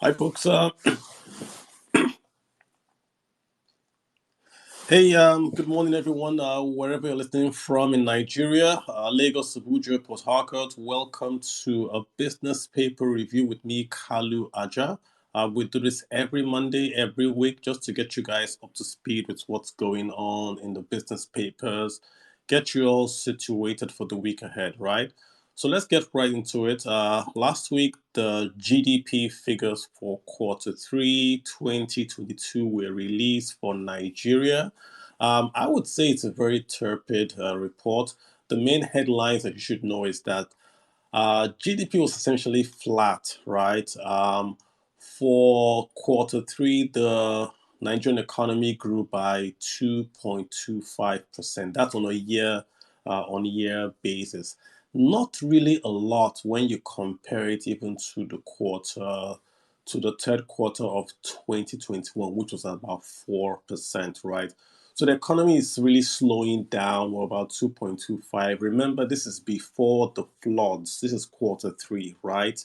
Hi, folks. Hey, good morning, everyone. Wherever you're listening from in Nigeria, Lagos, Abuja, Port Harcourt. Welcome to a business paper review with me, Kalu Aja. We do this every Monday, every week, just to get you guys up to speed with what's going on in the business papers, get you all situated for the week ahead, right? So let's get right into it. Last week, the GDP figures for quarter three 2022 were released for Nigeria. I would say it's a very tepid report. The main headlines that you should know is that GDP was essentially flat, right? For quarter three, the Nigerian economy grew by 2.25%. That's on year basis. Not really a lot when you compare it even to the third quarter of 2021, which was about 4%, right? So the economy is really slowing down. We're about 2.25. Remember, this is before the floods. This is quarter three, right?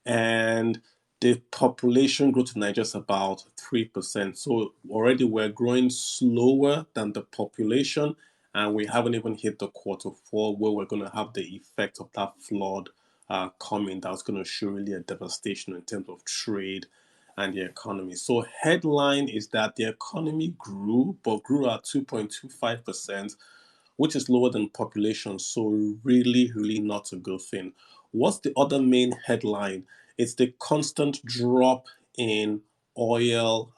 And the population growth in Nigeria is about 3%. So already we're growing slower than the population, and we haven't even hit the quarter four where we're going to have the effect of that flood coming. That's going to show really a devastation in terms of trade and the economy. So headline is that the economy grew, but grew at 2.25%, which is lower than population. So really, really not a good thing. What's the other main headline? It's the constant drop in oil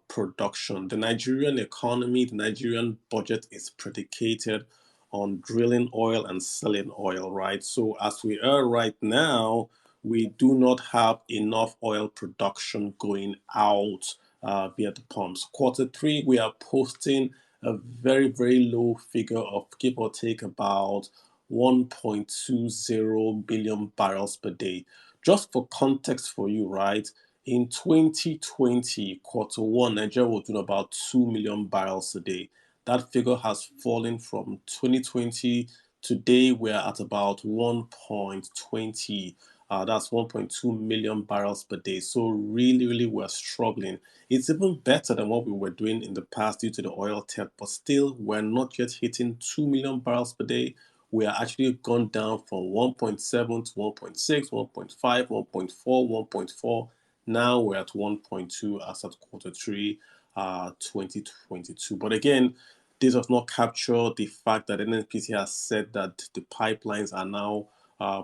production. The Nigerian economy, the Nigerian budget is predicated on drilling oil and selling oil, right? So as we are right now, we do not have enough oil production going out via the pumps. Quarter three, we are posting a very, very low figure of give or take about 1.20 billion barrels per day. Just for context for you, right? In 2020, quarter one, Nigeria was doing about 2 million barrels a day. That figure has fallen from 2020. Today, we're at about 1.20. That's 1.2 million barrels per day. So really, really, we're struggling. It's even better than what we were doing in the past due to the oil theft, but still, we're not yet hitting 2 million barrels per day. We are actually gone down from 1.7 to 1.6, 1.5, 1.4, 1.4. Now we're at 1.2 as at quarter three, 2022. But again, this does not capture the fact that NNPC has said that the pipelines are now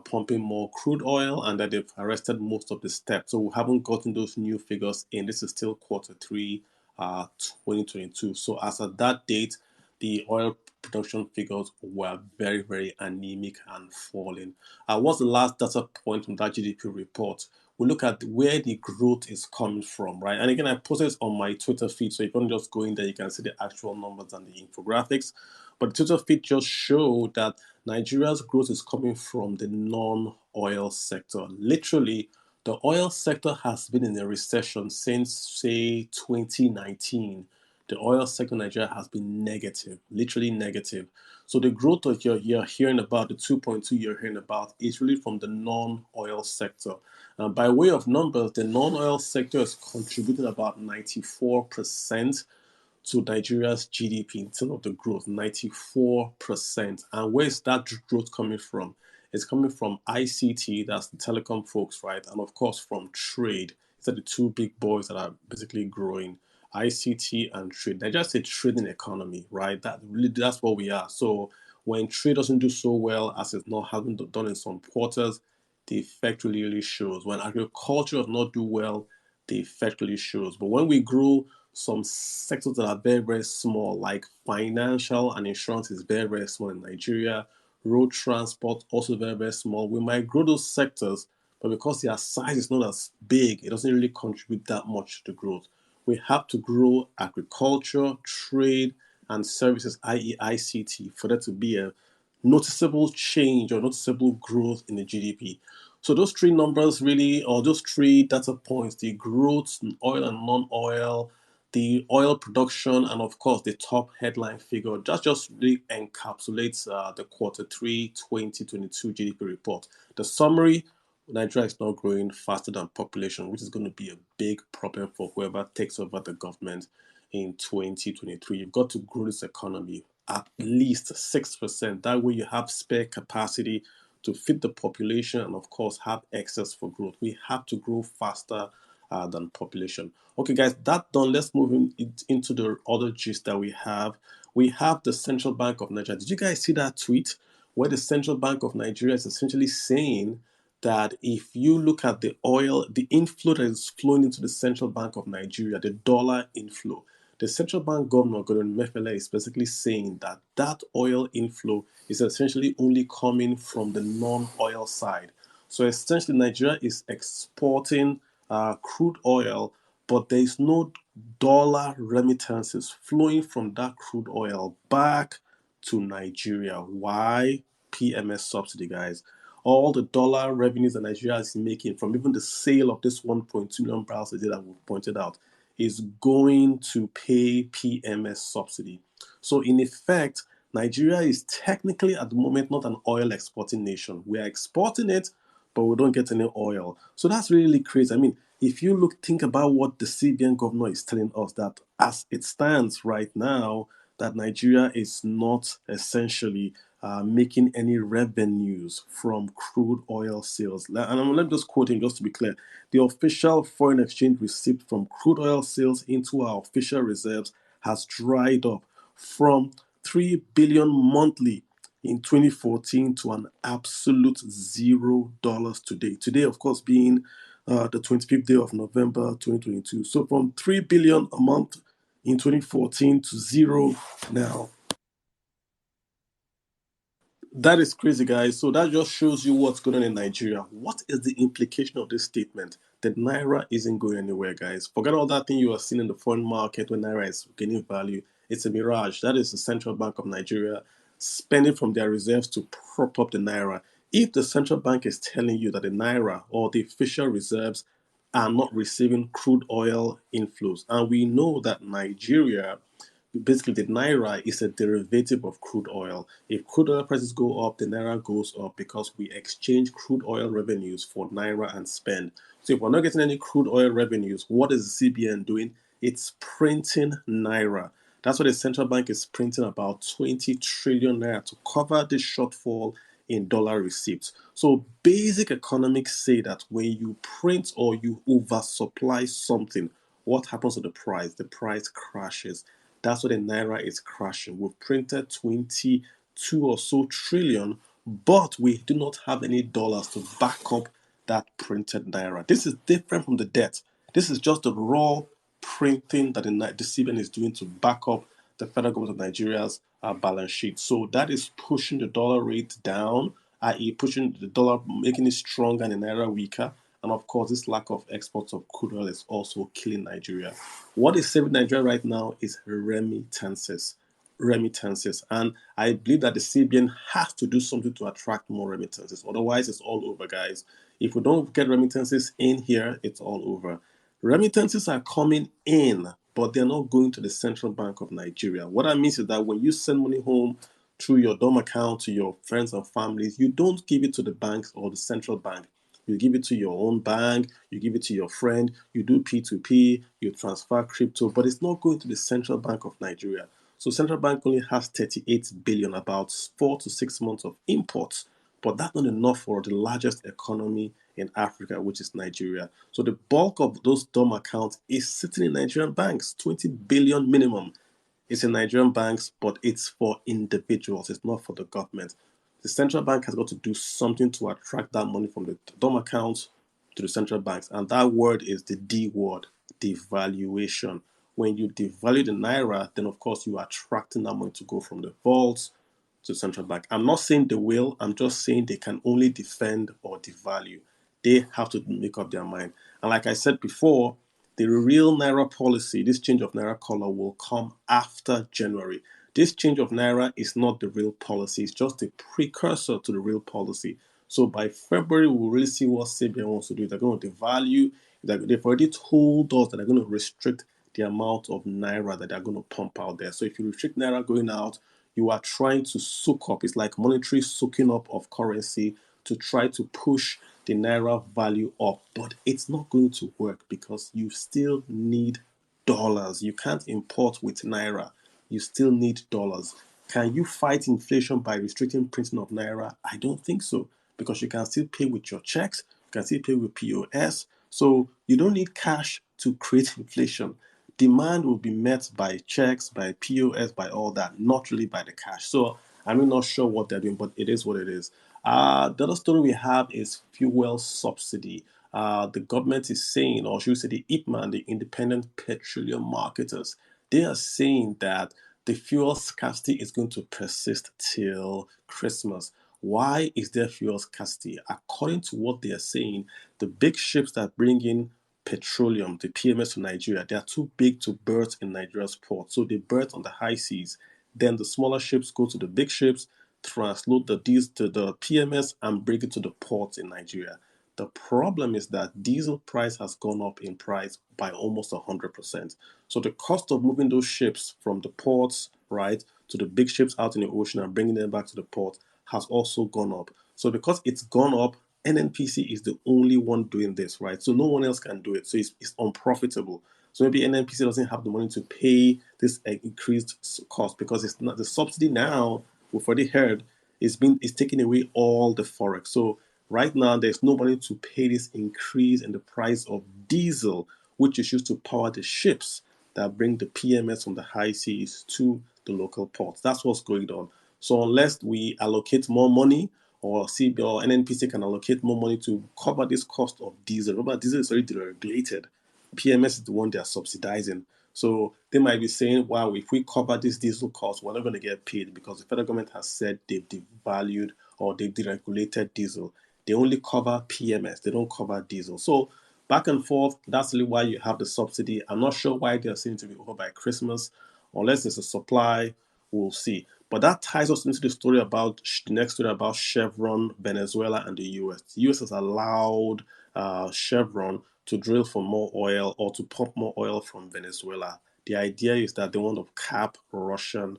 pumping more crude oil and that they've arrested most of the steps. So we haven't gotten those new figures in. This is still quarter three, 2022. So as at that date, the oil production figures were very, very anemic and falling. What's the last data point from that GDP report? We look at where the growth is coming from, right? And again, I posted it on my Twitter feed, so if you don't just go in there, you can see the actual numbers and the infographics. But the Twitter feed just showed that Nigeria's growth is coming from the non-oil sector. Literally, the oil sector has been in a recession since, say, 2019. The oil sector in Nigeria has been negative, literally negative. So the growth that you're hearing about, the 2.2 you're hearing about, is really from the non-oil sector. By way of numbers, the non-oil sector is contributing about 94% to Nigeria's GDP in terms of the growth, 94%. And where is that growth coming from? It's coming from ICT, that's the telecom folks, right? And of course from trade. These are the two big boys that are basically growing. ICT and trade. They're just a trading economy, right? That's what we are. So when trade doesn't do so well as it's not having done in some quarters, the effect really, really shows. When agriculture does not do well, the effect really shows. But when we grow some sectors that are very, very small, like financial and insurance is very, very small in Nigeria, road transport also very, very small, we might grow those sectors, but because their size is not as big, it doesn't really contribute that much to growth. We have to grow agriculture, trade, and services, i.e. ICT, for there to be a noticeable change or noticeable growth in the GDP. So those three numbers really, or those three data points, the growth in oil and non-oil, the oil production, and of course the top headline figure, that just really encapsulates the quarter three 2022 GDP report. The summary: Nigeria is not growing faster than population, which is going to be a big problem for whoever takes over the government in 2023. You've got to grow this economy at least 6%. That way, you have spare capacity to fit the population and, of course, have excess for growth. We have to grow faster than population. Okay, guys, that done. Let's move into the other gist that we have. We have the Central Bank of Nigeria. Did you guys see that tweet where the Central Bank of Nigeria is essentially saying that if you look at the oil, the inflow that is flowing into the Central Bank of Nigeria, the dollar inflow, the central bank governor, Gordon Mefele, is basically saying that that oil inflow is essentially only coming from the non-oil side. So essentially, Nigeria is exporting crude oil, but there is no dollar remittances flowing from that crude oil back to Nigeria. Why? PMS subsidy, guys. All the dollar revenues that Nigeria is making from even the sale of this 1.2 million barrels a day that we pointed out is going to pay PMS subsidy. So in effect, Nigeria is technically at the moment not an oil exporting nation. We are exporting it, but we don't get any oil. So that's really crazy. I mean, if you think about what the CBN governor is telling us, that as it stands right now, that Nigeria is not essentially making any revenues from crude oil sales. And let me just quote him just to be clear. The official foreign exchange receipt from crude oil sales into our official reserves has dried up from 3 billion monthly in 2014 to an absolute $0 today. Today, of course, being the 25th day of November 2022. So from 3 billion a month in 2014 to zero now. That is crazy, guys. So that just shows you what's going on in Nigeria. What is the implication of this statement? That Naira isn't going anywhere, guys. Forget all that thing you are seeing in the foreign market when Naira is gaining value. It's a mirage. That is the Central Bank of Nigeria spending from their reserves to prop up the Naira. If the central bank is telling you that the Naira or the official reserves are not receiving crude oil inflows, and we know that Nigeria, basically the naira is a derivative of crude oil. If crude oil prices go up, the naira goes up because we exchange crude oil revenues for naira and spend. So if we're not getting any crude oil revenues, what is the CBN doing? It's printing naira. That's why the central bank is printing about 20 trillion naira to cover this shortfall in dollar receipts. So basic economics say that when you print or you oversupply something, what happens to the price? The price crashes. That's why the naira is crashing. We've printed 22 or so trillion, but we do not have any dollars to back up that printed naira. This is different from the debt. This is just the raw printing that the CBN is doing to back up the federal government of Nigeria's balance sheet. So that is pushing the dollar rate down, i.e., pushing the dollar, making it stronger and the naira weaker. And of course, this lack of exports of crude oil is also killing Nigeria. What is saving Nigeria right now is remittances. Remittances. And I believe that the CBN has to do something to attract more remittances. Otherwise, it's all over, guys. If we don't get remittances in here, it's all over. Remittances are coming in, but they're not going to the Central Bank of Nigeria. What that means is that when you send money home through your DOM account to your friends and families, you don't give it to the banks or the central bank. You give it to your own bank, you give it to your friend, you do P2P, you transfer crypto, but it's not going to the Central Bank of Nigeria. So Central Bank only has 38 billion, about 4 to 6 months of imports, but that's not enough for the largest economy in Africa, which is Nigeria. So the bulk of those DOM accounts is sitting in Nigerian banks, 20 billion minimum. It's in Nigerian banks, but it's for individuals. It's not for the government. The central bank has got to do something to attract that money from the DOM accounts to the central banks. And that word is the D word, devaluation. When you devalue the naira, then of course you are attracting that money to go from the vaults to central bank. I'm not saying they will, I'm just saying they can only defend or devalue. They have to make up their mind. And like I said before, the real Naira policy, this change of Naira color will come after January. This change of Naira is not the real policy, it's just a precursor to the real policy. So by February, we'll really see what CBN wants to do. They're going to devalue, they've already told us that they're going to restrict the amount of Naira that they're going to pump out there. So if you restrict Naira going out, you are trying to soak up. It's like monetary soaking up of currency to try to push the naira value up, but it's not going to work because you still need dollars. You can't import with naira. You still need dollars. Can you fight inflation by restricting printing of naira? I don't think so, because you can still pay with your checks, you can still pay with POS. So you don't need cash to create inflation. Demand will be met by checks, by POS, by all that, not really by the cash. So I'm not sure what they're doing, but it is what it is. The other story we have is fuel subsidy. The government is saying, or should we say the IPMAN, the Independent Petroleum Marketers, they are saying that the fuel scarcity is going to persist till Christmas. Why is there fuel scarcity? According to what they are saying, the big ships that bring in petroleum, the PMS to Nigeria, they are too big to berth in Nigeria's port. So they berth on the high seas. Then the smaller ships go to the big ships, transload the diesel to the PMS, and bring it to the ports in Nigeria. The problem is that diesel price has gone up in price by almost 100%. So the cost of moving those ships from the ports, right, to the big ships out in the ocean and bringing them back to the port has also gone up. So because it's gone up, NNPC is the only one doing this, right? So no one else can do it. So it's unprofitable. So maybe NNPC doesn't have the money to pay this increased cost because it's not the subsidy now. We've already heard is taking away all the forex. So right now there's no money to pay this increase in the price of diesel, which is used to power the ships that bring the PMS from the high seas to the local ports. That's what's going on. So unless we allocate more money, or CB or NNPC can allocate more money to cover this cost of diesel. Remember, diesel is already deregulated. PMS is the one they are subsidizing. So they might be saying, wow, if we cover this diesel cost, we're not going to get paid because the federal government has said they've devalued or they've deregulated diesel. They only cover PMS, they don't cover diesel. So back and forth, that's really why you have the subsidy. I'm not sure why they're saying to be over by Christmas, unless there's a supply, we'll see. But that ties us into the story about the next story about Chevron, Venezuela, and the US. The US has allowed Chevron to drill for more oil or to pump more oil from Venezuela. The idea is that they want to cap Russian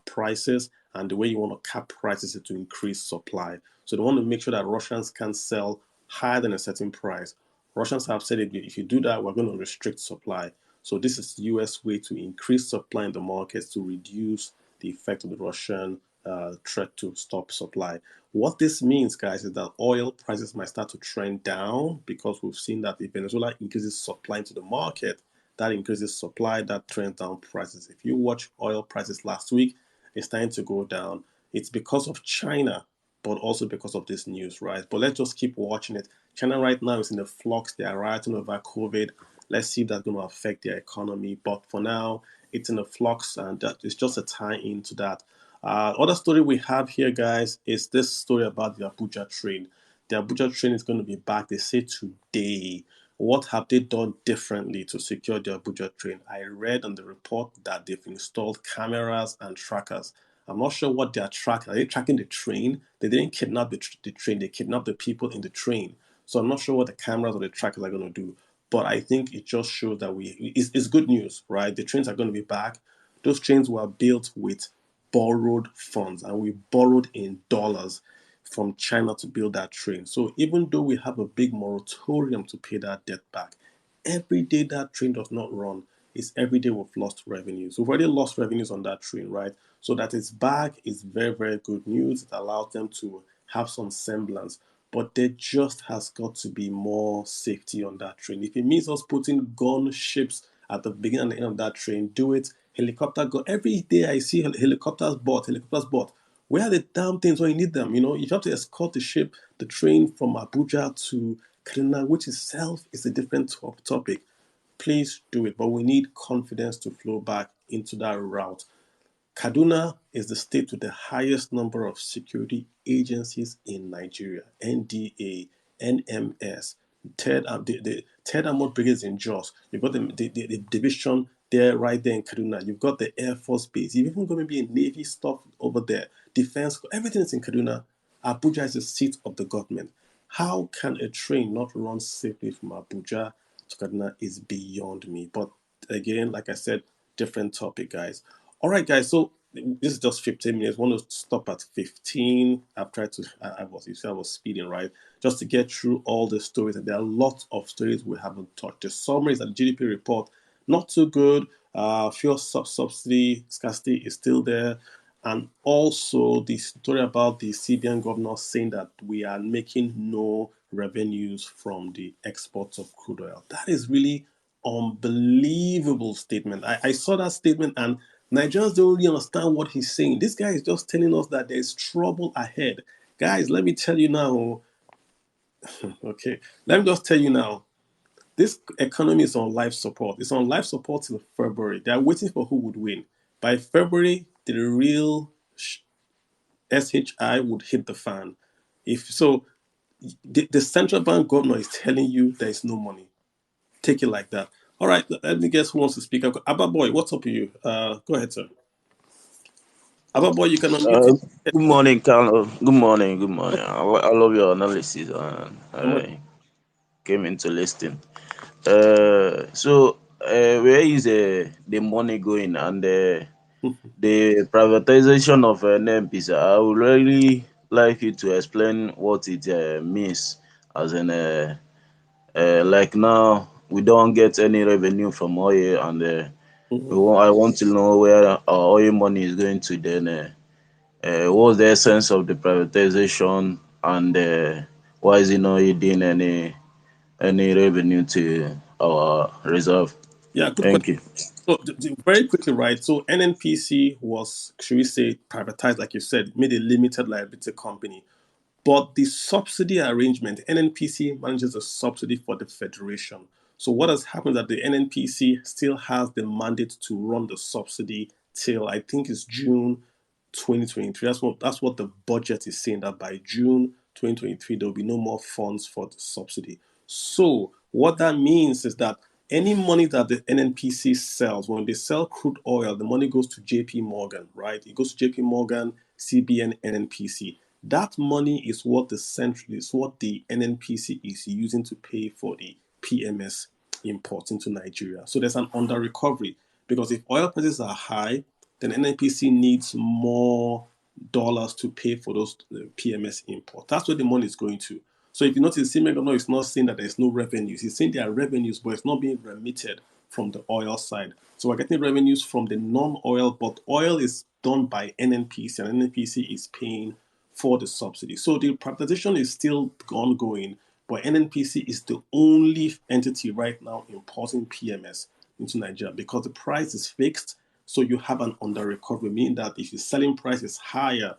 prices, and the way you want to cap prices is to increase supply. So they want to make sure that Russians can sell higher than a certain price. Russians have said if you do that, we're going to restrict supply. So this is the US way to increase supply in the markets to reduce the effect of the Russian threat to stop supply. What this means, guys, is that oil prices might start to trend down because we've seen that if Venezuela increases supply into the market, that increases supply, that trends down prices. If you watch oil prices last week, it's starting to go down. It's because of China, but also because of this news, right? But let's just keep watching it. China right now is in the flux. They are rioting over COVID. Let's see if that's going to affect their economy. But for now, it's in a flux, and it's just a tie into that. Other story we have here, guys, is this story about the Abuja train. The Abuja train is going to be back, they say today. What have they done differently to secure the Abuja train? I read on the report that they've installed cameras and trackers. I'm not sure what they are tracking. Are they tracking the train? They didn't kidnap the train, they kidnapped the people in the train. So I'm not sure what the cameras or the trackers are going to do. But I think it just shows that it's good news, right? The trains are going to be back. Those trains were built with borrowed funds, and we borrowed in dollars from China to build that train. So even though we have a big moratorium to pay that debt back, every day that train does not run is every day we've lost revenues. We've already lost revenues on that train, right? So that it's back is very, very good news. It allows them to have some semblance. But there just has got to be more safety on that train. If it means us putting gun ships at the beginning and the end of that train, do it. Helicopter go every day. I see helicopters bought, helicopters bought. Where are the damn things when you need them? You know, if you have to escort the ship, the train from Abuja to Kaduna, which itself is a different topic, please do it. But we need confidence to flow back into that route. Kaduna is the state with the highest number of security agencies in Nigeria. NDA, NMS, the third armored brigade is in Jos. You've got the division there, right there in Kaduna. You've got the Air Force Base. You've even got maybe a Navy stuff over there. Defense, everything is in Kaduna. Abuja is the seat of the government. How can a train not run safely from Abuja to Kaduna is beyond me. But again, like I said, different topic, guys. All right, guys. So this is just 15 minutes. I want to stop at 15. I've tried to, you see, I was speeding, right? Just to get through all the stories. And there are lots of stories we haven't touched. The summary is that the GDP report, not too good. Fuel subsidy scarcity is still there. And also the story about the CBN governor saying that we are making no revenues from the exports of crude oil. That is really unbelievable statement. I saw that statement and Nigerians don't really understand what he's saying. This guy is just telling us that there's trouble ahead. Guys, let me tell you now. Okay, let me just tell you now. This economy is on life support. It's on life support till February. They are waiting for who would win. By February, the real SHI would hit the fan. If so, the central bank governor is telling you there is no money. Take it like that. All right, let me guess who wants to speak. Abba Boy, what's up with you? Go ahead, sir. Abba Boy, you can unmute Uh, it. Good morning, Carlo. Good morning. Good morning. I love your analysis, and Come on. I came into listening. Where is the money going, and the privatization of NMPs? I would really like you to explain what it means. As in, like now we don't get any revenue from oil, and Mhm. I want to know where our oil money is going to. Then. What's the essence of the privatization, and why is it not yielding any revenue to our reserve? Yeah, good question. Thank you. So, very quickly, right? So, NNPC was, should we say, privatized, like you said, made a limited liability company. But the subsidy arrangement, NNPC manages a subsidy for the federation. So what has happened is that the NNPC still has the mandate to run the subsidy till I think it's June 2023. That's what the budget is saying, that by June 2023 there will be no more funds for the subsidy. So what that means is that any money that the NNPC sells, when they sell crude oil, the money goes to JP Morgan, right? It goes to JP Morgan, CBN, NNPC. That money is what the NNPC is using to pay for the PMS imports into Nigeria. So there's an under recovery because if oil prices are high, then NNPC needs more dollars to pay for those PMS imports. That's where the money is going to. So if you notice, CME is not saying that there's no revenues. He's saying there are revenues, but it's not being remitted from the oil side. So we're getting revenues from the non-oil, but oil is done by NNPC, and NNPC is paying for the subsidy. So the privatization is still ongoing, but NNPC is the only entity right now importing PMS into Nigeria because the price is fixed. So you have an under recovery, meaning that if the selling price is higher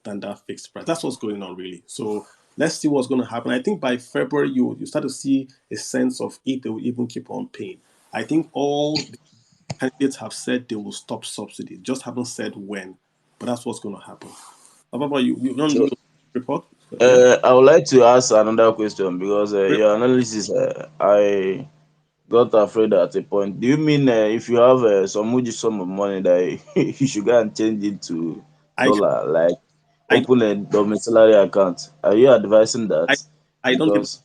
than that fixed price, that's what's going on really. So let's see what's going to happen. I think by February you start to see a sense of if they will even keep on paying. I think all the candidates have said they will stop subsidy, just haven't said when, but that's what's going to happen. How about you? You don't So, need a report? Yeah. I would like to ask another question because your analysis, I got afraid at a point. Do you mean if you have some huge sum of money that you should go and change it to I dollar, like I open a domiciliary account? Are you advising I that? I don't give Because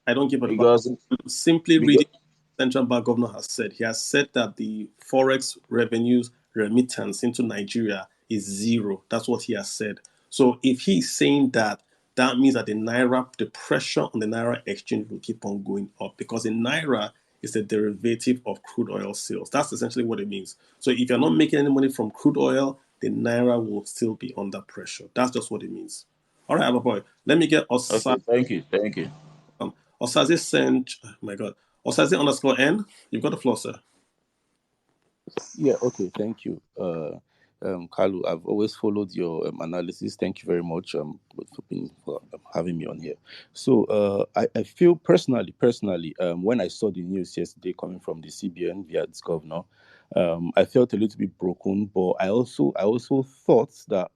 I don't give advice. because I'm simply reading because what the central bank governor has said. He has said that the forex revenues remittance into Nigeria is zero. That's what he has said. So if he's saying that, that means that the pressure on the naira exchange will keep on going up because the naira is a derivative of crude oil sales. That's essentially what it means. So if you're not making any money from crude oil, the naira will still be under pressure. That's just what it means. All right, Ababoy. Let me get okay, thank you. Osaze sent, oh my God, Osaze underscore N. You've got the floor, sir. Yeah, okay, thank you. Kalu, I've always followed your analysis. Thank you very much for having me on here. So, I feel personally, when I saw the news yesterday coming from the CBN via its governor, I felt a little bit broken. But I also thought that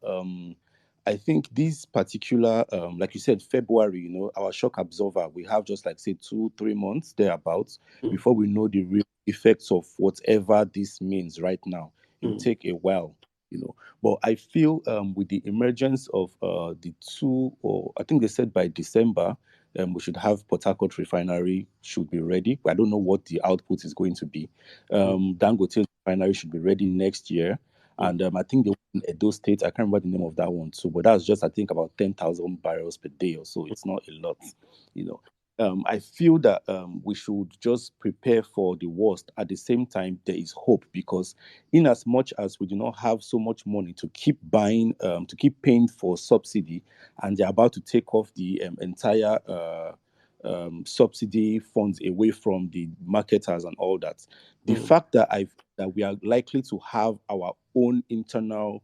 I think this particular, like you said, February, our shock absorber, we have just like say 2-3 months thereabouts Mm, before we know the real effects of whatever this means right now. It will mm, take a while. But I feel with the emergence of the two, or I think they said by December, we should have Port Harcourt refinery should be ready. I don't know what the output is going to be. mm, Dangote refinery should be ready next year. And I think they were in Edo State. I can't remember the name of that one too, but that's just, I think, about 10,000 barrels per day or so. It's not a lot, you know. I feel that we should just prepare for the worst. At the same time, there is hope, because in as much as we do not have so much money to keep buying, to keep paying for subsidy, and they're about to take off the entire subsidy funds away from the marketers and all that. The fact that that we are likely to have our own internal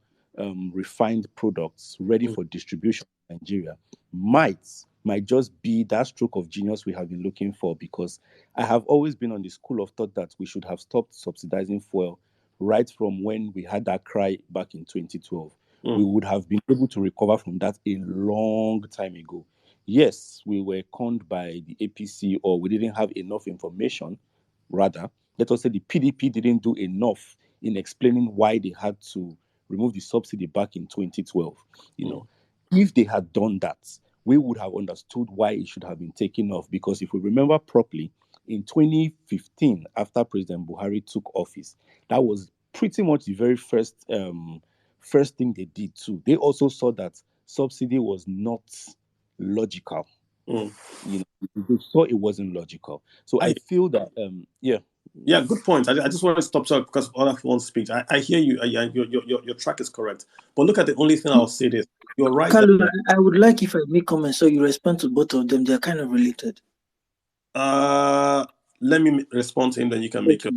refined products ready for distribution in Nigeria might just be that stroke of genius we have been looking for, because I have always been on the school of thought that we should have stopped subsidizing fuel right from when we had that cry back in 2012. We would have been able to recover from that a long time ago. Yes, we were conned by the APC, or we didn't have enough information. Rather, let us say the PDP didn't do enough in explaining why they had to remove the subsidy back in 2012. You know, if they had done that, we would have understood why it should have been taken off. Because if we remember properly, in 2015, after President Buhari took office, that was pretty much the very first thing they did too. They also saw that subsidy was not logical. You know, they saw it wasn't logical. So I feel that Yeah, good point. I just want to stop so because other one speaks. I hear you. Your track is correct. But look at the only thing I'll say this. You're right. Kalu, I would like if I make comments so you respond to both of them. They're kind of related. Let me respond to him, then you can make it.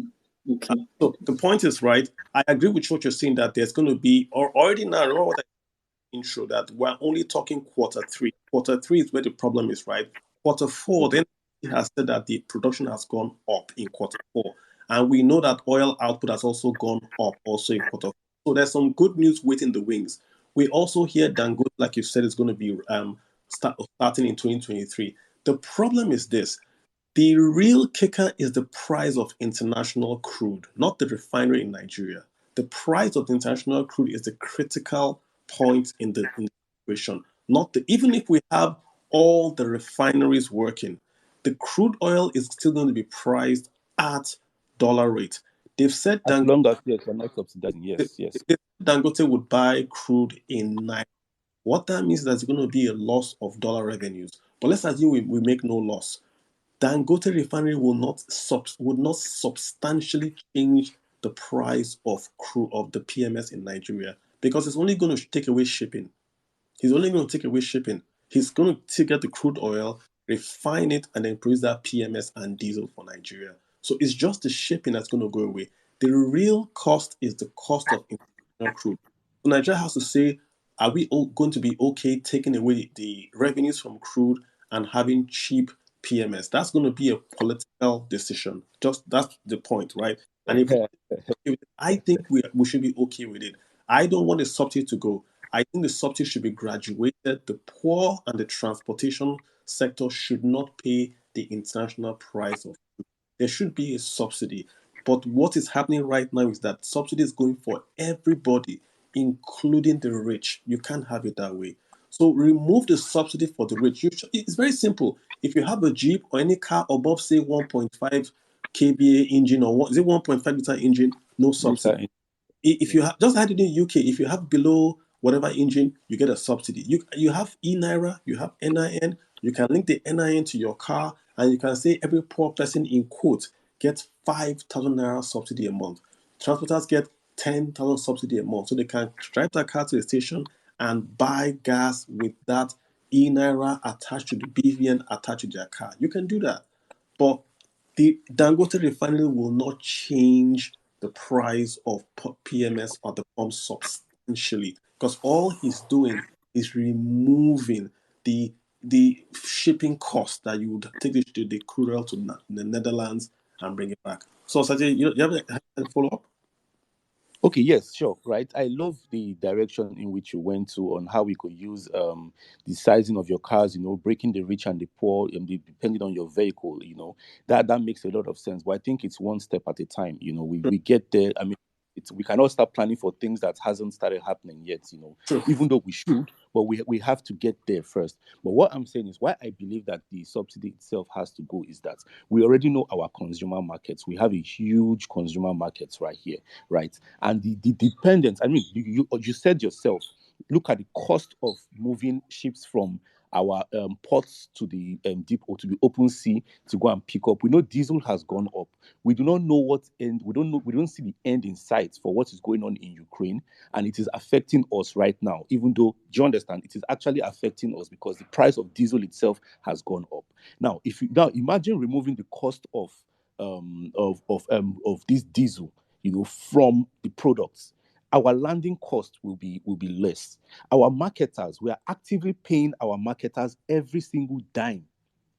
Okay. So the point is right. I agree with what you're saying, that there's going to be, or already now, remember what I intro, that we're only talking quarter three. Quarter three is where the problem is, right? Quarter four, then it has said that the production has gone up in quarter four. And we know that oil output has also gone up also in quarter four. So there's some good news waiting in the wings. We also hear Dangote, like you said, is going to be starting in 2023. The problem is this. The real kicker is the price of international crude, not the refinery in Nigeria. The price of the international crude is the critical point in the equation. Even if we have all the refineries working, the crude oil is still going to be priced at dollar rate. They've said as long as we're not subsidizing, yes. Dangote would buy crude in Naira. What that means is there's going to be a loss of dollar revenues. But let's assume we make no loss. Dangote refinery would not substantially change the price of crude of the PMS in Nigeria, because it's only going to take away shipping. He's only going to take away shipping. He's going to get the crude oil, refine it, and then produce that PMS and diesel for Nigeria. So it's just the shipping that's going to go away. The real cost is the cost of international crude. So Nigeria has to say, are we all going to be okay taking away the revenues from crude and having cheap PMS? That's going to be a political decision. Just that's the point, right? And if I think we should be okay with it. I don't want the subsidy to go. I think the subsidy should be graduated. The poor and the transportation sector should not pay the international price of food. There should be a subsidy. But what is happening right now is that subsidy is going for everybody, including the rich. You can't have it that way. So remove the subsidy for the rich. It's very simple. If you have a Jeep or any car above, say, 1.5 kVA engine, or is it 1.5 liter engine, no subsidy. If you have, just had it in the UK, if you have below whatever engine, you get a subsidy. You have eNaira, you have NIN, you can link the NIN to your car, and you can say every poor person in quote gets 5,000 naira subsidy a month. Transporters get 10,000 subsidy a month, so they can drive their car to the station and buy gas with that eNaira attached to the BVN attached to their car. You can do that, but the Dangote refinery will not change the price of PMS or the pump substantially, because all he's doing is removing the shipping cost that you would take the crude oil to the Netherlands and bring it back. So, Sajay, you have a follow up? Okay, yes, sure, right. I love the direction in which you went to on how we could use the sizing of your cars, breaking the rich and the poor, depending on your vehicle, that makes a lot of sense. But I think it's one step at a time. We get there. I mean, we cannot start planning for things that hasn't started happening yet, even though we should, but we have to get there first. But what I'm saying is why I believe that the subsidy itself has to go is that we already know our consumer markets. We have a huge consumer markets right here, right? And the dependence, I mean, you said yourself, look at the cost of moving ships from our ports to the deep or to the open sea to go and pick up. We know diesel has gone up. We do not know what end. We don't see the end in sight for what is going on in Ukraine, and it is affecting us right now. Even though, do you understand? It is actually affecting us because the price of diesel itself has gone up. Now, if you now imagine removing the cost of this diesel, from the products, our landing cost will be less. Our marketers, we are actively paying our marketers every single dime.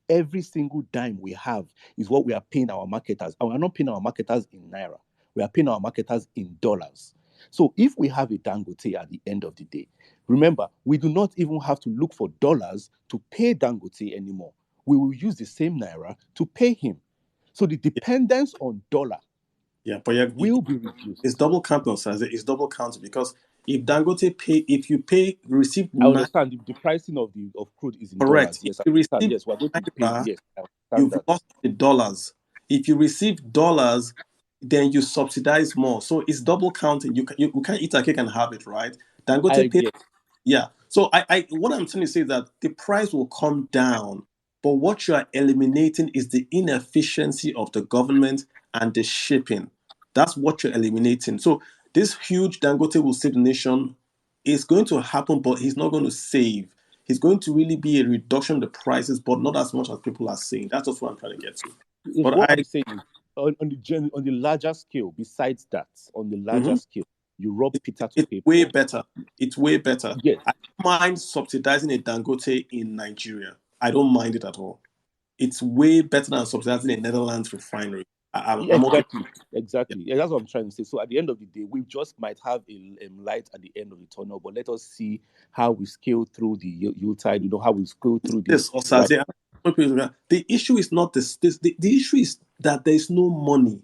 Every single dime we have is what we are paying our marketers. And we're not paying our marketers in naira. We are paying our marketers in dollars. So if we have a Dangote at the end of the day, remember, we do not even have to look for dollars to pay Dangote anymore. We will use the same naira to pay him. So the dependence on dollar will be reduced. It's double counting, it's double counting because if Dangote receive. I understand the pricing of crude is in correct. dollars. Yes, if you receive yes, we're going to be paying. Yes, you've lost the dollars. If you receive dollars, then you subsidize more. So it's double counting. You can't eat a cake and have it, right? Dangote pay. Yeah. So what I'm trying to say is that the price will come down, but what you are eliminating is the inefficiency of the government and the shipping. That's what you're eliminating. So this huge Dangote will save the nation is going to happen, but he's not going to save. He's going to really be a reduction in the prices, but not as much as people are saying. That's just what I'm trying to get to. But I'm saying on the larger scale, besides that, on the larger scale, you rob Peter to pay. It's way better. It's way better. Yes. I don't mind subsidizing a Dangote in Nigeria. I don't mind it at all. It's way better than subsidizing a Netherlands refinery. Exactly. Yeah, that's what I'm trying to say. So at the end of the day, we just might have a light at the end of the tunnel, but let us see how we scale through the Yuletide, how we scale through this. The issue is not this. The issue is that there is no money.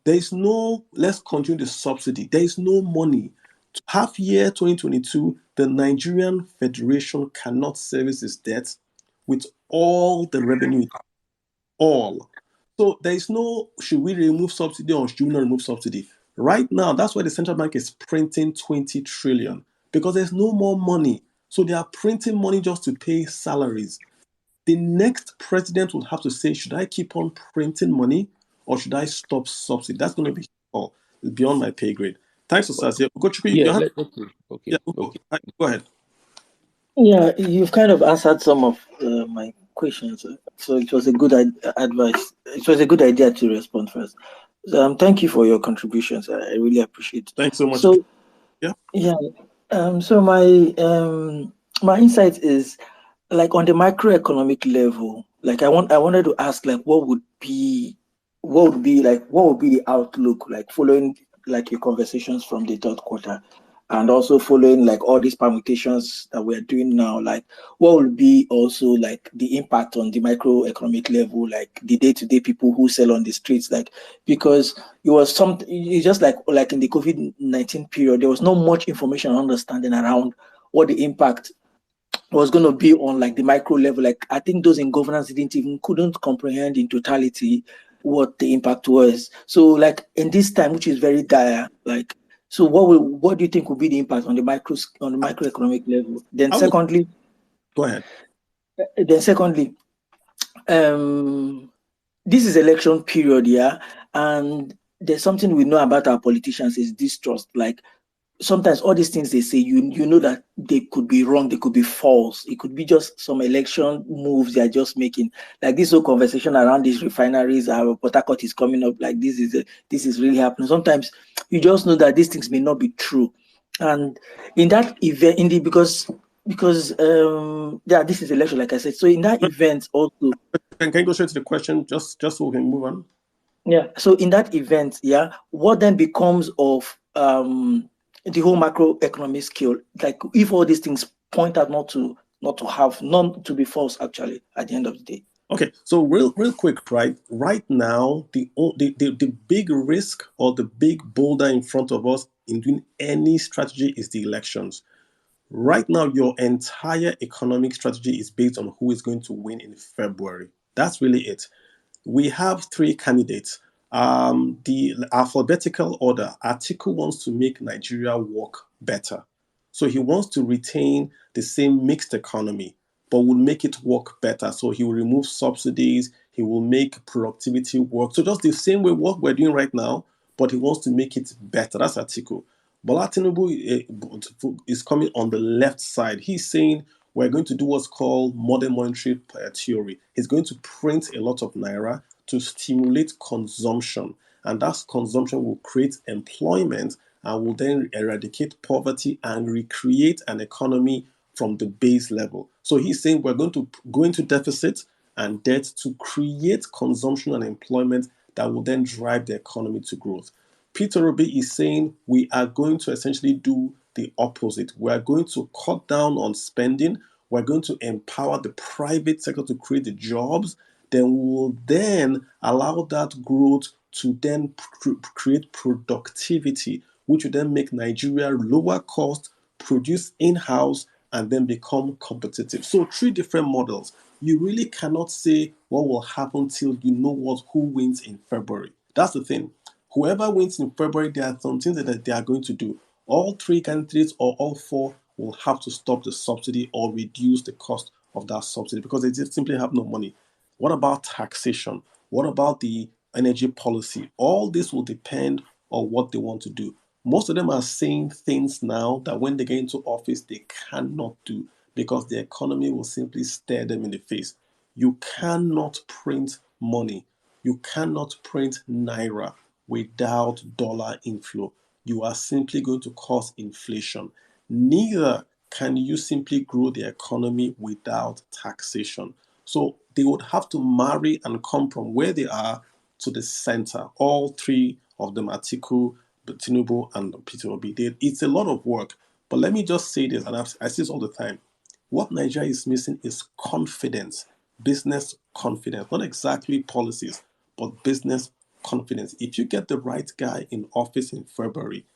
There is no, let's continue the subsidy. There is no money. Half year 2022, the Nigerian Federation cannot service its debt with all the revenue. All. So there is no, should we remove subsidy or should we not remove subsidy? Right now, that's why the central bank is printing 20 trillion because there's no more money. So they are printing money just to pay salaries. The next president will have to say, should I keep on printing money or should I stop subsidy? That's going to be beyond my pay grade. Thanks, Osaze. Okay. Go ahead. Yeah, you've kind of answered some of my questions. So it was a good advice. It was a good idea to respond first. Thank you for your contributions. I really appreciate it. Thanks so much. So, so my insight is like on the macroeconomic level. Like I wanted to ask, like, what would be the outlook like following like your conversations from the third quarter? And also following like all these permutations that we're doing now, like what will be also like the impact on the microeconomic level, like the day-to-day people who sell on the streets, like because it was just like in the COVID-19 period, there was not much information or understanding around what the impact was going to be on like the micro level. Like I think those in governance couldn't comprehend in totality what the impact was. So like in this time, which is very dire, like. So what do you think will be the impact on the microeconomic level? Then secondly, go ahead. Then secondly, this is election period, and there's something we know about our politicians is distrust. Like sometimes all these things they say, you know that they could be wrong, they could be false. It could be just some election moves they're just making. Like this whole conversation around these refineries, Port Harcourt is coming up, like this is really happening. Sometimes you just know that these things may not be true. And in that event, because this is election, like I said. So in that event also. Can you go straight to the question just so we can move on? Yeah. So in that event, what then becomes of the whole macroeconomic scale, like if all these things point out not to be false actually at the end of the day. Okay, so real quick, right? Right now, the big risk or the big boulder in front of us in doing any strategy is the elections. Right now, your entire economic strategy is based on who is going to win in February. That's really it. We have three candidates. The alphabetical order. Atiku wants to make Nigeria work better. So he wants to retain the same mixed economy, but will make it work better. So he will remove subsidies, he will make productivity work. So just the same way what we're doing right now, but he wants to make it better. That's Atiku. Bola Tinubu is coming on the left side. He's saying we're going to do what's called modern monetary theory. He's going to print a lot of naira to stimulate consumption, and that consumption will create employment and will then eradicate poverty and recreate an economy from the base level. So he's saying we're going to go into deficit and debt to create consumption and employment that will then drive the economy to growth. Peter Obi is saying we are going to essentially do the opposite. We are going to cut down on spending. We're going to empower the private sector to create the jobs. Then we will then allow that growth to then create productivity, which will then make Nigeria lower cost, produce in-house, and then become competitive. So three different models. You really cannot say what will happen till you know who wins in February. That's the thing. Whoever wins in February, there are some things that they are going to do. All three candidates or all four will have to stop the subsidy or reduce the cost of that subsidy because they just simply have no money. What about taxation? What about the energy policy? All this will depend on what they want to do. Most of them are saying things now that when they get into office, they cannot do because the economy will simply stare them in the face. You cannot print money. You cannot print naira without dollar inflow. You are simply going to cause inflation. Neither can you simply grow the economy without taxation. So they would have to marry and come from where they are to the center. All three of them, Atiku, Tinubu, and Peter Obi. It's a lot of work. But let me just say this, and I say this all the time. What Nigeria is missing is confidence, business confidence, not exactly policies, but business confidence. If you get the right guy in office in February,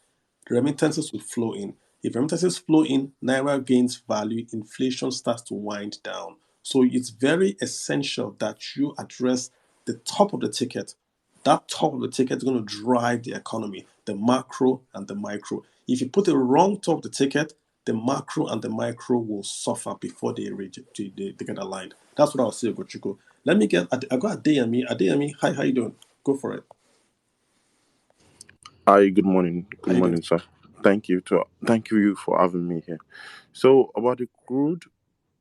remittances will flow in. If remittances flow in, Naira gains value, inflation starts to wind down. So it's very essential that you address the top of the ticket. That top of the ticket is going to drive the economy, the macro and the micro. If you put the wrong top of the ticket, the macro and the micro will suffer before they get aligned. That's what I'll say, Gochiko. Let me get, I got Adeyemi. Adeyemi, hi, how you doing? Go for it. Hi, good morning. How Good you doing? morning, sir. Thank you for having me here. So about the crude,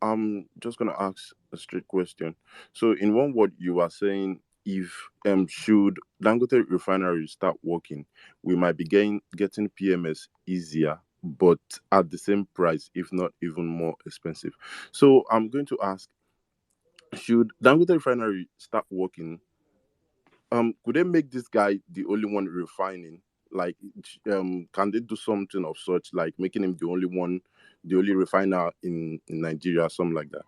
I'm just gonna ask a straight question. So in one word, you are saying if should Dangote refinery start working, we might be getting PMS easier, but at the same price, if not even more expensive. So I'm going to ask, should Dangote refinery start working, could they make this guy the only one refining? Like, can they do something of such, like making him the only one, the only refiner in Nigeria, something like that?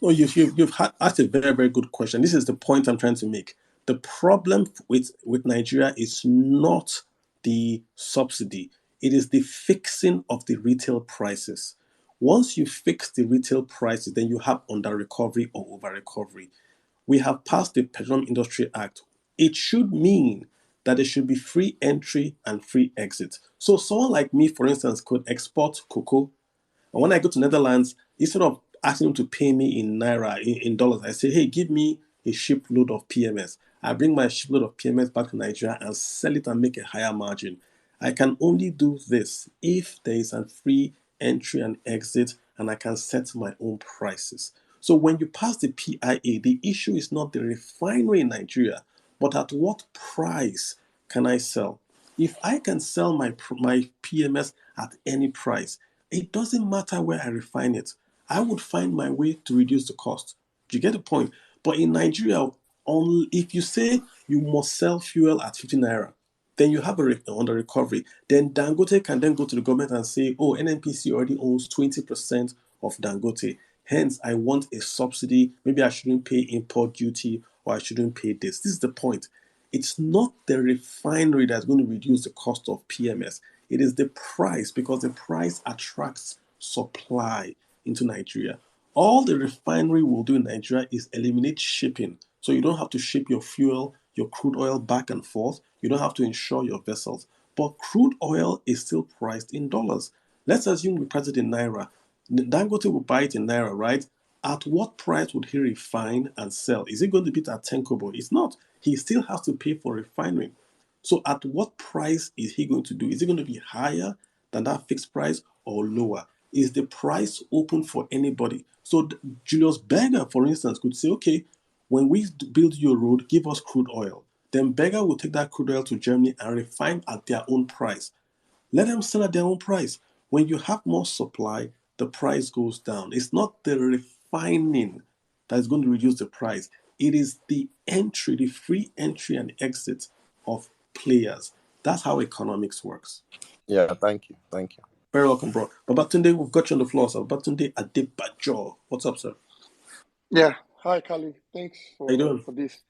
No, you've asked a very, very good question. This is the point I'm trying to make. The problem with Nigeria is not the subsidy, it is the fixing of the retail prices. Once you fix the retail prices, then you have under recovery or over recovery. We have passed the Petroleum Industry Act. It should mean that there should be free entry and free exit. So someone like me, for instance, could export cocoa, and when I go to Netherlands, instead of asking them to pay me in naira, in dollars, I say, hey, give me a shipload of PMS. I bring my shipload of PMS back to Nigeria and sell it and make a higher margin. I can only do this if there is a free entry and exit and I can set my own prices. So when you pass the PIA, the issue is not the refinery in Nigeria, but at what price can I sell? If I can sell my PMS at any price, it doesn't matter where I refine it. I would find my way to reduce the cost. Do you get the point? But in Nigeria, if you say you must sell fuel at 50 naira, then you have under recovery. Then Dangote can then go to the government and say, oh, NNPC already owns 20% of Dangote. Hence, I want a subsidy. Maybe I shouldn't pay import duty or I shouldn't pay this. This is the point. It's not the refinery that's going to reduce the cost of PMS. It is the price because the price attracts supply into Nigeria. All the refinery will do in Nigeria is eliminate shipping. So you don't have to ship your fuel, your crude oil back and forth. You don't have to insure your vessels. But crude oil is still priced in dollars. Let's assume we price it in Naira. Dangote will buy it in Naira, right? At what price would he refine and sell? Is it going to be at Tenkobo? It's not. He still has to pay for refining. So at what price is he going to do? Is it going to be higher than that fixed price or lower? Is the price open for anybody? So Julius Berger, for instance, could say, okay, when we build your road, give us crude oil. Then Berger will take that crude oil to Germany and refine at their own price. Let them sell at their own price. When you have more supply, the price goes down. It's not the refining that is going to reduce the price. It is the entry, the free entry and exit of players. That's how economics works. Yeah, thank you. Very welcome, bro. Babatunde, we've got you on the floor. So Babatunde Adebajo. What's up, sir? Yeah. Hi, Kali. Thanks How you doing? for this.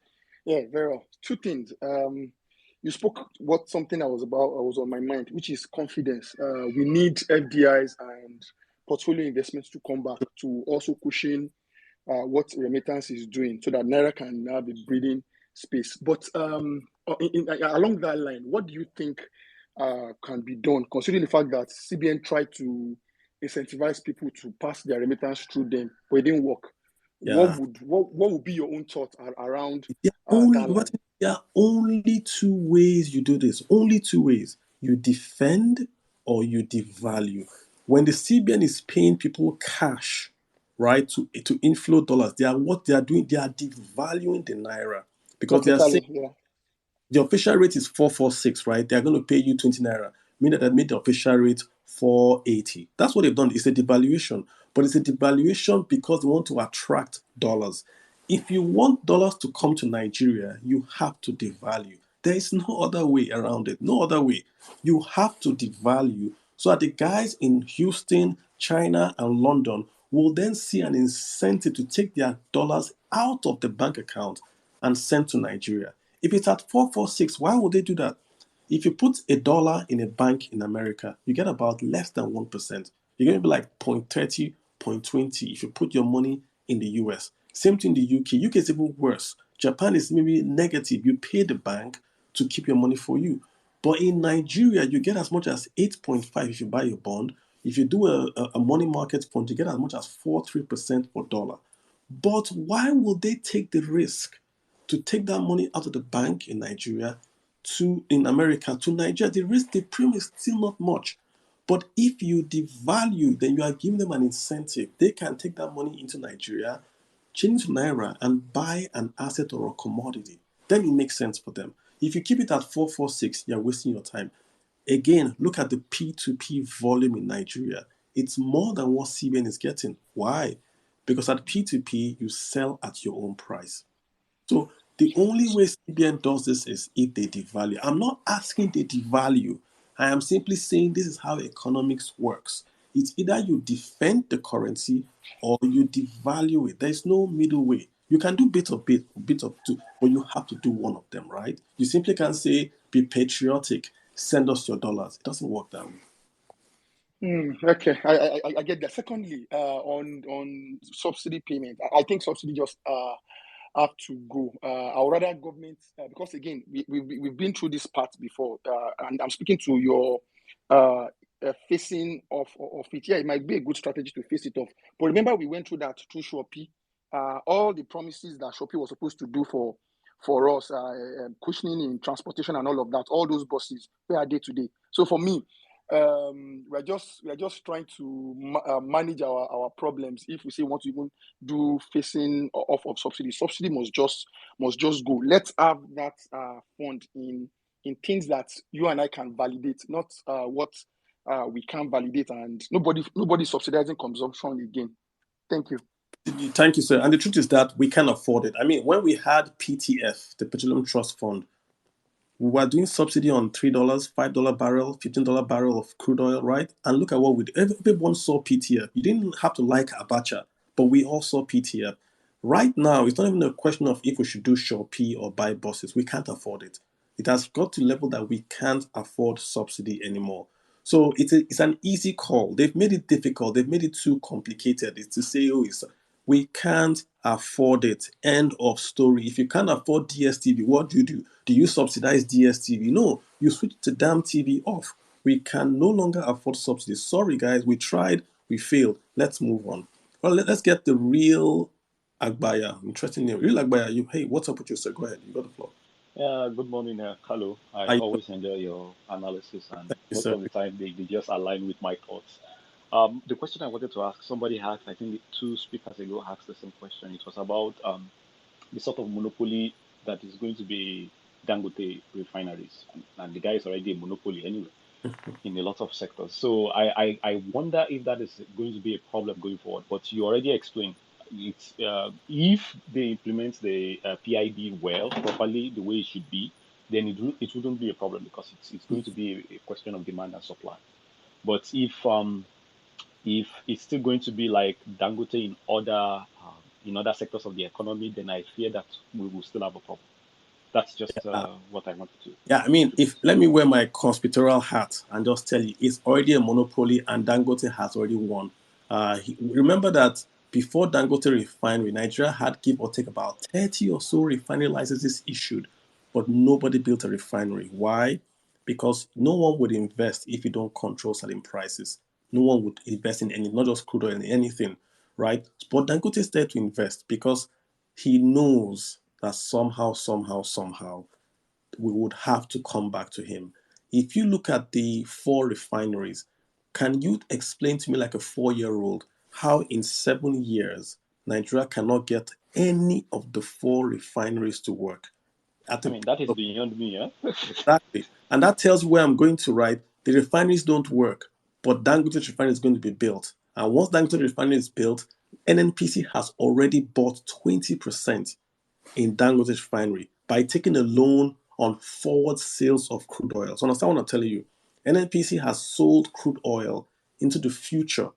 Yeah, very well. Two things. You spoke something I was on my mind, which is confidence. We need FDIs and portfolio investments to come back to also cushion what remittance is doing, so that Naira can now be breathing space. But along that line, what do you think can be done, considering the fact that CBN tried to incentivize people to pass their remittance through them, but it didn't work? Yeah. What would be your own thought around There are only two ways you do this. Only two ways. You defend or you devalue. When the CBN is paying people cash, right, to inflow dollars, what they are doing, they are devaluing the Naira. Because they are saying the official rate is 446, right? They are going to pay you 20 Naira, meaning that they made the official rate 480. That's what they've done. It's a devaluation. But it's a devaluation because they want to attract dollars. If you want dollars to come to Nigeria, you have to devalue. There is no other way around it. No other way. You have to devalue so that the guys in Houston, China, and London will then see an incentive to take their dollars out of the bank account and send to Nigeria. If it's at 446, why would they do that? If you put $1 in a bank in America, you get about less than 1%. You're going to be like 0.30, 0.20 if you put your money in the US. Same thing in the UK. UK is even worse. Japan is maybe negative. You pay the bank to keep your money for you. But in Nigeria, you get as much as 8.5 if you buy a bond. If you do a money market fund, you get as much as 3% for dollar. But why would they take the risk to take that money out of the bank in Nigeria in America to Nigeria? The premium is still not much. But if you devalue, then you are giving them an incentive. They can take that money into Nigeria, change to Naira, and buy an asset or a commodity. Then it makes sense for them. If you keep it at 446, you're wasting your time. Again, look at the P2P volume in Nigeria. It's more than what CBN is getting. Why? Because at P2P, you sell at your own price. So the only way CBN does this is if they devalue. I'm not asking they devalue. I am simply saying this is how economics works. It's either you defend the currency or you devalue it. There's no middle way. You can do bit of two, but you have to do one of them, right? You simply can't say, be patriotic, send us your dollars. It doesn't work that way. Okay, I get that. Secondly, on subsidy payment, I think subsidy just have to go. Our rather government, because again, we've been through this part before, and I'm speaking to your facing of it. Yeah, it might be a good strategy to face it off. But remember, we went through that through Shopee. All the promises that Shopee was supposed to do for us, cushioning in transportation and all of that, all those buses, where are they today? So for me, we're just trying to manage our problems. If we say we want to even do facing off of subsidy must just go. Let's have that fund in things that you and I can validate, not what we can't validate, and nobody subsidizing consumption again. Thank you. Thank you, sir. And the truth is that we can afford it. I mean, when we had PTF, the Petroleum Trust Fund, we were doing subsidy on $3, $5 barrel, $15 barrel of crude oil, right? And look at what we did. Everyone saw PTF. You didn't have to like Abacha, but we all saw PTF. Right now, it's not even a question of if we should do Shopee or buy buses. We can't afford it. It has got to a level that we can't afford subsidy anymore. So it's an easy call. They've made it difficult. They've made it too complicated. It's to say, we can't afford it. End of story. If you can't afford DSTV, what do? Do you subsidize DSTV? No, you switch the damn TV off. We can no longer afford subsidies. Sorry, guys, we tried, we failed. Let's move on. Well, let's get the real Agbaya. Interesting name. Real Agbaya, hey, what's up with you, sir? Go ahead. You got the floor. Good morning, Carlo. I Are you, always enjoy your analysis, and most sir? of the time they just align with my thoughts. The question I wanted to ask, somebody asked, I think 2 speakers ago asked the same question. It was about the sort of monopoly that is going to be Dangote refineries, and the guy is already a monopoly anyway in a lot of sectors. So I wonder if that is going to be a problem going forward. But you already explained it's if they implement the PIB well, properly, the way it should be, then it wouldn't be a problem because it's going to be a question of demand and supply. But if it's still going to be like Dangote in other sectors of the economy, then I fear that we will still have a problem. That's just what I wanted to. Yeah, I mean, let me wear my conspiratorial hat and just tell you, it's already a monopoly, and Dangote has already won. Remember that before Dangote refinery, Nigeria had give or take about 30 or so refinery licenses issued, but nobody built a refinery. Why? Because no one would invest if you don't control selling prices. No one would invest in any, not just crude oil, in anything, right? But Dangote is there to invest because he knows that somehow, we would have to come back to him. If you look at the 4 refineries, can you explain to me, like a 4-year-old, how in 7 years Nigeria cannot get any of the 4 refineries to work? I mean, that is beyond me, yeah? Exactly. And that tells you where I'm going to, right? The refineries don't work, but Dangote refinery is going to be built. And once Dangote refinery is built, NNPC has already bought 20% in Dangote refinery by taking a loan on forward sales of crude oil. So understand what I'm telling you. NNPC has sold crude oil into the future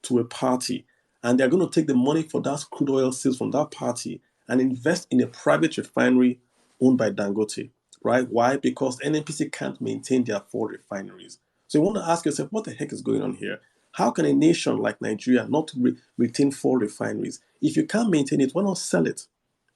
to a party, and they're going to take the money for that crude oil sales from that party and invest in a private refinery owned by Dangote. Right? Why? Because NNPC can't maintain their 4 refineries. So you want to ask yourself, what the heck is going on here? How can a nation like Nigeria not retain 4 refineries? If you can't maintain it, why not sell it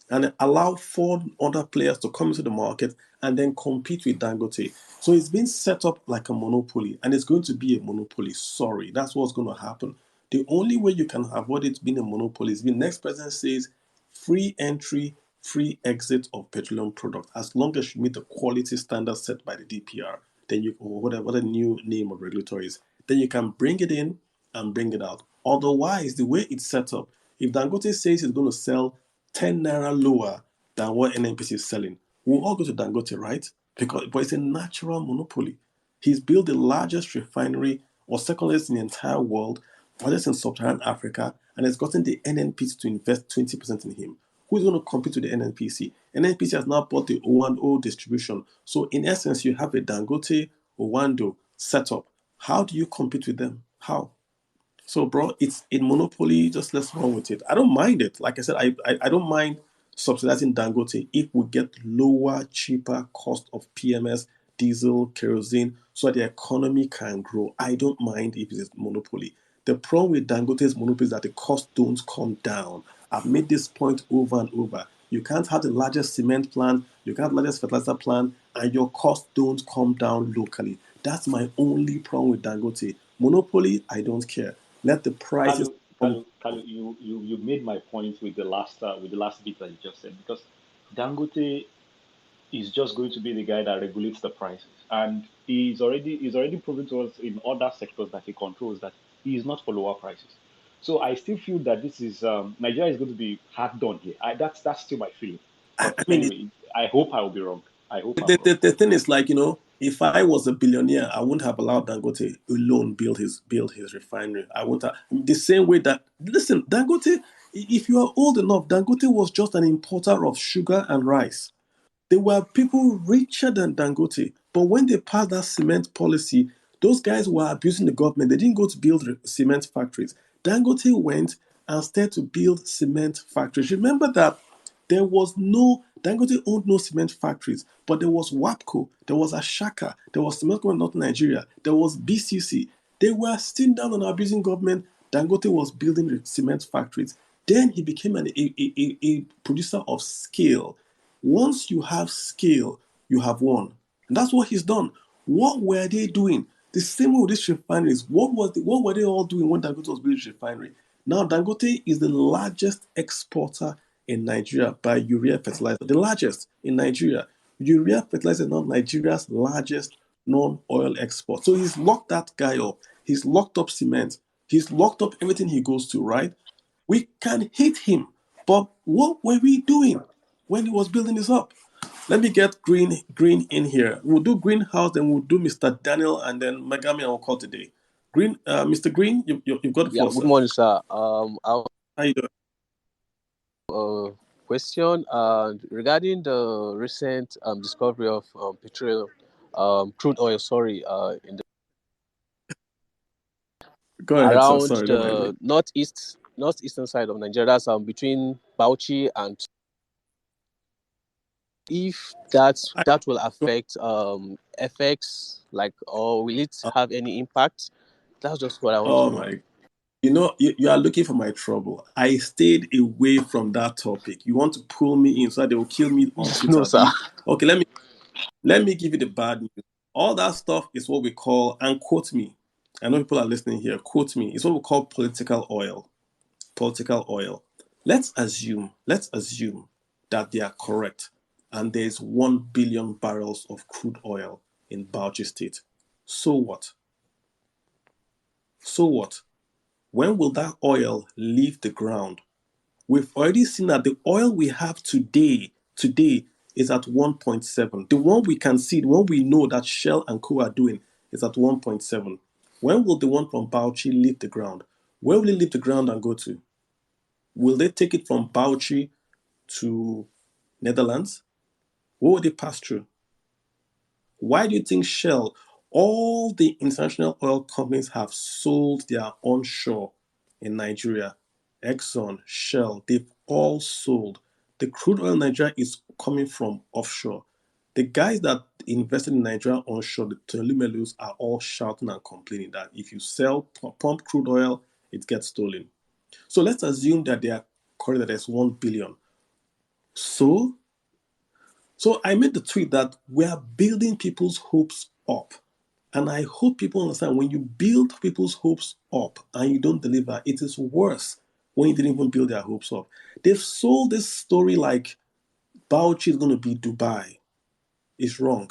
and allow 4 other players to come into the market and then compete with Dangote? So it's been set up like a monopoly, and it's going to be a monopoly. Sorry, that's what's going to happen. The only way you can avoid it being a monopoly is the next president says free entry, free exit of petroleum products, as long as you meet the quality standards set by the DPR, then you, or whatever the new name of regulator is, then you can bring it in and bring it out. Otherwise, the way it's set up, if Dangote says he's going to sell 10 naira lower than what NNPC is selling, we'll all go to Dangote, right? But it's a natural monopoly. He's built the largest refinery, or second largest in the entire world, largest in sub-Saharan Africa, and has gotten the NNPC to invest 20% in him. Who's going to compete with the NNPC? NNPC has now bought the Owando distribution. So in essence, you have a Dangote Owando setup. How do you compete with them? How? So, bro, it's a monopoly. Just let's run with it. I don't mind it. Like I said, I don't mind subsidizing Dangote if we get lower, cheaper cost of PMS, diesel, kerosene, so that the economy can grow. I don't mind if it's a monopoly. The problem with Dangote's monopoly is that the costs don't come down. I've made this point over and over. You can't have the largest cement plant, you can't have the largest fertilizer plant, and your costs don't come down locally. That's my only problem with Dangote. Monopoly, I don't care. Let the prices come. Kalu, you made my point with the last bit that you just said, because Dangote is just going to be the guy that regulates the prices, and he's already proven to us in other sectors that he controls that he is not for lower prices. So I still feel that this is Nigeria is going to be hard done here. That's still my feeling. I But mean, anyway, I hope I will be wrong. I hope I'm the, wrong. the, the thing is, like, if I was a billionaire, I wouldn't have allowed Dangote alone build his refinery. I wouldn't have, the same way that, listen, Dangote, if you are old enough, Dangote was just an importer of sugar and rice. There were people richer than Dangote, but when they passed that cement policy, those guys were abusing the government. They didn't go to build cement factories. Dangote went and started to build cement factories. Remember that Dangote owned no cement factories, but there was WAPCO, there was Ashaka, there was Cement Company of North Nigeria, there was BCC. They were still down on abusing government. Dangote was building cement factories. Then he became a producer of scale. Once you have scale, you have won. And that's what he's done. What were they doing? The same way with these refineries. What were they all doing when Dangote was building refinery? Now Dangote is the largest exporter in Nigeria by urea fertilizer. The largest in Nigeria. Urea fertilizer is now Nigeria's largest non-oil export. So he's locked that guy up. He's locked up cement. He's locked up everything he goes to, right? We can hate him, but what were we doing when he was building this up? Let me get Green in here. We'll do Greenhouse, then we'll do Mr. Daniel, and then Megami, I will call today. Mr. Green, you've got the floor, good sir. morning, sir. How you doing? Question regarding the recent discovery of crude oil, in the Go ahead, sir. around Sorry, don't mind me. the northeastern side of Nigeria. That's between Bauchi and. If that will affect FX, or will it have any impact? That's just what I want to know. My, you are looking for my trouble. I stayed away from that topic. You want to pull me in so that they will kill me on Twitter? No, sir. Okay, let me give you the bad news. All that stuff is what we call, and quote me, I know people are listening here, quote me, it's what we call political oil. Political oil. Let's assume that they are correct and there's 1 billion barrels of crude oil in Bauchi State. So what? So what? When will that oil leave the ground? We've already seen that the oil we have today is at 1.7. The one we can see, the one we know that Shell and Co are doing is at 1.7. When will the one from Bauchi leave the ground? Where will it leave the ground and go to? Will they take it from Bauchi to Netherlands? What will they pass through? Why do you think Shell, all the international oil companies have sold their onshore in Nigeria? Exxon, Shell, they've all sold. The crude oil in Nigeria is coming from offshore. The guys that invested in Nigeria onshore, the Tolumelus, are all shouting and complaining that if you pump crude oil, it gets stolen. So let's assume that they are correct, that there's 1 billion. So I made the tweet that we are building people's hopes up. And I hope people understand, when you build people's hopes up and you don't deliver, it is worse when you didn't even build their hopes up. They've sold this story like Bauchi is going to be Dubai. It's wrong.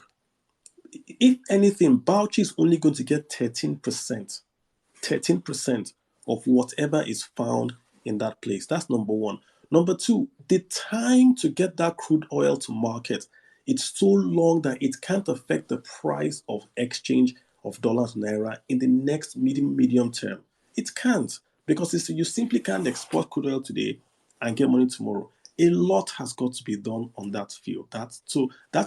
If anything, Bauchi is only going to get 13% of whatever is found in that place. That's number one. Number two, the time to get that crude oil to market, it's so long that it can't affect the price of exchange of dollars naira in the next medium term. It can't, because you simply can't export crude oil today and get money tomorrow. A lot has got to be done on that field. That's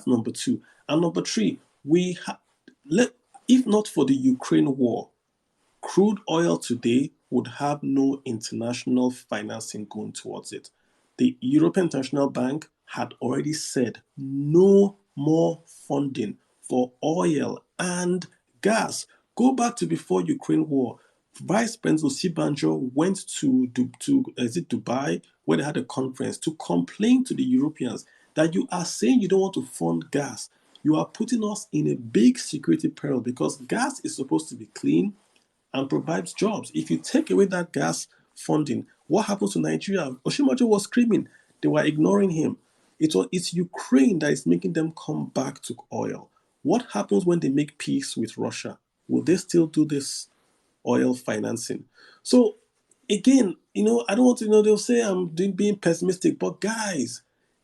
number two. And number three, if not for the Ukraine war, crude oil today would have no international financing going towards it. The European International Bank had already said no more funding for oil and gas. Go back to before Ukraine war. Vice President Osinbajo went to Dubai, where they had a conference, to complain to the Europeans that you are saying you don't want to fund gas. You are putting us in a big security peril, because gas is supposed to be clean and provides jobs. If you take away that gas funding, what happens to Nigeria? Osinbajo was screaming. They were ignoring him. It's Ukraine that is making them come back to oil. What happens when they make peace with Russia? Will they still do this oil financing? So again, I don't want to, they'll say I'm being pessimistic, but guys,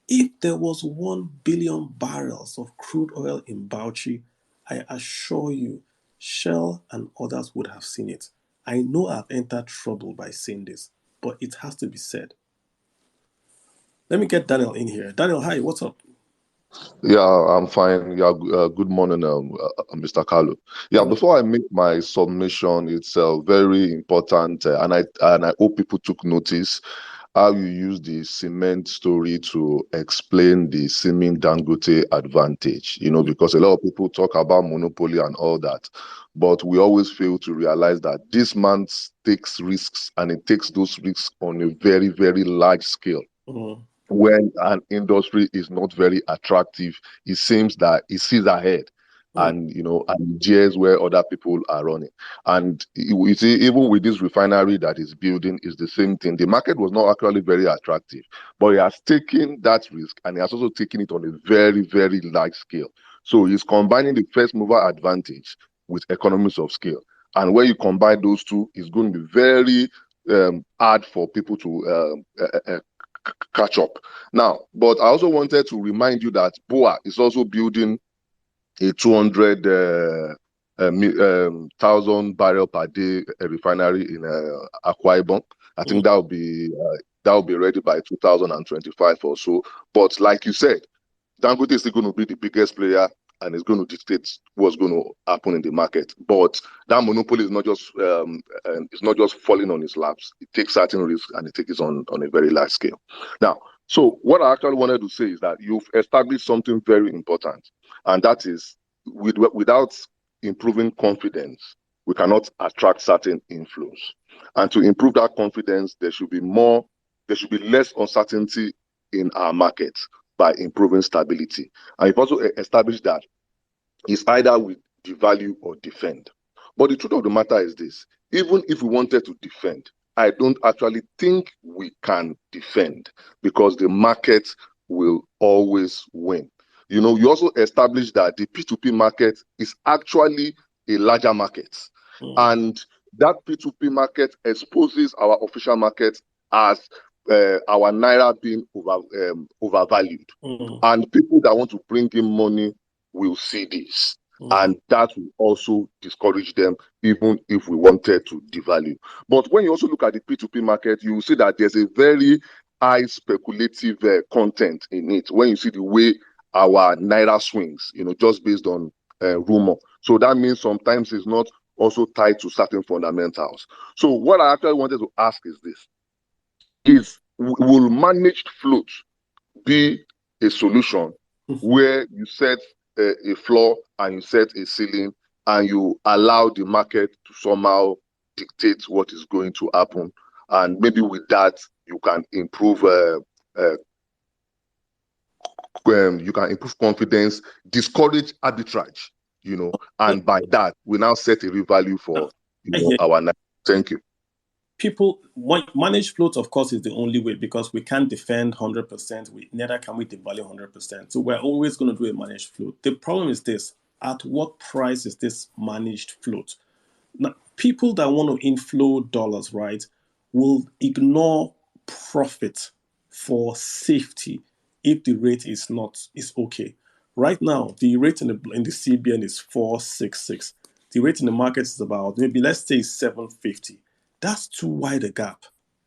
if there was 1 billion barrels of crude oil in Bauchi, I assure you, Shell and others would have seen it. I know I've entered trouble by saying this, but it has to be said. Let me get Daniel in here. Daniel, hi, what's up? Yeah, I'm fine. Yeah, good morning, Mr. Kalu. Yeah, before I make my submission, it's very important, and I hope people took notice. how you use the cement story to explain the seeming Dangote advantage, because a lot of people talk about monopoly and all that, but we always fail to realize that this man takes risks, and it takes those risks on a very, very large scale. When an industry is not very attractive, it seems that it sees ahead and and dares where other people are running. And you see, even with this refinery that is building, is the same thing. The market was not actually very attractive, but he has taken that risk, and he has also taken it on a very, very large scale. So he's combining the first mover advantage with economies of scale. And when you combine those two, it's going to be very hard for people to catch up. Now, but I also wanted to remind you that BOA is also building a 200,000 barrel per day refinery in Akwa Ibom. I think that will be ready by 2025 or so. But like you said, Dangote is still going to be the biggest player, and it's going to dictate what's going to happen in the market. But that monopoly is not just falling on his laps. It takes certain risks, and it takes it on a very large scale. Now, so what I actually wanted to say is that you've established something very important, and that is without improving confidence, we cannot attract certain inflows. And to improve that confidence, there should be less uncertainty in our market by improving stability. And you've also established that it's either we devalue or defend. But the truth of the matter is this: even if we wanted to defend, I don't actually think we can defend, because the market will always win. You also established that the P2P market is actually a larger market. And that P2P market exposes our official market as our naira being overvalued. And people that want to bring in money will see this. And that will also discourage them, even if we wanted to devalue. But when you also look at the P2P market, you will see that there's a very high speculative content in it. When you see the way our naira swings, just based on rumor. So that means sometimes it's not also tied to certain fundamentals. So what I actually wanted to ask is this: will managed float be a solution where you set a floor and you set a ceiling, and you allow the market to somehow dictate what is going to happen, and maybe with that you can improve confidence, discourage arbitrage, and by that we now set a real value for our naira. Thank you. People managed float, of course, is the only way, because we can't defend 100%. Neither can we devalue 100%. So we're always going to do a managed float. The problem is this: at what price is this managed float? Now, people that want to inflow dollars, right, will ignore profit for safety if the rate is okay. Right now, the rate in the CBN is 4.66. The rate in the market is about, maybe let's say, 7.50. That's too wide a gap.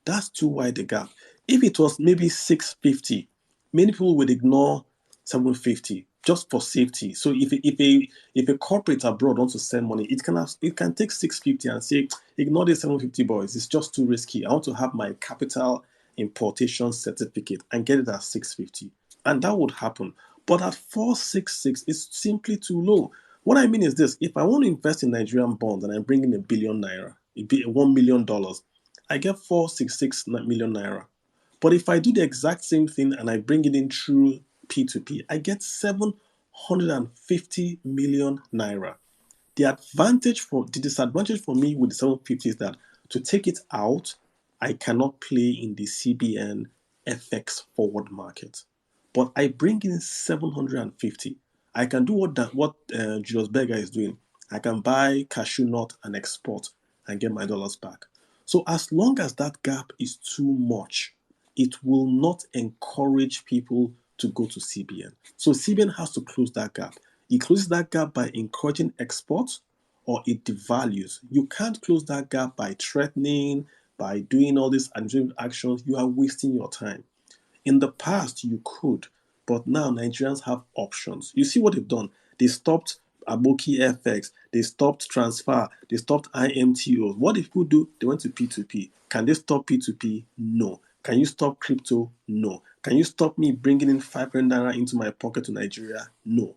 If it was maybe 6.50, many people would ignore 7.50 just for safety. So if a corporate abroad wants to send money, it can take 6.50 and say, ignore the 7.50 boys. It's just too risky. I want to have my capital importation certificate and get it at 6.50, and that would happen. But at 4.66, it's simply too low. What I mean is this: if I want to invest in Nigerian bonds and I bring in $1 billion, it'd be $1 million, I get 4.66 million naira. But if I do the exact same thing and I bring it in through P2P, I get 750 million naira. The disadvantage for me with the 750 is that to take it out, I cannot play in the CBN FX forward market. But I bring in 750. I can do what Julius Berger is doing. I can buy cashew nut and export and get my dollars back. So as long as that gap is too much, it will not encourage people to go to CBN. So CBN has to close that gap. It closes that gap by encouraging exports, or it devalues. You can't close that gap by threatening, by doing all these administrative actions. You are wasting your time. In the past, you could, but now Nigerians have options. You see what they've done? They stopped Aboki FX. They stopped transfer. They stopped IMTO. What did people do? They went to P2P. Can they stop P2P? No. Can you stop crypto? No. Can you stop me bringing in 500 naira into my pocket to Nigeria? No.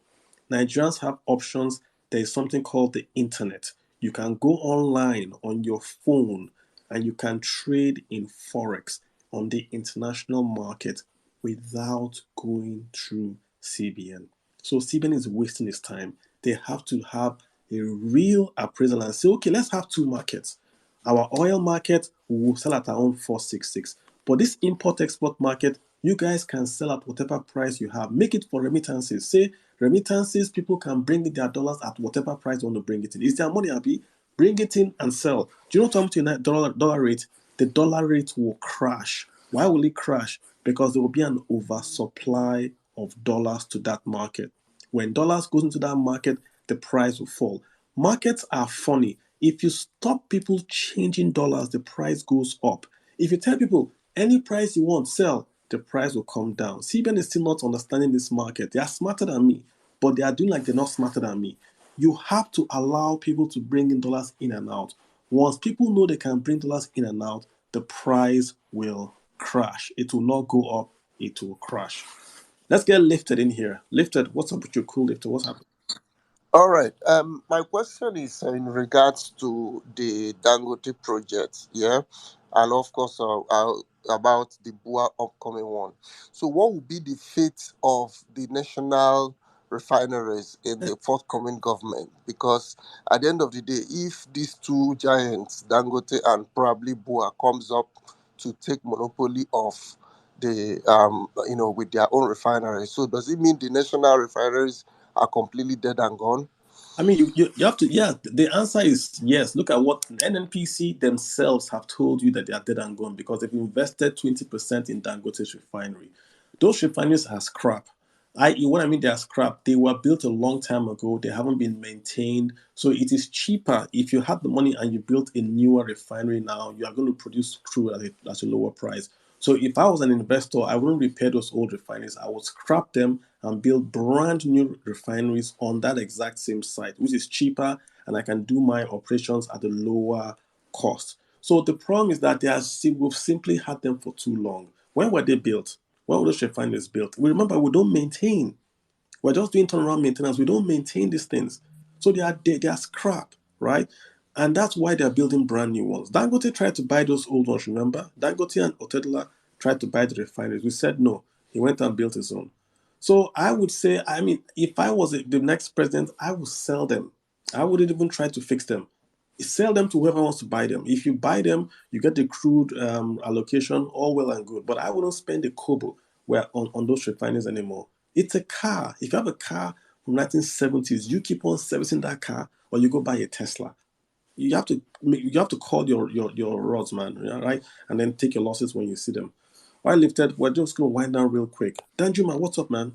Nigerians have options. There is something called the internet. You can go online on your phone and you can trade in Forex on the international market without going through CBN. So CBN is wasting its time. They have to have a real appraisal and say, okay, let's have two markets. Our oil market, we will sell at around 466. But this import-export market, you guys can sell at whatever price you have. Make it for remittances. Say remittances, people can bring in their dollars at whatever price they want to bring it in. Is their money happy? Bring it in and sell. Do you know what happens to your dollar rate? The dollar rate will crash. Why will it crash? Because there will be an oversupply of dollars to that market. When dollars goes into that market, the price will fall. Markets are funny. If you stop people changing dollars, the price goes up. If you tell people any price you want, sell, the price will come down. CBN is still not understanding this market. They are smarter than me, but they are doing like they're not smarter than me. You have to allow people to bring in dollars in and out. Once people know they can bring dollars in and out, the price will crash. It will not go up, it will crash. Let's get Lifted in here. Lifted, what's up with your cool Lifted? What's happening? All right. My question is in regards to the Dangote project, yeah, and of course about the BUA upcoming one. So, what will be the fate of the national refineries in the forthcoming government? Because at the end of the day, if these two giants, Dangote and probably BUA, comes up to take monopoly of the with their own refineries, so does it mean the national refineries are completely dead and gone? I mean, you have to, yeah, the answer is yes. Look at what NNPC themselves have told you that they are dead and gone because they've invested 20% in Dangote's refinery. Those refineries are scrap. What I mean, they are scrap. They were built a long time ago. They haven't been maintained. So it is cheaper if you have the money and you build a newer refinery now, you are going to produce crude at a lower price. So if I was an investor, I wouldn't repair those old refineries. I would scrap them and build brand new refineries on that exact same site, which is cheaper, and I can do my operations at a lower cost. So the problem is that we've simply had them for too long. When were they built? When were those refineries built? We remember we don't maintain. We're just doing turnaround maintenance. We don't maintain these things. So they are scrap, right? And that's why they're building brand new ones. Dangote tried to buy those old ones, remember? Dangote and Otedola tried to buy the refineries. We said no. He went and built his own. So I would say, I mean, if I was the next president, I would sell them. I wouldn't even try to fix them. Sell them to whoever wants to buy them. If you buy them, you get the crude allocation, all well and good. But I wouldn't spend a kobo on those refineries anymore. It's a car. If you have a car from 1970s, you keep on servicing that car, or you go buy a Tesla. You have to call your rods, man, right? And then take your losses when you see them. All right, Lifted, we're just going to wind down real quick. Danjuma, what's up, man?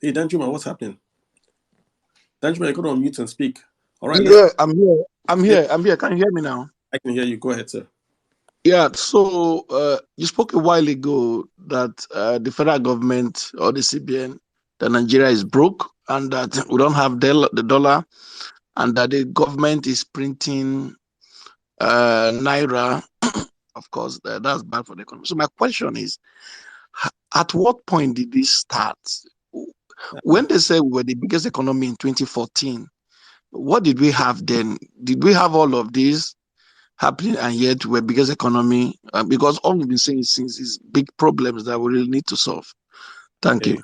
Hey, Danjuma, what's happening? Danjuma, you're going to unmute and speak. All right. Yeah, I'm here. I'm here. Can you hear me now? I can hear you. Go ahead, sir. Yeah, so you spoke a while ago that the federal government or the CBN, that Nigeria is broke and that we don't have the dollar and that the government is printing Naira. Of course, that's bad for the economy. So my question is, at what point did this start? When they said we were the biggest economy in 2014, what did we have then? Did we have all of this happening and yet we're biggest economy? Because all we've been saying since is big problems that we really need to solve. Thank you.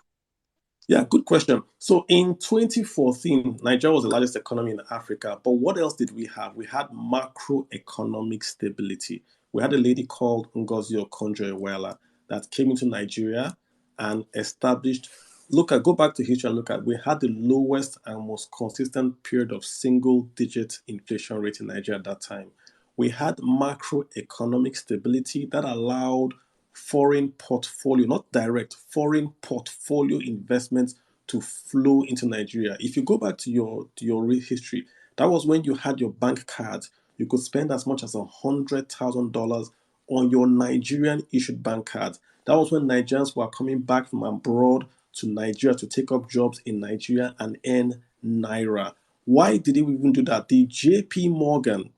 Yeah, good question. So in 2014, Nigeria was the largest economy in Africa. But what else did we have? We had macroeconomic stability. We had a lady called Ngozi Okonjo-Iweala that came into Nigeria and established. Go back to history and look at. We had the lowest and most consistent period of single-digit inflation rate in Nigeria at that time. We had macroeconomic stability that allowed foreign portfolio, not direct, foreign portfolio investments to flow into Nigeria. If you go back to your real history, that was when you had your bank cards. You could spend as much as $100,000 on your Nigerian issued bank cards. That was when Nigerians were coming back from abroad to Nigeria to take up jobs in Nigeria and earn Naira. Why did they even do that? The JP Morgan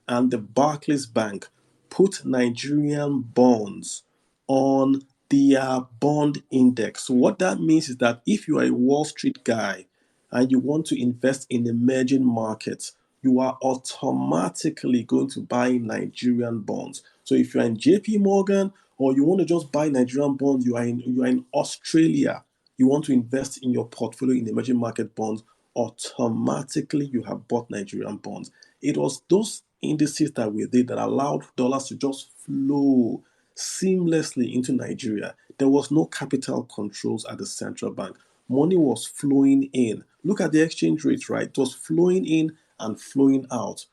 and the Barclays Bank put Nigerian bonds on their bond index. So what that means is that if you are a Wall Street guy and you want to invest in emerging markets, you are automatically going to buy Nigerian bonds. So if you're in JP Morgan or you want to just buy Nigerian bonds, you are in Australia, you want to invest in your portfolio in emerging market bonds, automatically you have bought Nigerian bonds. It was those indices that were there that allowed dollars to just flow seamlessly into Nigeria. There was no capital controls at the central bank. Money was flowing in. Look at the exchange rate, right? It was flowing in and flowing out.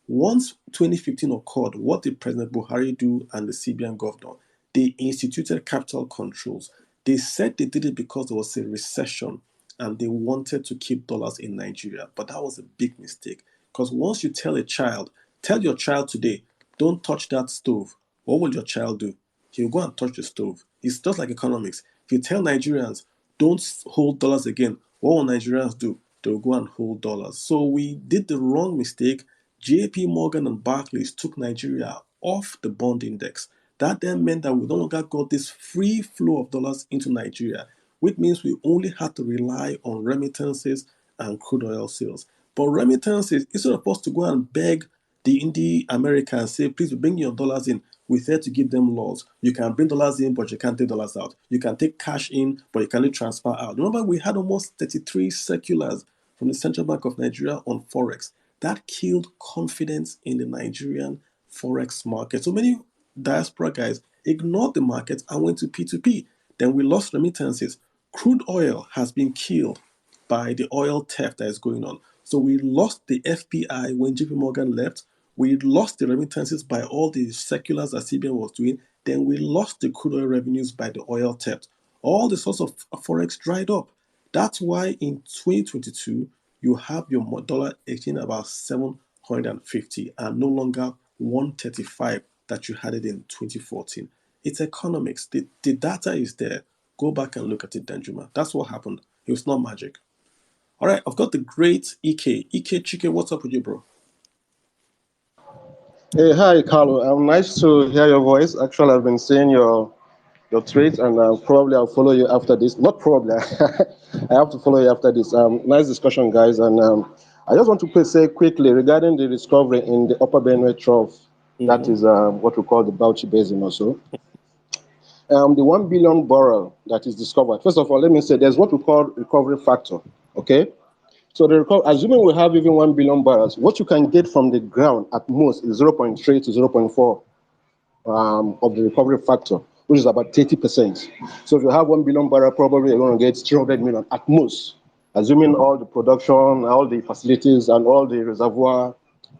Once 2015 occurred, what did President Buhari do and the CBN governor? They instituted capital controls. They said they did it because there was a recession and they wanted to keep dollars in Nigeria. But that was a big mistake, because once you tell your child today, don't touch that stove, what will your child do? He'll go and touch the stove. It's just like economics. If you tell Nigerians, don't hold dollars again, what will Nigerians do? They'll go and hold dollars. So we did the wrong mistake. JP Morgan and Barclays took Nigeria off the bond index. That then meant that we no longer got this free flow of dollars into Nigeria, which means we only had to rely on remittances and crude oil sales. But remittances, instead of us to go and beg the Americans and say, please bring your dollars in, we're there to give them laws. You can bring dollars in, but you can't take dollars out. You can take cash in, but you cannot transfer out. Remember, we had almost 33 circulars from the Central Bank of Nigeria on Forex. That killed confidence in the Nigerian Forex market. So many diaspora guys ignored the market and went to P2P. Then we lost remittances. Crude oil has been killed by the oil theft that is going on. So we lost the FPI when JP Morgan left. We lost the remittances by all the circulars that CBN was doing. Then we lost the crude oil revenues by the oil theft. All the sorts of Forex dried up. That's why in 2022, you have your dollar exchange about 750 and no longer 135 that you had it in 2014. It's economics. The data is there. Go back and look at it, Danjuma. That's what happened. It was not magic. All right, I've got the great Ike. Ike Chike, what's up with you, bro? Hey, hi, Carlo. Nice to hear your voice. Actually, I've been seeing your tweets, and probably I'll follow you after this. Not probably, I have to follow you after this. Nice discussion, guys. And I just want to say quickly regarding the discovery in the Upper Benue Trough. That is what we call the Bauchi Basin also. The 1 billion barrel that is discovered. First of all, let me say there's what we call recovery factor. Okay. So assuming we have even 1 billion barrels, what you can get from the ground at most is 0.3 to 0.4 of the recovery factor, which is about 30%. So if you have 1 billion barrel, probably you're going to get 300 million at most, assuming all the production, all the facilities, and all the reservoir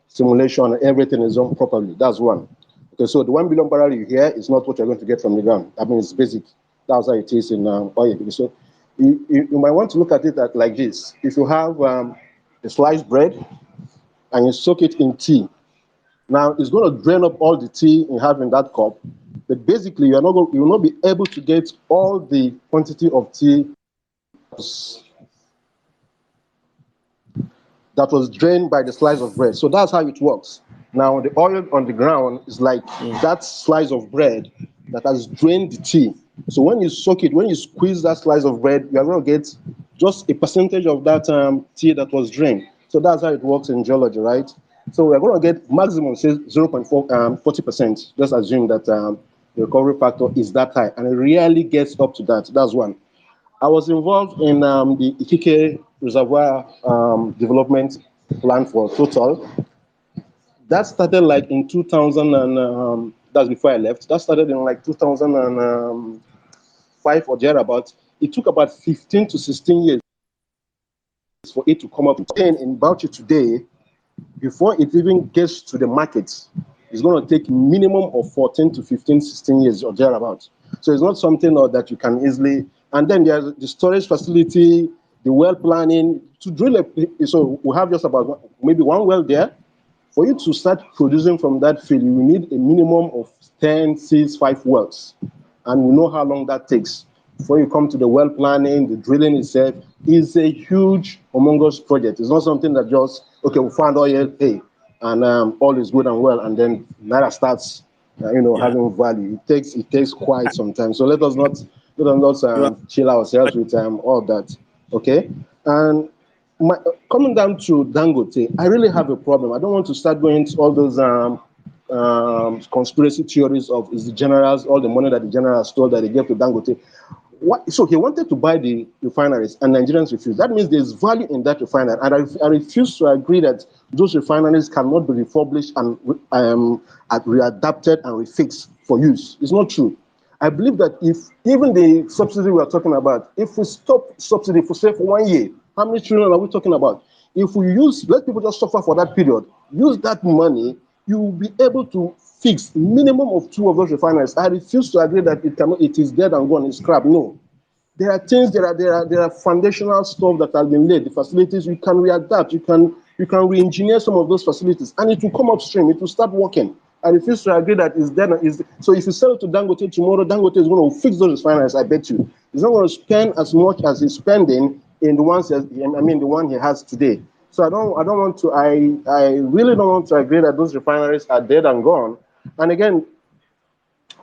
simulation, and everything is done properly. That's one. Okay, so the 1 billion barrel you hear is not what you're going to get from the ground. I mean, it's basic. That's how it is in oil. So you might want to look at it like this. If you have a sliced bread and you soak it in tea, now it's going to drain up all the tea you have in that cup, but basically you will not be able to get all the quantity of tea that was drained by the slice of bread. So that's how it works. Now the oil on the ground is like that slice of bread that has drained the tea. So when you soak it, when you squeeze that slice of bread, you are going to get just a percentage of that tea that was drained. So that's how it works in geology, right? So we're going to get maximum, say, 40%. Just assume that the recovery factor is that high, and it really gets up to that. That's one. I was involved in the Ikike Reservoir development plan for Total. That started like in 2000 and that's before I left. That started in like 2005 or thereabouts. It took about 15 to 16 years for it to come up. And in Bauchi today, before it even gets to the market, it's going to take minimum of 14 to 15, 16 years or thereabouts. So it's not something that you can easily. And then there's the storage facility, the well planning to drill. So we have just about maybe one well there. For you to start producing from that field, you need a minimum of 10, 6, 5 wells. And we know how long that takes. Before you come to the well planning, the drilling itself is a huge, humongous project. It's not something that just, okay, we found oil, hey, and all is good and well, and then Naira starts Yeah, having value. It takes quite some time. So let us not you are chill ourselves right. with all that. Okay, and coming down to Dangote, I really have a problem. I don't want to start going into all those conspiracy theories of is the generals all the money that the generals stole that they gave to Dangote. What, so he wanted to buy the refineries and Nigerians refused. That means there's value in that refinery. And I refuse to agree that those refineries cannot be refurbished and readapted and refixed for use. It's not true. I believe that if even the subsidy we are talking about, if we stop subsidy for say for 1 year, how many trillion are we talking about? If we let people just suffer for that period, use that money, you will be able to fix minimum of 2 of those refineries. I refuse to agree that it is dead and gone, it's scrap. No. There are things, there are foundational stuff that has been laid. The facilities you can readapt, you can re-engineer some of those facilities, and it will come upstream. It will start working. I refuse to agree that it's dead. So if you sell it to Dangote tomorrow, Dangote is going to fix those refineries. I bet you he's not going to spend as much as he's spending in the ones. The one he has today. So I don't want to. I really don't want to agree that those refineries are dead and gone. And again,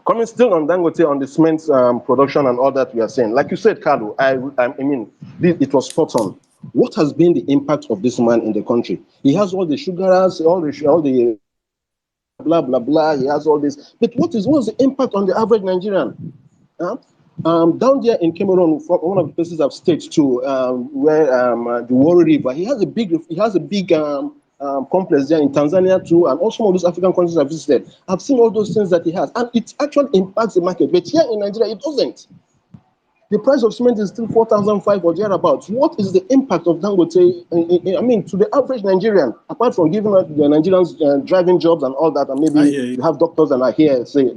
coming still on Dangote on the cement production and all that we are saying, like you said, Carlo, it was spot on. What has been the impact of this man in the country? He has all the sugars, all the blah blah blah. He has all this, but what's the impact on the average Nigerian? Huh? Down there in Cameroon, one of the places I've stayed to, where the Warri River, he has a big complex there in Tanzania too, and also some of those African countries I've visited. I've seen all those things that he has, and it actually impacts the market. But here in Nigeria, it doesn't. The price of cement is still 4,500 or thereabouts. What is the impact of Dangote? To the average Nigerian, apart from giving the Nigerians driving jobs and all that, and I maybe hear you. you have doctors that are here say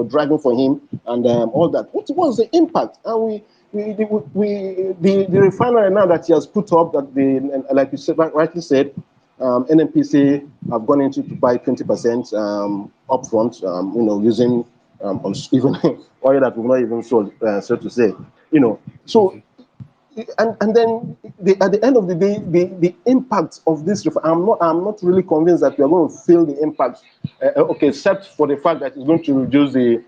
driving for him and all that. What was the impact? And the refinery now that he has put up, that like you said, rightly said, NNPC have gone into to buy 20% upfront, using even oil that we've not even sold, so to say. So and then at the end of the day, the impact of this, I'm not really convinced that we are going to feel the impact. Except for the fact that it's going to reduce the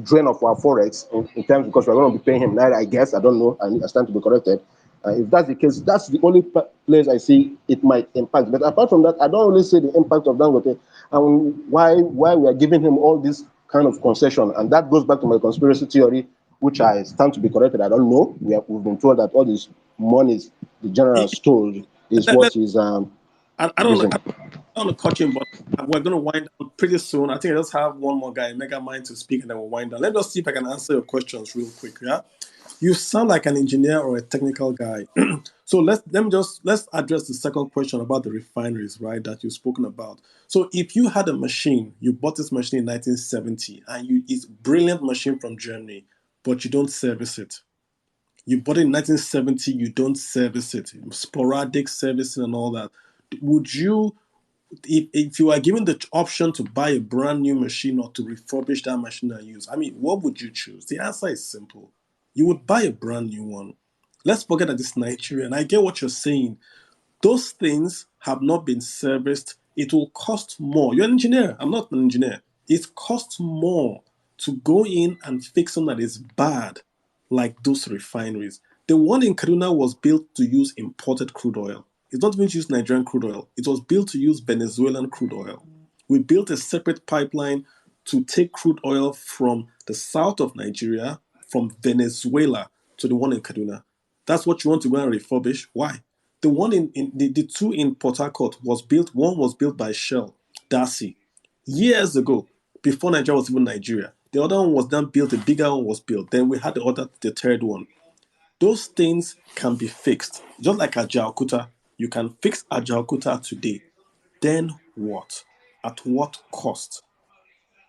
drain of our forex in terms, because we're going to be paying him naira. I guess, I don't know. I stand to be corrected. If that's the case, that's the only place I see it might impact. But apart from that, I don't really see the impact of Dangote and why we are giving him all this kind of concession. And that goes back to my conspiracy theory, which I stand to be corrected. I don't know. We've been told that all these monies the general stole is Let, what let, is I don't using. want to cut you, but we're going to wind down pretty soon. I think I just have one more guy, Mega Mind, to speak, and then we'll wind down. Let me just see if I can answer your questions real quick. Yeah, you sound like an engineer or a technical guy. So let's address the second question about the refineries, right? That you've spoken about. So if you had a machine, you bought this machine in 1970, and it's a brilliant machine from Germany, but you don't service it. You bought it in 1970, you don't service it, sporadic servicing and all that. Would you, if you are given the option to buy a brand new machine or to refurbish that machine and use, what would you choose? The answer is simple. You would buy a brand new one. Let's forget that it's Nigerian. I get what you're saying. Those things have not been serviced. It will cost more. You're an engineer. I'm not an engineer. It costs more to go in and fix something that is bad, like those refineries. The one in Kaduna was built to use imported crude oil. It's not meant to use Nigerian crude oil. It was built to use Venezuelan crude oil. We built a separate pipeline to take crude oil from the south of Nigeria, from Venezuela, to the one in Kaduna. That's what you want to go and refurbish? Why? The one in the two in Port Harcourt one was built by Shell, Darcy, years ago, before Nigeria was even Nigeria. The other one was then built, a bigger one was built. Then we had the third one. Those things can be fixed. Just like Ajaokuta, you can fix Ajaokuta today. Then what? At what cost?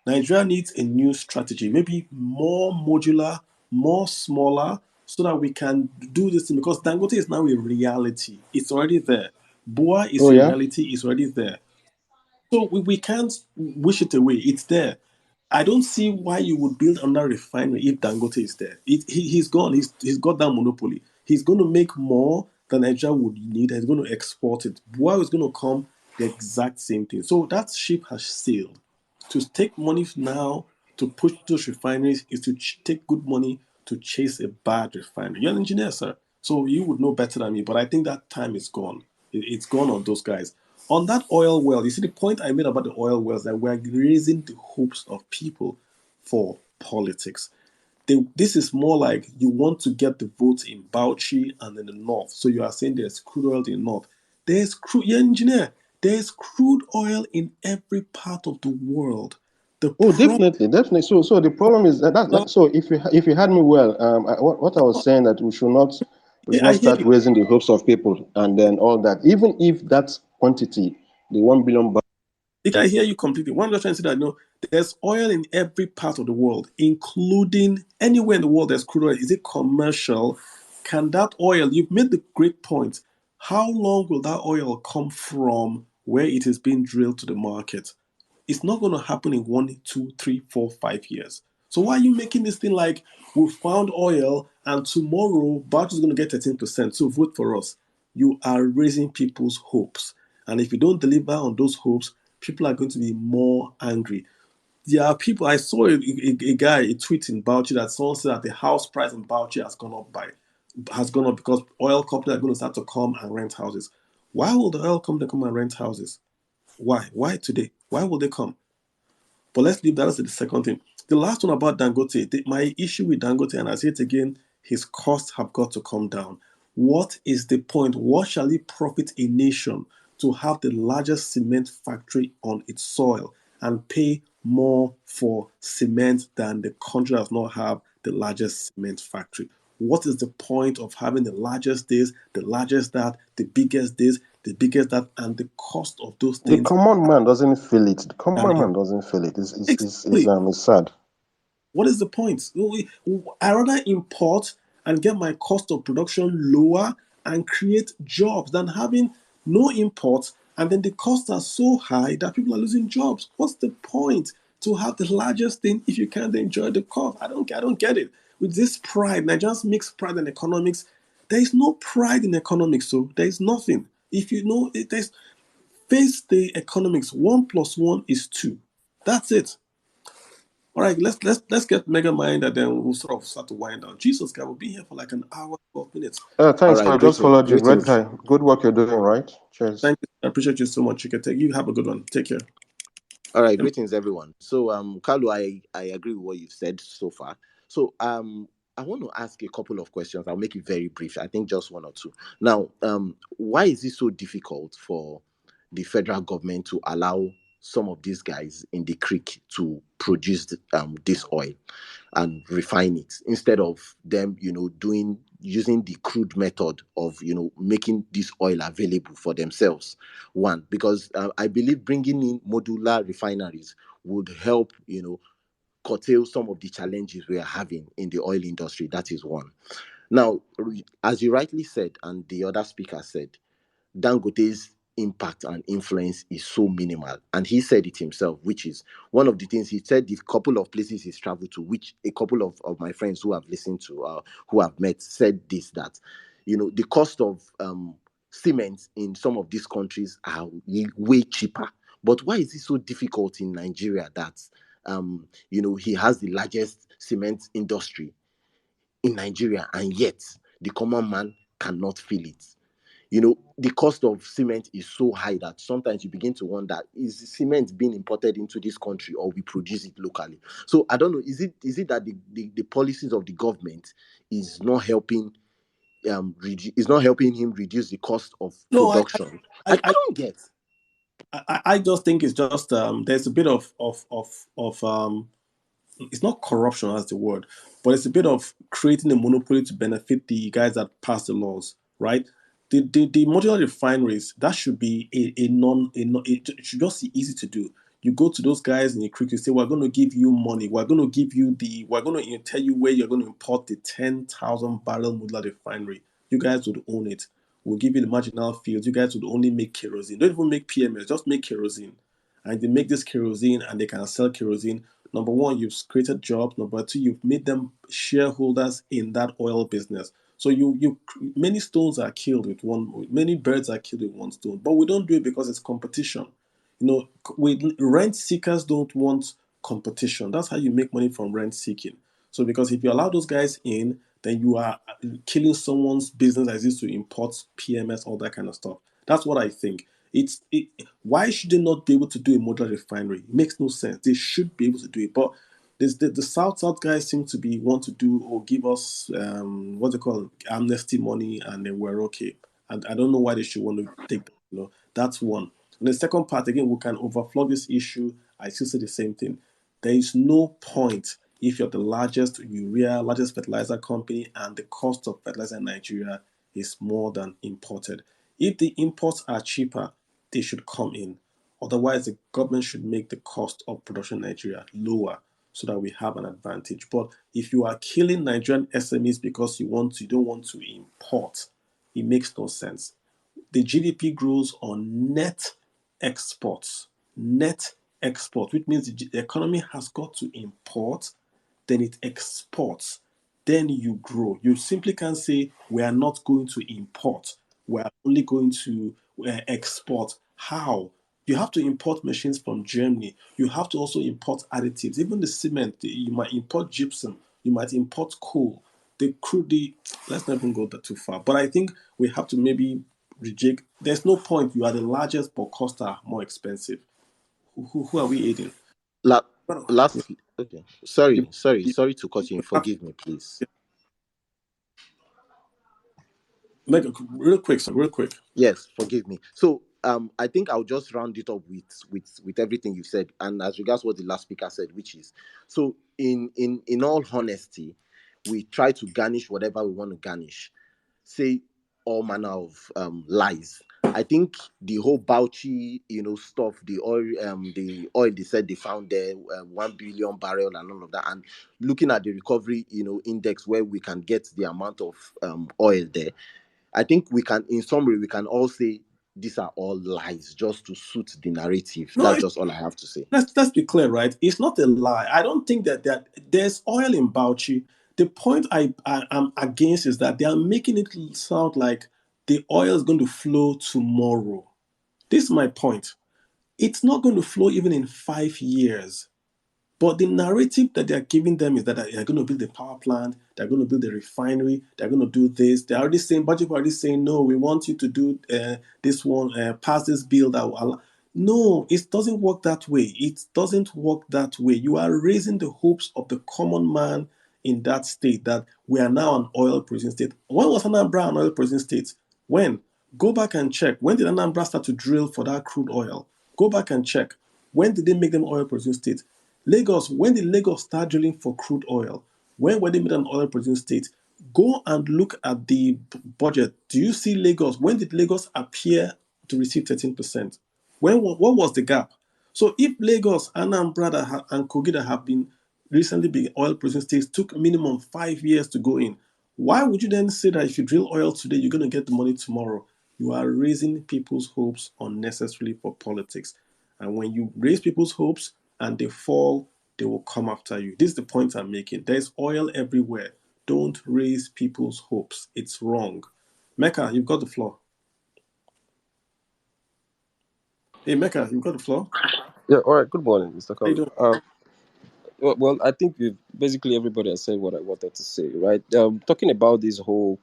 Nigeria needs a new strategy, maybe more modular, more smaller, so that we can do this thing. Because Dangote is now a reality. It's already there. Boa is Oh a yeah. reality. It's already there. So we can't wish it away. It's there. I don't see why you would build another refinery if Dangote is there. He's gone. He's got that monopoly. He's going to make more than Nigeria would need. He's going to export it. Boa is going to come the exact same thing. So that ship has sailed. To take money now to push those refineries is to take good money to chase a bad refinery. You're an engineer, sir, so you would know better than me. But I think that time is gone. It's gone on those guys. On that oil well, you see the point I made about the oil wells, that we're raising the hopes of people for politics. This is more like you want to get the votes in Bauchi and in the north. So you are saying there's crude oil in the north. There's crude, you're an engineer. There's crude oil in every part of the world. Oh, definitely. So the problem is that so if you had me well, what I was saying, that we should not start raising the hopes of people and then all that. Even if that quantity, the 1 billion. I hear you completely. What I'm just trying to say that there's oil in every part of the world, including anywhere in the world there's crude oil. Is it commercial? Can that oil? You've made the great point. How long will that oil come from where it is being drilled to the market? It's not going to happen in 1, 2, 3, 4, 5 years. So why are you making this thing like we found oil and tomorrow Bauchi is going to get 13%, so vote for us? You are raising people's hopes. And if you don't deliver on those hopes, people are going to be more angry. There are people, I saw a guy, a tweet in Bauchi that someone said that the house price in Bauchi has gone up because oil companies are going to start to come and rent houses. Why will the oil company come and rent houses? Why today? Why will they come? But let's leave that as the second thing. The last one about Dangote, my issue with Dangote, and I say it again, his costs have got to come down. What is the point? What shall it profit a nation to have the largest cement factory on its soil and pay more for cement than the country does not have the largest cement factory? What is the point of having the largest this, the largest that, the biggest this, the biggest that, and the cost of those things? The common man doesn't feel it. The common man doesn't feel it. It's sad. What is the point? I rather import and get my cost of production lower and create jobs than having no import, and then the costs are so high that people are losing jobs. What's the point to have the largest thing if you can't enjoy the cost? I don't get it. With this pride, Nigerians mix pride and economics. There is no pride in economics, so there is nothing. If you know it, face the economics. 1 + 1 is 2. That's it. All right, let's get Megamind, and then we'll sort of start to wind down. Jesus, guy, we'll be here for like an hour, 12 minutes. Thanks, I just followed you. Great guy. Good work you're doing, right? Cheers. Thank you. I appreciate you so much. You have a good one. Take care. All right, greetings everyone. So Kalu, I agree with what you've said so far. So I want to ask a couple of questions. I'll make it very brief. I think just one or two. Now, why is it so difficult for the federal government to allow some of these guys in the creek to produce this oil and refine it, instead of them, using the crude method of, making this oil available for themselves? One, because I believe bringing in modular refineries would help, curtail some of the challenges we are having in the oil industry. That is one. Now, as you rightly said, and the other speaker said, Dangote's impact and influence is so minimal, and he said it himself, which is one of the things he said. The couple of places he's traveled to, which a couple of my friends who have listened to, who have met, said this, that the cost of cement in some of these countries are way cheaper. But why is it so difficult in Nigeria that he has the largest cement industry in Nigeria, and yet the common man cannot feel it? The cost of cement is so high that sometimes you begin to wonder, is cement being imported into this country or we produce it locally? So I don't know, is it that the policies of the government is not helping him reduce the cost of production? I don't get. I just think it's just there's a bit of it's not corruption as the word, but it's a bit of creating a monopoly to benefit the guys that pass the laws, right? The modular refineries, that should be it should just be easy to do. You go to those guys in the creek, you say, we're going to give you money. We're going to tell you where you're going to import the 10,000 barrel modular refinery. You guys would own it. We'll give you the marginal fields. You guys would only make kerosene. Don't even make PMS, just make kerosene. And they make this kerosene and they can sell kerosene. Number one, you've created jobs. Number two, you've made them shareholders in that oil business. So many stones are killed with one, many birds are killed with one stone. But we don't do it because it's competition. with rent seekers don't want competition. That's how you make money from rent seeking. So because if you allow those guys in, then you are killing someone's business as is to import PMS, all that kind of stuff. That's what I think. Why should they not be able to do a modular refinery? It makes no sense. They should be able to do it. But the South guys seem to want to do or give us what's it called, amnesty money, and then we're okay. And I don't know why they should want to take that. That's one. And the second part, again, we can overflow this issue. I still say the same thing. There is no point if you're the largest fertilizer company and the cost of fertilizer in Nigeria is more than imported. If the imports are cheaper, they should come in. Otherwise, the government should make the cost of production in Nigeria lower so that we have an advantage. But if you are killing Nigerian SMEs because you don't want to import, it makes no sense. The GDP grows on net exports, which means the economy has got to import, then it exports, then you grow. You simply can't say we are not going to import, we are only going to export. How? You have to import machines from Germany. You have to also import additives. Even the cement, you might import gypsum, you might import coal. Let's not even go that too far. But I think we have to maybe reject. There's no point. You are the largest, but costs are more expensive. Who are we aiding? Lastly, okay. Sorry to cut you in. Forgive me, please. Real quick. Yes, forgive me. So I think I'll just round it up with everything you said, and as regards what the last speaker said, which is, so in all honesty, we try to garnish whatever we want to garnish, say all manner of lies. I think the whole Bauchi, stuff, the oil they said they found there, 1 billion barrel and all of that, and looking at the recovery, index where we can get the amount of oil there, I think we can, in summary, we can all say these are all lies just to suit the narrative. No, that's just all I have to say. Let's be clear, right? It's not a lie. I don't think that there's oil in Bauchi. The point I am against is that they are making it sound like the oil is going to flow tomorrow. This is my point. It's not going to flow even in 5 years. But the narrative that they're giving them is that they're going to build the power plant, they're going to build the refinery, they're going to do this. They're already saying, budget already saying, no, we want you to do this one, pass this bill that will allow. No, it doesn't work that way. It doesn't work that way. You are raising the hopes of the common man in that state that we are now an oil producing state. When was Anambra an oil producing state? When? Go back and check. When did Anambra start to drill for that crude oil? Go back and check. When did they make them oil producing state? Lagos, when did Lagos start drilling for crude oil? When were they made an oil producing state? Go and look at the budget. Do you see Lagos? When did Lagos appear to receive 13%? What was the gap? So if Lagos, Anambra, and Kogi that have been recently been oil producing states took minimum 5 years to go in, why would you then say that if you drill oil today, you're going to get the money tomorrow? You are raising people's hopes unnecessarily for politics. And when you raise people's hopes and they fall, they will come after you. This is the point I'm making. There's oil everywhere. Don't raise people's hopes. It's wrong. Mecca, you've got the floor. Hey, Mecca, you've got the floor. Yeah, all right. Good morning, Mr. How you doing? Kalu. Well, I think basically everybody has said what I wanted to say, right? Talking about this whole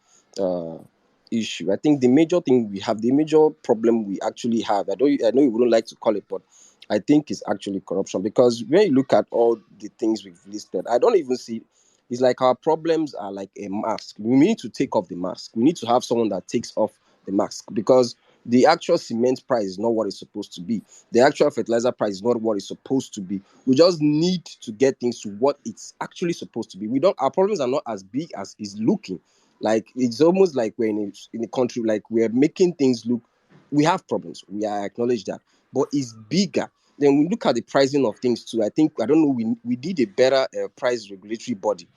issue, I think the major problem we actually have, I know you wouldn't like to call it, but I think it's actually corruption. Because when you look at all the things we've listed, I don't even see. It's like our problems are like a mask. We need to take off the mask. We need to have someone that takes off the mask, because the actual cement price is not what it's supposed to be. The actual fertilizer price is not what it's supposed to be. We just need to get things to what it's actually supposed to be. Our problems are not as big as it's looking. Like, it's almost like we're in a country, like we're making things look. We have problems. We acknowledge that, but it's bigger. Then we look at the pricing of things too. I don't know. We did a better price regulatory body.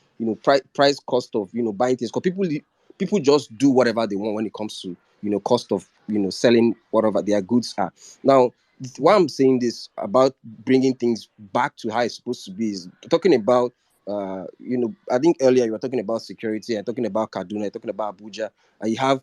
Price cost of buying things, because people just do whatever they want when it comes to cost of selling whatever their goods are. Now, why I'm saying this about bringing things back to how it's supposed to be is talking about I think earlier you were talking about security and talking about Kaduna, talking about Abuja, and you have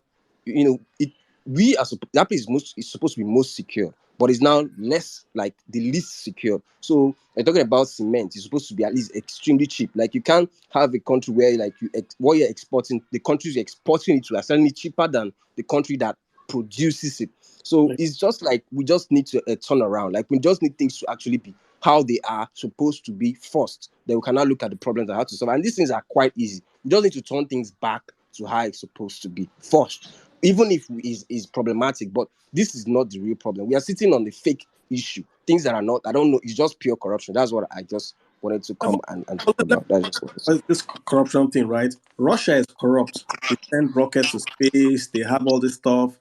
that place is supposed to be most secure. but it's now less like the least secure. So you're talking about cement, it's supposed to be at least extremely cheap. Like you can't have a country where like what you're exporting, the countries you're exporting it to are selling it cheaper than the country that produces it. So it's just like we just need to turn around. Like we just need things to actually be how they are supposed to be first. Then we can now look at the problems and how to solve. And these things are quite easy. We just need to turn things back to how it's supposed to be first, even if is problematic. But this is not the real problem. We are sitting on the fake issue, things that are not. I don't know. It's just pure corruption. That's what I just wanted to come and talk about. That's just what I said. This corruption thing, right? Russia is corrupt. They send rockets to space. They have all this stuff.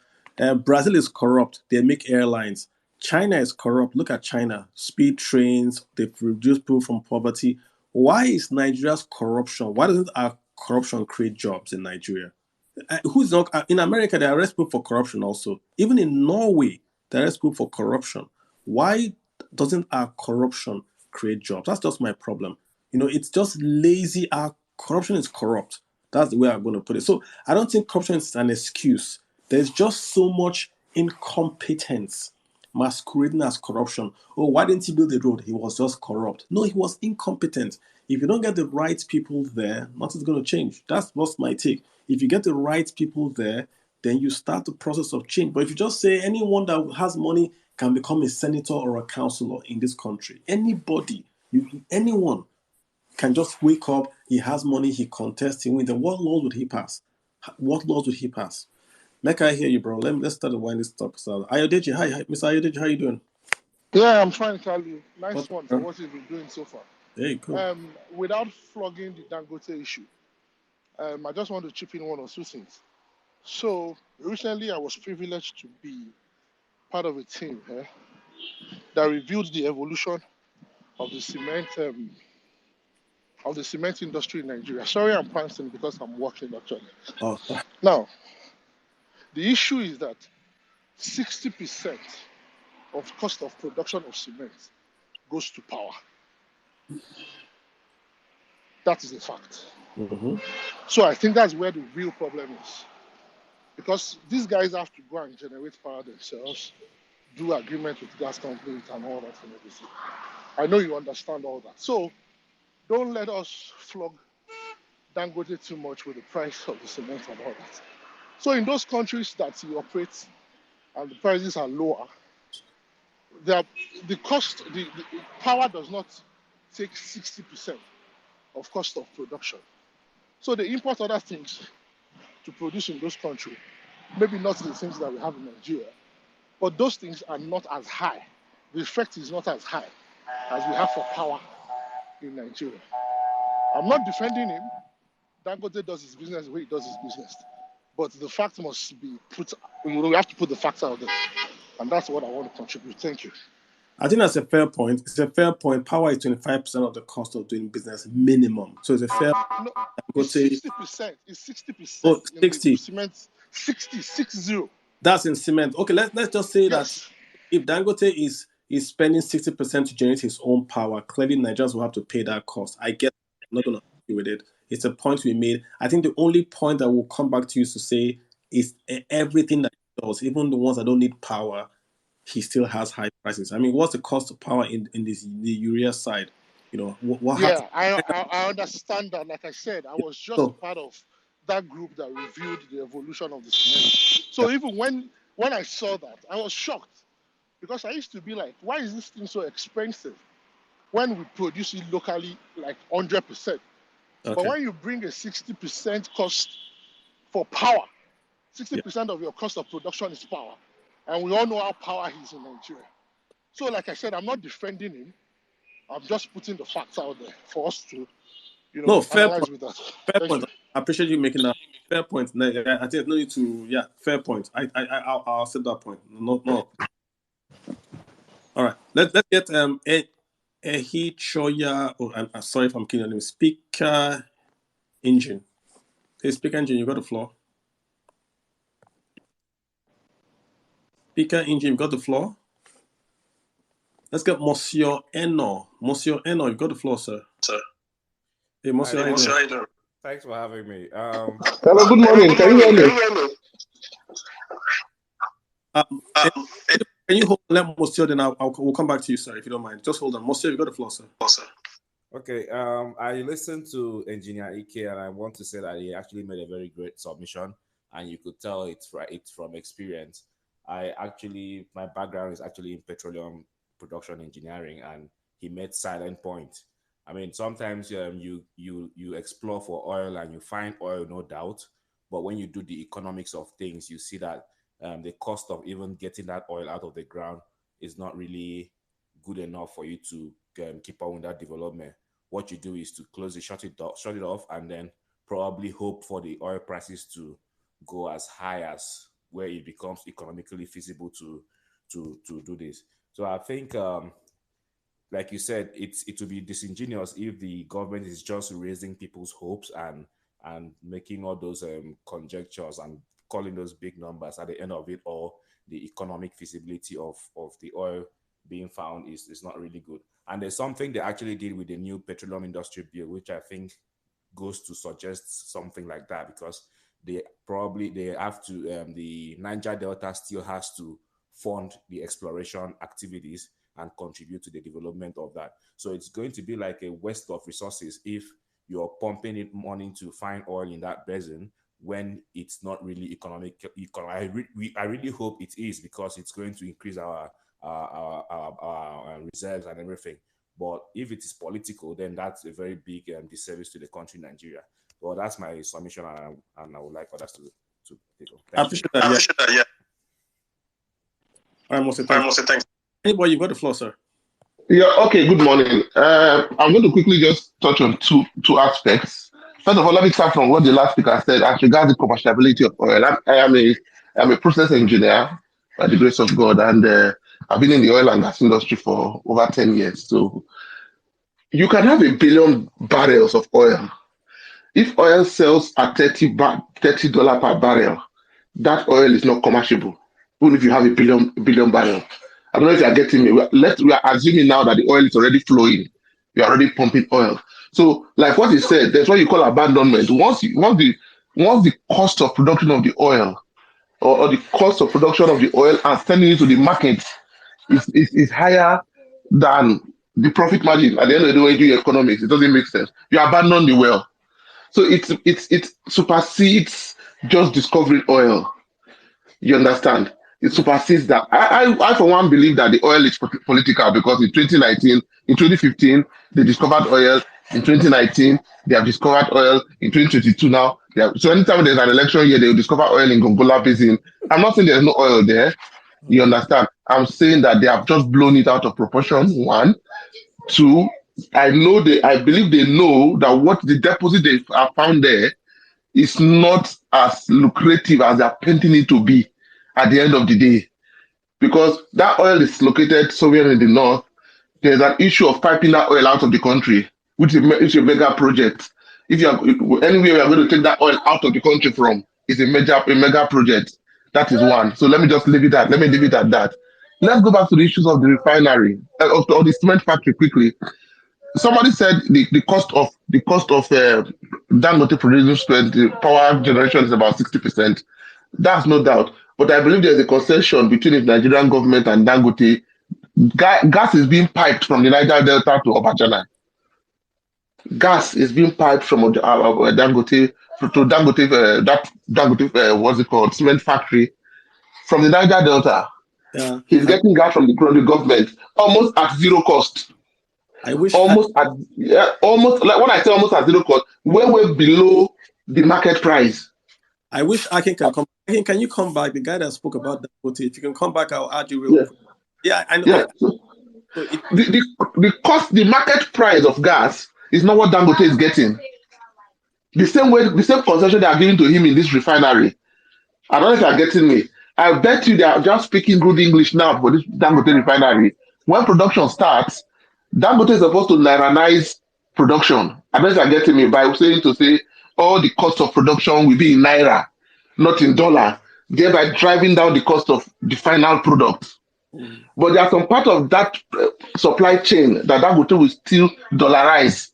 Brazil is corrupt. They make airlines. China is corrupt. Look at China. Speed trains. They've reduced people from poverty. Why is Nigeria's corruption? Why doesn't our corruption create jobs in Nigeria? Who's not in America? They arrest people for corruption also. Even in Norway, they arrest people for corruption. Why doesn't our corruption create jobs? That's just my problem. It's just lazy. Our corruption is corrupt. That's the way I'm going to put it. So I don't think corruption is an excuse. There's just so much incompetence masquerading as corruption. Oh, why didn't he build the road? He was just corrupt. No, he was incompetent. If you don't get the right people there, nothing's going to change. That's what's my take. If you get the right people there, then you start the process of change. But if you just say anyone that has money can become a senator or a councillor in this country, anyone can just wake up, he has money, he contests, he wins, then what laws would he pass? What laws would he pass? Make I hear you, bro. Let's start to wind this talk. So, Ayodeji, hi, Mr. Ayodeji, how you doing? Yeah, I'm fine, Kalu. Nice one for what you've been doing so far. Hey, cool. Without flogging the Dangote issue, I just want to chip in one or two things. So recently, I was privileged to be part of a team that reviewed the evolution of the cement industry in Nigeria. Sorry, I'm panting because I'm working actually. Oh. Now, the issue is that 60% of cost of production of cement goes to power. That is a fact. Mm-hmm. So I think that's where the real problem is. Because these guys have to go and generate power themselves, do agreement with gas companies and all that and everything. I know you understand all that. So don't let us flog Dangote too much with the price of the cement and all that. So in those countries that he operates and the prices are lower, the power does not take 60% of cost of production. So they import other things to produce in those countries. Maybe not the things that we have in Nigeria, but those things are not as high. The effect is not as high as we have for power in Nigeria. I'm not defending him. Dangote does his business the way he does his business. But the fact must be put, we have to put the facts out there. And that's what I want to contribute. Thank you. I think that's a fair point. It's a fair point. Power is 25% of the cost of doing business minimum. So it's a fair No, it's 60%. It's 60%. Oh, 60. Cement, 60. That's in cement. Okay, let's just say Yes. that if Dangote is spending 60% to generate his own power, clearly Nigerians will have to pay that cost. I get it. I'm not going to argue with it. It's a point we made. I think the only point that will come back to you to say is everything that he does, even the ones that don't need power, he still has high prices. I mean, what's the cost of power in the urea side? What Yeah, I understand that. Like I said, I was just part of that group that reviewed the evolution of the cement. So even when I saw that, I was shocked because I used to be like, why is this thing so expensive when we produce it locally like 100%? But when you bring a 60% cost for power, 60% of your cost of production is power. And we all know how power is in Nigeria. So like I said, I'm not defending him. I'm just putting the facts out there for us to, fair analyze point. with that. Fair point. I appreciate you making that fair point. I think no need to. Fair point. I'll accept that point. No. All right. Let's get Ehi Choya. Oh, I'm sorry if I'm killing your name. Speaker Engine. Hey, Speaker Engine, you got the floor. Speaker Engine, you got the floor. Let's get Monsieur Eno. Monsieur Eno, you got the floor, sir. Hey, Monsieur Eno. Thanks for having me. Hello, good morning. Can you hear me? Can you hold? Let Monsieur, then we'll come back to you, sir, if you don't mind. Just hold on, Monsieur. You got the floor, sir. Okay. I listened to Engineer Ike, and I want to say that he actually made a very great submission, and you could tell it's from experience. My background is actually in petroleum production engineering, and he made silent point. I mean, sometimes you explore for oil and you find oil, no doubt, but when you do the economics of things, you see that the cost of even getting that oil out of the ground is not really good enough for you to keep on with that development. What you do is to shut it off, and then probably hope for the oil prices to go as high as where it becomes economically feasible to do this. So I think, like you said, it would be disingenuous if the government is just raising people's hopes and making all those conjectures and calling those big numbers. At the end of it all, the economic feasibility of the oil being found is not really good. And there's something they actually did with the new petroleum industry bill, which I think goes to suggest something like that, because they have to, the Niger Delta still has to fund the exploration activities and contribute to the development of that. So it's going to be like a waste of resources if you're pumping in money to find oil in that basin when it's not really economic. I really hope it is, because it's going to increase our reserves and everything. But if it is political, then that's a very big disservice to the country, Nigeria. Well, that's my submission, and I would like others to take on. I appreciate that. Yeah. All right, Mose, thanks. Anybody, you've got the floor, sir. Yeah, okay, good morning. I'm going to quickly just touch on two aspects. First of all, let me start from what the last speaker said as regards the commerciality of oil. I am a process engineer by the grace of God, and I've been in the oil and gas industry for over 10 years. So you can have 1 billion barrels of oil. If oil sells at $30 per barrel, that oil is not commercial, even if you have 1 billion barrels. I don't know if you are getting me. We are assuming now that the oil is already flowing. We are already pumping oil. So, like what he said, that's what you call abandonment. Once the cost of production of the oil or the cost of production of the oil and sending it to the market is higher than the profit margin. At the end of the day, when you do your economics, it doesn't make sense. You abandon the well. So it supersedes just discovering oil. You understand? It supersedes that. I for one believe that the oil is political, because in 2015, they discovered oil. In 2019, they have discovered oil. In 2022 now, so anytime there's an election year, they will discover oil in Gongola Basin. I'm not saying there's no oil there. You understand? I'm saying that they have just blown it out of proportion, one. Two, I believe they know that what the deposit they have found there is not as lucrative as they're painting it to be at the end of the day. Because that oil is located somewhere in the north. There's an issue of piping that oil out of the country, which is a mega project. If you are anywhere you are going to take that oil out of the country from, it's a mega project. That is one. So let me leave it at that. Let's go back to the issues of the refinery or the cement factory quickly. Somebody said the cost of Dangote producing the power generation is about 60%. That's no doubt. But I believe there's a concession between the Nigerian government and Dangote. Gas is being piped from the Niger Delta to Obajana. Gas is being piped from Dangote to Dangote, what's it called, cement factory from the Niger Delta. Yeah. He's getting gas from the government almost at zero cost. Like when I say almost at zero cost, way below the market price. I wish Akin can come. Akin, can you come back? The guy that spoke about Dangote, if you can come back, I'll add you real quick. Yeah, I know. Yeah. The cost, the market price of gas is not what Dangote is getting. The same concession they are giving to him in this refinery. I don't know if you are getting me. I bet you they are just speaking good English now for this Dangote refinery. When production starts, Dangote is supposed to nairanize production. I don't know if you are getting me, by saying all the cost of production will be in naira, not in dollar, thereby driving down the cost of the final product. But there are some part of that supply chain that Dangote will still dollarize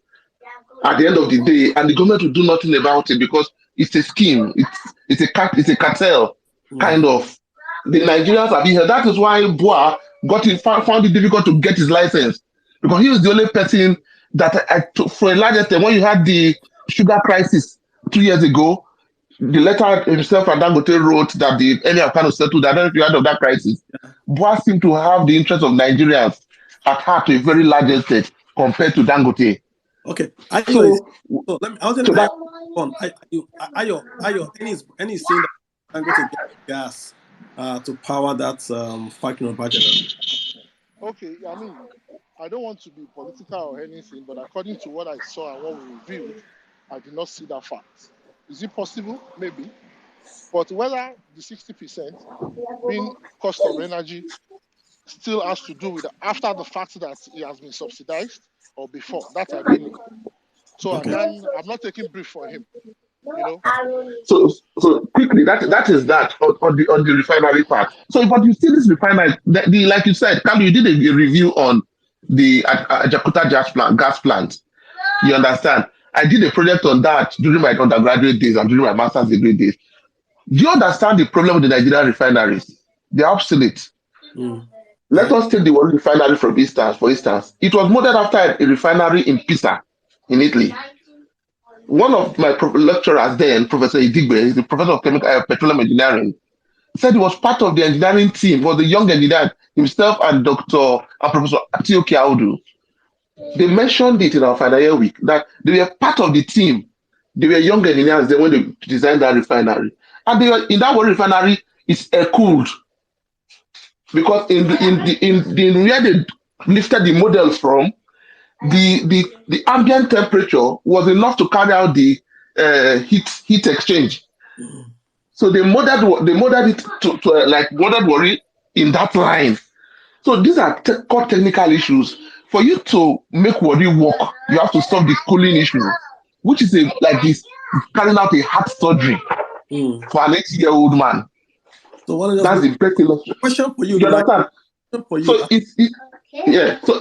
at the end of the day, and the government will do nothing about it because it's a scheme. It's a cartel kind of. the Nigerians have been here. That is why Boa found it difficult to get his license, because he was the only person that, for a large extent, when you had the sugar crisis 2 years ago, the letter himself and Dangote wrote that the area kind of settled. I don't know if you heard of that crisis. Boa seemed to have the interest of Nigerians at heart to a very large extent compared to Dangote. Okay. So let me. I was going to Ayo, any saying that Dangote get gas to power that fighting on budget? Okay, I mean, I don't want to be political or anything, but according to what I saw and what we reviewed, I did not see that fact. Is it possible? Maybe. But whether the 60% being cost of energy still has to do with after the fact that it has been subsidized or before, that I don't know. So Okay. I'm not taking brief for him. So quickly, that is that on the refinery part. So, but you see this refinery, like you said, Kalu, you did a review on the Jakarta gas plant. You understand? I did a project on that during my undergraduate days and during my master's degree days. Do you understand the problem with the Nigerian refineries? They're obsolete. Let us take the Warri refinery for instance. It was modeled after a refinery in Pisa, in Italy. One of my lecturers then, Professor Idigbe, he's the professor of petroleum engineering, said he was part of the engineering team, was a young engineer himself and Professor Atioki Audu. They mentioned it in our final year week that they were part of the team. They were young engineers then when they designed that refinery. And they were in that Warri refinery, it's air cooled. Because in where they lifted the models from, the ambient temperature was enough to carry out the heat exchange. So they modeled it to like modeled Warri in that line. So these are core technical issues. For you to make Warri work, you have to solve the cooling issue, which is like this carrying out a heart surgery for an 80-year-old man. So that's the best question for you. You understand? So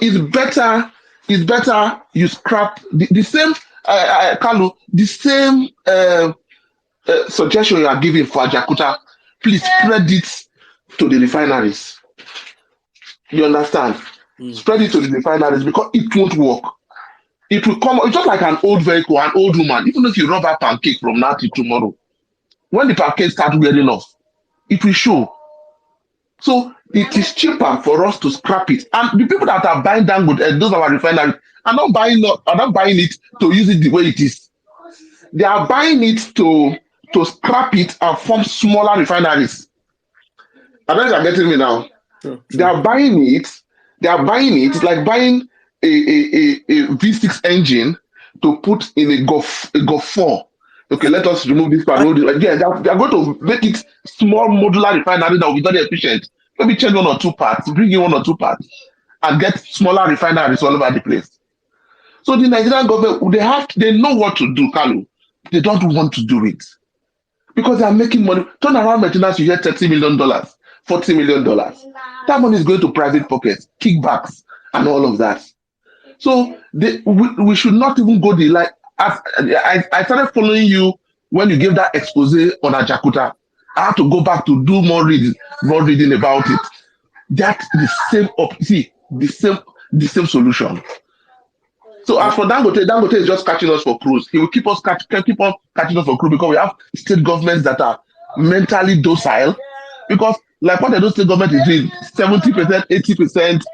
it's better you scrap the same Kalu, the same suggestion you are giving for Jakarta. Please spread it to the refineries. You understand? Spread it to the refineries because it won't work. It will come. It's just like an old vehicle, an old woman. Even if you rub a pancake from now till tomorrow, when the pancake starts wearing off, it will show. So it is cheaper for us to scrap it. And the people that are buying Dangote, those are our refineries, are not buying it to use it the way it is. They are buying it to scrap it and form smaller refineries. I don't know if you're getting me now. Sure. They are buying it. It's like buying a V6 engine to put in a Golf 4. Okay, let us remove this part. Again, they are going to make it small modular refinery that will be very efficient. Maybe change one or two parts, bring in one or two parts, and get smaller refineries all over the place. So the Nigerian government, they know what to do, Kalu. They don't want to do it because they are making money. Turnaround maintenance, you get $30 million, $40 million. That money is going to private pockets, kickbacks, and all of that. So we should not even go the like. I started following you when you gave that expose on Ajakuta. I had to go back to do more reading about it. That's the same solution. So as for Dangote is just catching us for cruise. He will keep on catching us for cruise because we have state governments that are mentally docile. Because like what the state government is doing, 70%, 80%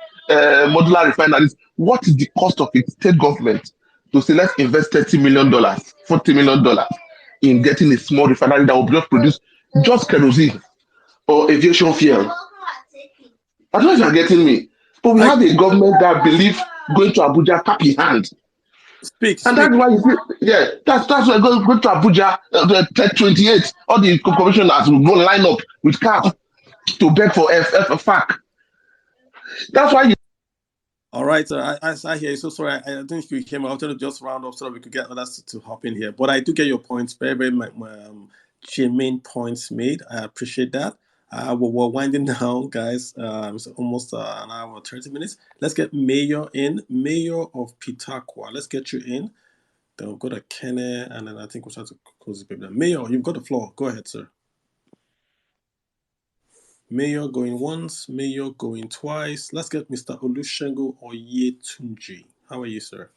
modular refineries. What is the cost of a state government to say let's invest $30 million, $40 million in getting a small refinery that will just produce just kerosene or aviation fuel? I don't know if you're getting me. But we have a government that believes going to Abuja cap in hand. And that's why you see, that's why going to Abuja, the Tech 28, all the commissioners will go line up with cap to beg for FAC. That's why you. All right, I hear you. So sorry, I think you came. I wanted to just round up so that we could get others to hop in here. But I do get your points. Very, very germane points made. I appreciate that. We're winding down, guys. It's almost an hour 30 minutes. Let's get Mayor in. Mayor of Pitakwa. Let's get you in. Then we'll go to Kenne, and then I think we'll start to close the paper. Mayor, you've got the floor. Go ahead, sir. Mayor going once, Mayor going twice. Let's get Mr. Olusegun Oyetunji. How are you, sir?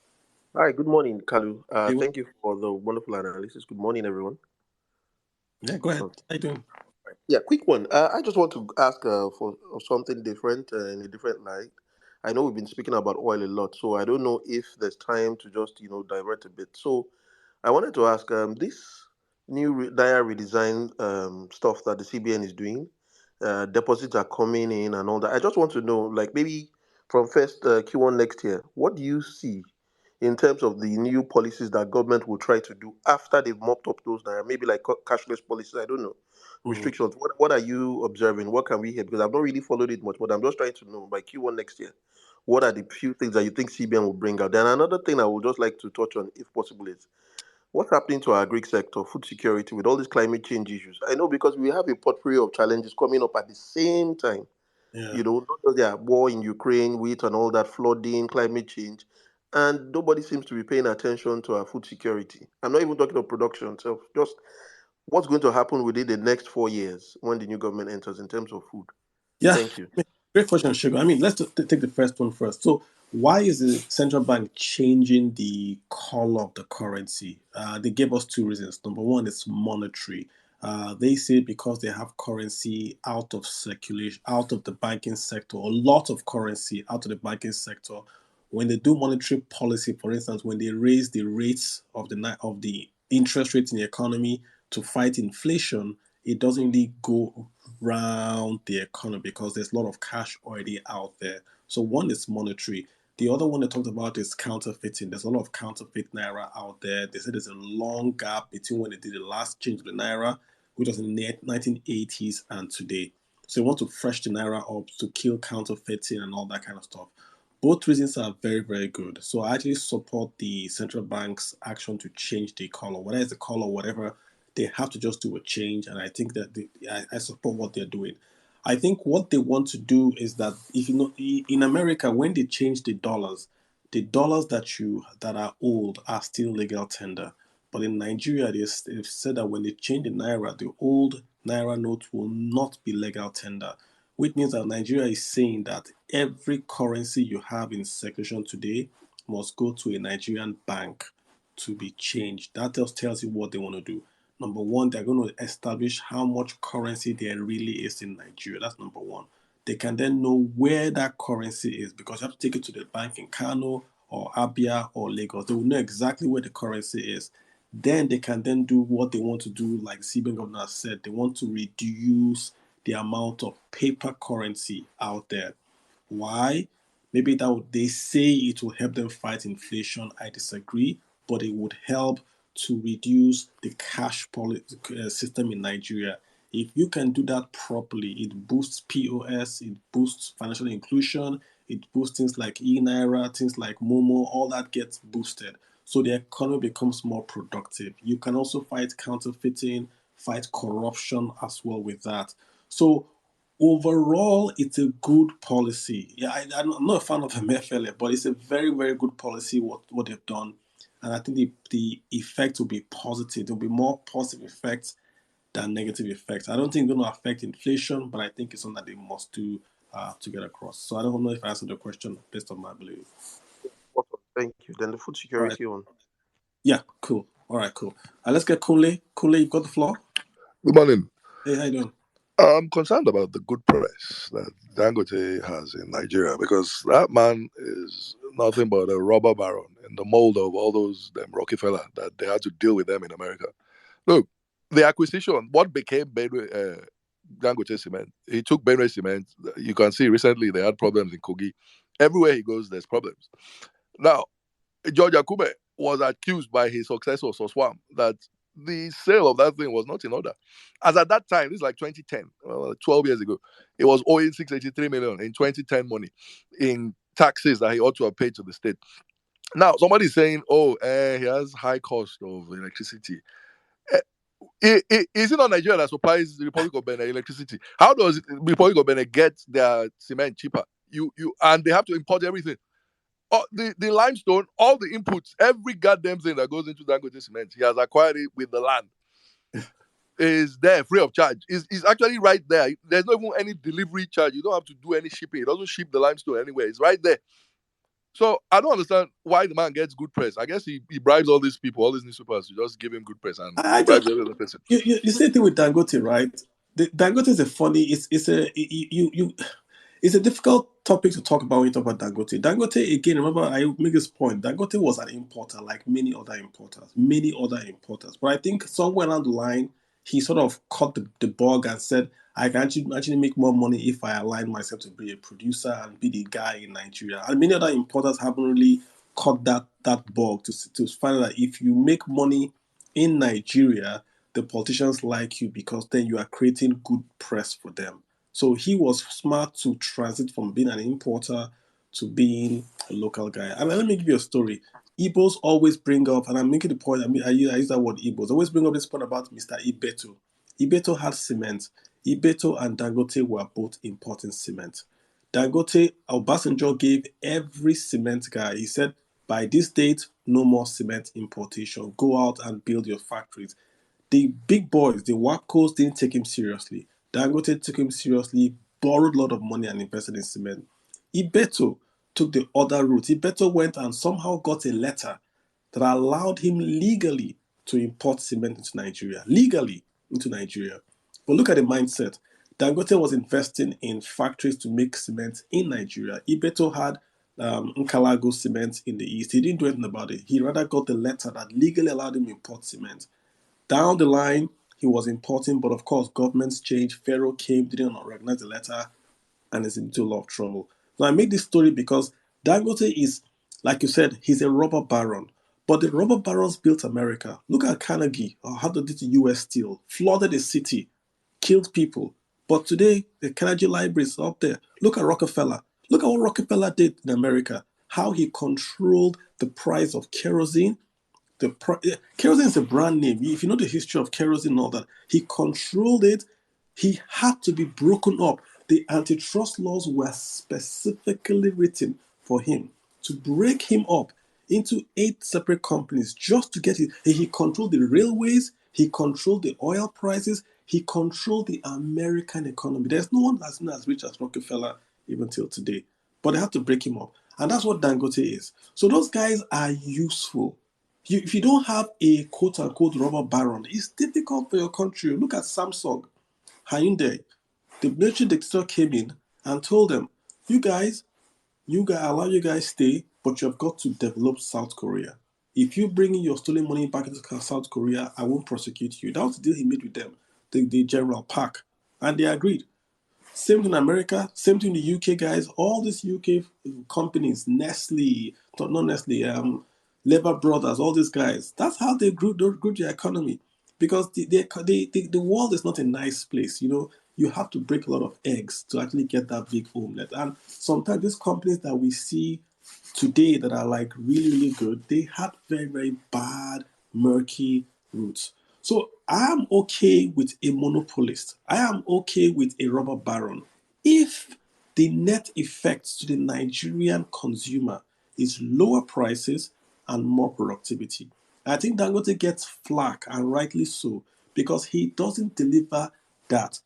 Hi, good morning, Kalu. Hey, Thank you for the wonderful analysis. Good morning, everyone. yeah, go ahead. How you doing? Yeah, quick one. I just want to ask for something different in a different light. I know we've been speaking about oil a lot, so I don't know if there's time to just divert a bit. So I wanted to ask this new Naira redesign stuff that the CBN is doing. Deposits are coming in and all that. I just want to know, like maybe from first Q1 next year, what do you see in terms of the new policies that government will try to do after they've mopped up those Naira? Maybe like cashless policies. I don't know restrictions. What are you observing? What can we hear? Because I've not really followed it much, but I'm just trying to know by Q1 next year, what are the few things that you think CBN will bring out? Then another thing I would just like to touch on, if possible, is what's happening to our Greek sector, food security, with all these climate change issues. I know because we have a potpourri of challenges coming up at the same time. Yeah. Not just the war in Ukraine, wheat and all that, flooding, climate change, and nobody seems to be paying attention to our food security. I'm not even talking of production, so just what's going to happen within the next 4 years when the new government enters in terms of food. Yeah, Thank you. great question, Sugar. I mean, let's take the first one first. So, why is the central bank changing the color of the currency? They gave us two reasons. Number one is monetary. They say because they have currency out of circulation, out of the banking sector, a lot of currency out of the banking sector. When they do monetary policy, for instance, when they raise the rates of the interest rates in the economy to fight inflation, it doesn't really go around the economy because there's a lot of cash already out there. So one is monetary. The other one they talked about is counterfeiting. There's a lot of counterfeit naira out there. They said there's a long gap between when they did the last change of the naira, which was in the 1980s, and today. So they want to fresh the naira up to kill counterfeiting and all that kind of stuff. Both reasons are very, very good. So I actually support the central bank's action to change the color. Whether it's the color, whatever, they have to just do a change. And I think that I support what they're doing. I think what they want to do is that if you know in America, when they change the dollars that are old are still legal tender. But in Nigeria, they've said that when they change the naira, the old naira note will not be legal tender, which means that Nigeria is saying that every currency you have in circulation today must go to a Nigerian bank to be changed. That just tells you what they want to do. Number one, they're going to establish how much currency there really is in Nigeria. That's number one. They can then know where that currency is because you have to take it to the bank in Kano or Abia or Lagos. They will know exactly where the currency is. Then they can then do what they want to do, like the CBN governor said. They want to reduce the amount of paper currency out there. Why? Maybe they say it will help them fight inflation. I disagree, but it would help to reduce the cash system in Nigeria. If you can do that properly, it boosts POS, it boosts financial inclusion, it boosts things like e-naira, things like Momo, all that gets boosted. So the economy becomes more productive. You can also fight counterfeiting, fight corruption as well with that. So overall, it's a good policy. Yeah, I'm not a fan of MFLA, but it's a very, very good policy what they've done. And I think the effect will be positive. There will be more positive effects than negative effects. I don't think it's going to affect inflation, but I think it's something that they must do to get across. So I don't know if I answered the question based on my belief. Awesome. Thank you. Then the food security one. Yeah, cool. All right, cool. Let's get Kunle. Kunle, you've got the floor. Good morning. Hey, how you doing? I'm concerned about the good press that Dangote has in Nigeria because that man is nothing but a robber baron in the mold of all those Rockefeller that they had to deal with them in America. Look, the acquisition, what became Dangote Cement, he took Benue Cement. You can see recently they had problems in Kogi. Everywhere he goes, there's problems. Now, George Akube was accused by his successor, Soswam, that the sale of that thing was not in order. As at that time, this is like 2010, 12 years ago, it was owing 683 million in 2010 money in taxes that he ought to have paid to the state. Now, somebody's saying, he has high cost of electricity. Is it not Nigeria that supplies the Republic of Benin electricity? How does the Republic of Benin get their cement cheaper? And they have to import everything. The limestone, all the inputs, every goddamn thing that goes into Dangote Cement, he has acquired it with the land. is there free of charge. It's actually right there. There's not even any delivery charge. You don't have to do any shipping. It doesn't ship the limestone anywhere. It's right there. So I don't understand why the man gets good press. I guess he bribes all these people, all these newspapers to just give him good press, and he bribes every other person. You say thing with Dangote, right? Dangote is a funny. It's a difficult topic to talk about when you talk about Dangote. Dangote, again, remember I make this point. Dangote was an importer, like many other importers. But I think somewhere along the line, he sort of caught the bug and said, I can actually make more money if I align myself to be a producer and be the guy in Nigeria. And many other importers haven't really caught that bug to find out that if you make money in Nigeria, the politicians like you because then you are creating good press for them. So he was smart to transit from being an importer to being a local guy. And let me give you a story. Igbos always bring up, and I'm making the point, I use that word Igbos, always bring up this point about Mr. Ibeto. Ibeto had cement. Ibeto and Dangote were both importing cement. Dangote, Obasanjo gave every cement guy, he said, by this date, no more cement importation. Go out and build your factories. The big boys, the WAPCOs, didn't take him seriously. Dangote took him seriously, borrowed a lot of money and invested in cement. Ibeto took the other route. Ibeto went and somehow got a letter that allowed him legally to import cement into Nigeria. But look at the mindset. Dangote was investing in factories to make cement in Nigeria. Ibeto had Nkalago cement in the east. He didn't do anything about it. He rather got the letter that legally allowed him to import cement. Down the line, he was importing, but of course, governments changed. Pharaoh came, didn't recognize the letter, and is into a lot of trouble. So I make this story because Dangote is, like you said, he's a robber baron. But the robber barons built America. Look at Carnegie, or how they did the US Steel, flooded the city, killed people. But today, the Carnegie Library is up there. Look at Rockefeller. Look at what Rockefeller did in America, how he controlled the price of kerosene. Kerosene is a brand name. If you know the history of kerosene and all that, he controlled it. He had to be broken up. The antitrust laws were specifically written for him to break him up into 8 separate companies just to get it. He controlled the railways. He controlled the oil prices. He controlled the American economy. There's no one that's not as rich as Rockefeller even till today. But they had to break him up. And that's what Dangote is. So those guys are useful. If you don't have a quote-unquote robber baron, it's difficult for your country. Look at Samsung, Hyundai. The military dictator came in and told them, you guys, allow you guys stay, but you've got to develop South Korea. If you bring in your stolen money back into South Korea, I won't prosecute you. That was the deal he made with them, the General Park. And they agreed. Same thing in America, same thing in the UK, guys. All these UK companies, Nestle, not Nestle, Lever Brothers, all these guys, that's how they grew their economy. Because the world is not a nice place, you know. You have to break a lot of eggs to actually get that big omelet. And sometimes these companies that we see today that are like really, really good, they had very, very bad, murky roots. So I am okay with a monopolist. I am okay with a robber baron if the net effect to the Nigerian consumer is lower prices and more productivity. I think Dangote gets flack, and rightly so, because he doesn't deliver that.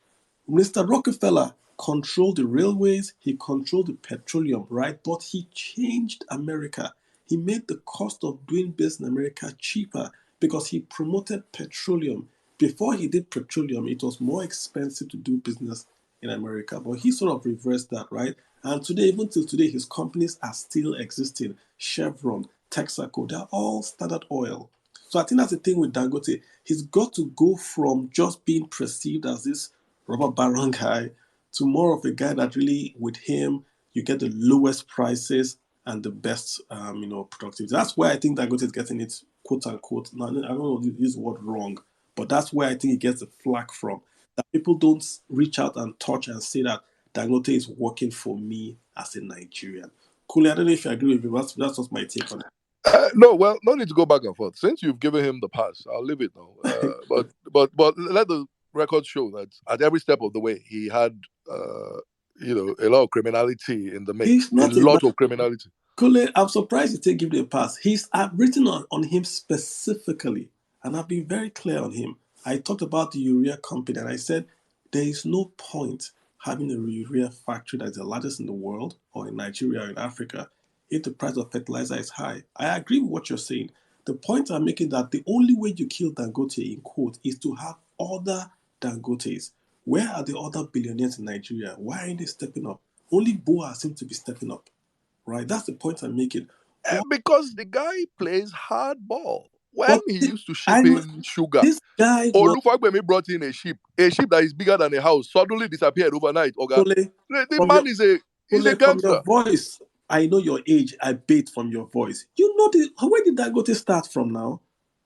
Mr. Rockefeller controlled the railways, he controlled the petroleum, right? But he changed America. He made the cost of doing business in America cheaper because he promoted petroleum. Before he did petroleum, it was more expensive to do business in America. But he sort of reversed that, right? And today, even till today, his companies are still existing. Chevron, Texaco, they're all Standard Oil. So I think that's the thing with Dangote. He's got to go from just being perceived as this robber baron guy to more of a guy that really, with him, you get the lowest prices and the best, productivity. That's why I think Dangote is getting it, quote unquote. Now, I don't know if use the word wrong, but that's where I think he gets the flack from. That people don't reach out and touch and say that Dangote is working for me as a Nigerian. Kule, I don't know if you agree with me. That's just my take on it. No, well, no need to go back and forth. Since you've given him the pass, I'll leave it now. But let the record show that at every step of the way, he had, a lot of criminality in the mix. He's not a lot of criminality. Kule, I'm surprised you take him the pass. I've written on him specifically, and I've been very clear on him. I talked about the urea company and I said there is no point having a urea factory that's the largest in the world or in Nigeria or in Africa if the price of fertilizer is high. I agree with what you're saying. The point I'm making that the only way you kill Dangote in quote is to have other Dangotes. Where are the other billionaires in Nigeria? Why aren't they stepping up? Only Boa seems to be stepping up, right? That's the point I'm making. Because the guy plays hardball. When But he used to I ship in sugar, this guy was Olufagbemi brought in a ship that is bigger than a house, suddenly disappeared overnight. Oga. Kole, The from man is a from your gangster. voice. I know your age. I bait from your voice. You know where did Dangote start from now?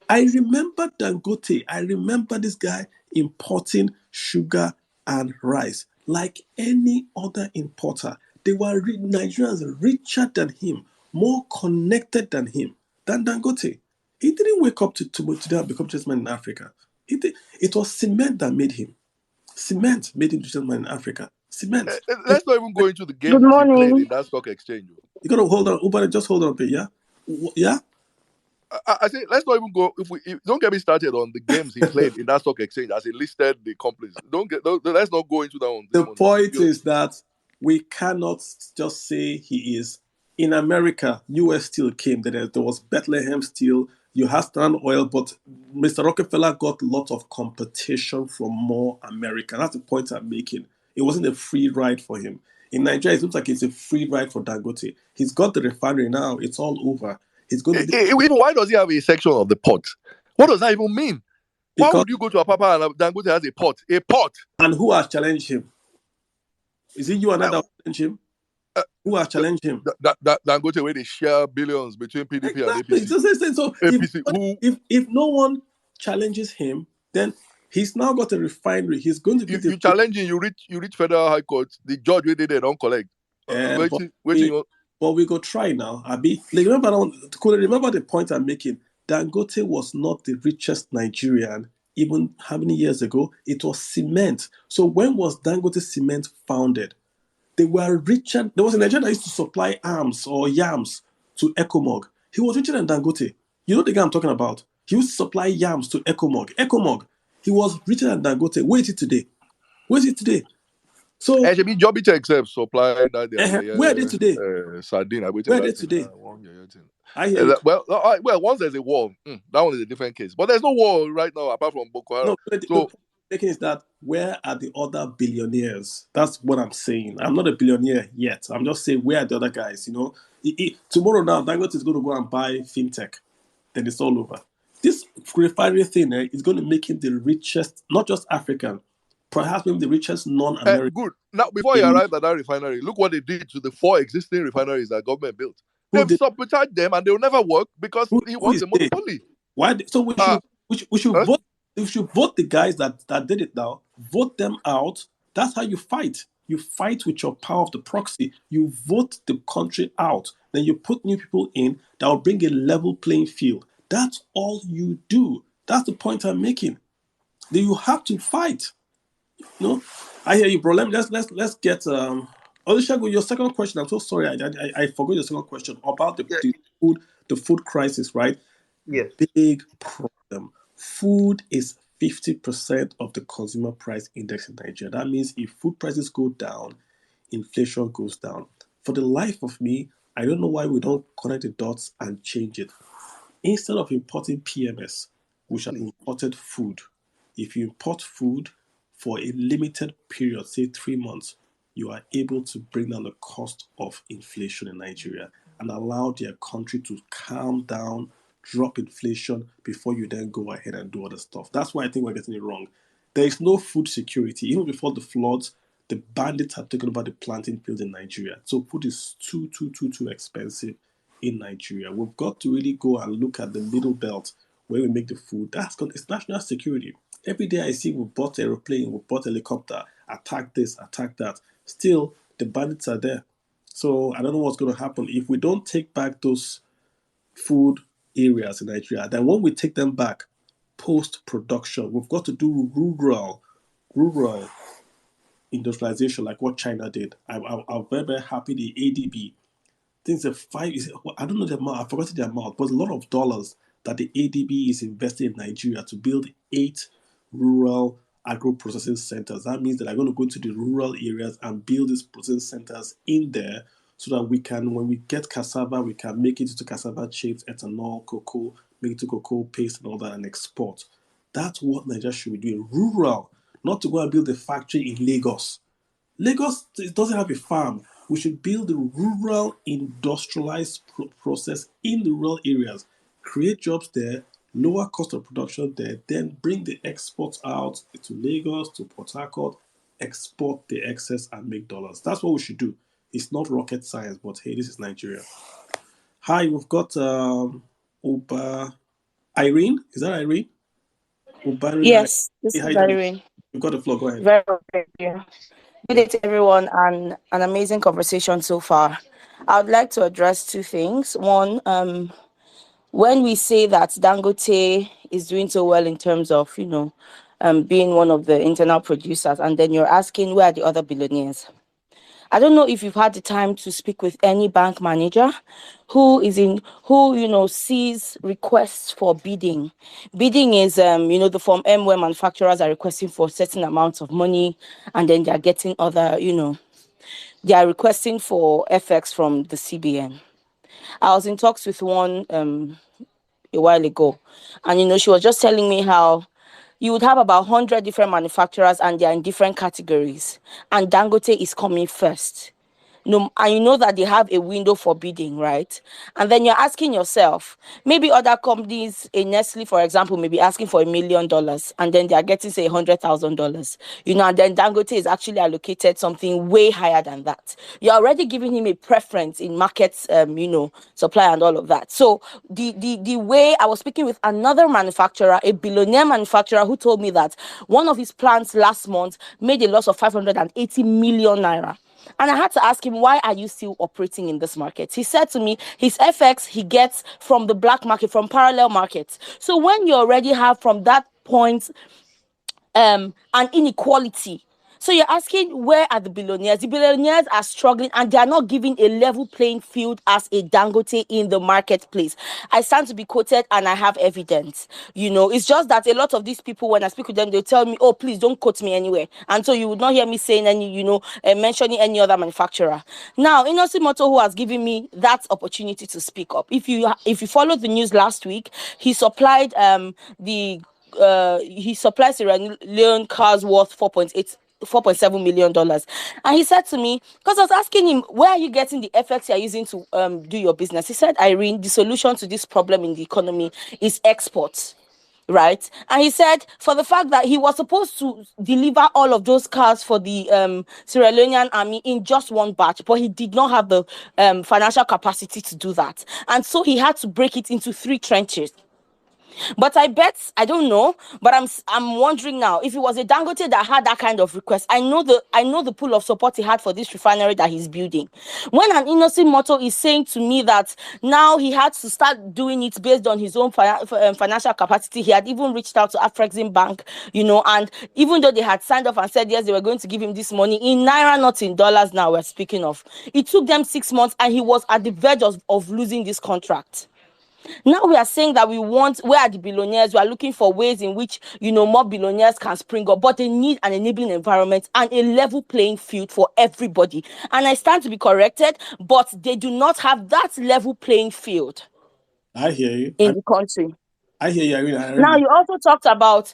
I remember Dangote. I remember this guy importing sugar and rice like any other importer. They were Nigerians richer than him, more connected than him, than Dangote. He didn't wake up today and become richest man in Africa. It was cement that made him. Cement made him richest man in Africa. Cement. Let's not even go into the Good games he played morning. in that stock exchange. You gotta hold on. Ubara, just hold on a bit, yeah? Yeah? I say let's not even go. Don't get me started on the games he played in that stock exchange as he listed the companies. Let's not go into that one. The point is that we cannot just say he is. In America, US Steel came. There was Bethlehem Steel. You had Standard Oil, but Mr. Rockefeller got a lot of competition from more America. That's the point I'm making. It wasn't a free ride for him. In Nigeria, it looks like it's a free ride for Dangote. He's got the refinery now. It's all over. He's going to be Even why does he have a section of the port? What does that even mean? Why because would you go to a Papa and Dangote has a port? A port. and who has challenged him? Is it you and I that challenge him? Who has challenged him? Dangote where they share billions between PDP and Exactly. APC. So APC, if no one challenges him, then he's now got a refinery. He's going to be you challenging, you reach federal high court. The judge where they don't collect. But we go try now. Abi, remember the point I'm making. Dangote was not the richest Nigerian even how many years ago? It was cement. So when was Dangote Cement founded? They were richer. There was a Nigerian that used to supply arms or yams to Ecomog. He was richer than Dangote. You know the guy I'm talking about? He used to supply yams to Ecomog. He was richer than Dangote. Where is it today? So should be Jobby except supply that. Where are they today? Sardine. Where are they today? I hear you. Well, once there's a war, that one is a different case. But there's no war right now apart from Boko Haram. No, the point is that where are the other billionaires? That's what I'm saying. I'm not a billionaire yet. I'm just saying where are the other guys? You know, tomorrow now Dangote is going to go and buy fintech, then it's all over. This refinery thing is going to make him the richest, not just African, perhaps maybe the richest non-American. Good. Now, before you arrive at that refinery, look what they did to the 4 existing refineries that government built. They've sabotaged them and they'll never work because he wants a monopoly. Why? So we should vote. We should vote the guys that did it now. Vote them out. That's how you fight. You fight with your power of the proxy. You vote the country out. Then you put new people in that will bring a level playing field. That's all you do. That's the point I'm making. Then you have to fight. No, I hear you, bro. Let's get Olusegun, your second question. I'm so sorry, I forgot your second question about the food crisis, right? Yes. Big problem. Food is 50% of the consumer price index in Nigeria. That means if food prices go down, inflation goes down. For the life of me, I don't know why we don't connect the dots and change it. Instead of importing PMS, we shall imported food. If you import food for a limited period, say 3 months, you are able to bring down the cost of inflation in Nigeria and allow their country to calm down, drop inflation before you then go ahead and do other stuff. That's why I think we're getting it wrong. There is no food security. Even before the floods, the bandits have taken over the planting fields in Nigeria. So food is too expensive in Nigeria. We've got to really go and look at the middle belt where we make the food. It's national security. Every day I see we bought aeroplane, we bought helicopter, attack this, attack that. Still, the bandits are there. So I don't know what's going to happen. If we don't take back those food areas in Nigeria, then when we take them back, post-production, we've got to do rural industrialization like what China did. I'm very, very happy the ADB. I don't know the amount, I forgot the amount, but a lot of dollars that the ADB is investing in Nigeria to build 8 rural agro-processing centers. That means that I'm going to go into the rural areas and build these processing centers in there so that we can, when we get cassava, we can make it into cassava chips, ethanol, cocoa, make it to cocoa paste and all that and export. That's what Nigeria should be doing. Rural, not to go and build a factory in Lagos. Lagos doesn't have a farm. We should build a rural industrialized process in the rural areas, create jobs there, lower cost of production there, then bring the exports out to Lagos, to Port Harcourt, export the excess and make dollars. That's what we should do. It's not rocket science, but hey, this is Nigeria. Hi, we've got Irene. Is that Irene? Yes, this Hey, is how you doing? Irene. You've got the floor. Go ahead. Very well, thank you. Good day to everyone, and an amazing conversation so far. I would like to address two things. One, when we say that Dangote is doing so well in terms of, being one of the internal producers, and then you're asking where are the other billionaires? I don't know if you've had the time to speak with any bank manager who sees requests for bidding. Bidding is, the Form M where manufacturers are requesting for certain amounts of money, and then they're getting other, they are requesting for FX from the CBN. I was in talks with one a while ago, and she was just telling me how you would have about 100 different manufacturers and they're in different categories, and Dangote is coming first. No, and you know that they have a window for bidding, right? And then you're asking yourself, maybe other companies, a Nestle, for example, may be asking for $1 million, and then they are getting, say, $100,000. And then Dangote is actually allocated something way higher than that. You're already giving him a preference in markets, supply and all of that. So the way I was speaking with another manufacturer, a billionaire manufacturer, who told me that one of his plants last month made a loss of 580 million naira. And I had to ask him, why are you still operating in this market? He said to me, his FX he gets from the black market, from parallel markets. So when you already have from that point an inequality, so you're asking, where are the billionaires? The billionaires are struggling and they are not giving a level playing field as a Dangote in the marketplace. I stand to be quoted and I have evidence. It's just that a lot of these people, when I speak with them, they'll tell me, oh, please don't quote me anywhere. And so you would not hear me saying any, mentioning any other manufacturer. Now, Innosimoto, who has given me that opportunity to speak up. If you followed the news last week, he supplied Sierra Leone cars worth $4.7 million. And he said to me, because I was asking him, where are you getting the FX you're using to do your business? He said, Irene, the solution to this problem in the economy is exports. Right? And he said, for the fact that he was supposed to deliver all of those cars for the Sierra Leonean army in just one batch, but he did not have the financial capacity to do that. And so he had to break it into 3 trenches. But I don't know, but I'm wondering now, if it was a Dangote that had that kind of request, I know the pool of support he had for this refinery that he's building. When an Innosimoto is saying to me that now he had to start doing it based on his own financial capacity, he had even reached out to Afreximbank, and even though they had signed off and said yes, they were going to give him this money in naira, not in dollars. Now we're speaking of, it took them 6 months, and he was at the verge of losing this contract. Now we are saying that where are the billionaires? We are looking for ways in which, more billionaires can spring up, but they need an enabling environment and a level playing field for everybody. And I stand to be corrected, but they do not have that level playing field. I hear you. In the country. I hear you, Irene. Now you also talked about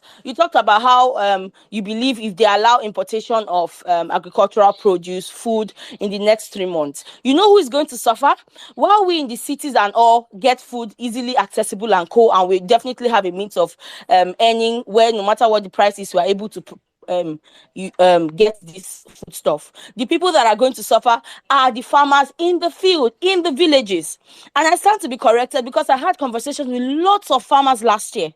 how you believe if they allow importation of agricultural produce, food in the next 3 months, who is going to suffer? While we in the cities and all get food easily accessible and and we definitely have a means of earning where no matter what the price is, we are able to get this food stuff. The people that are going to suffer are the farmers in the field, in the villages. And I stand to be corrected because I had conversations with lots of farmers last year,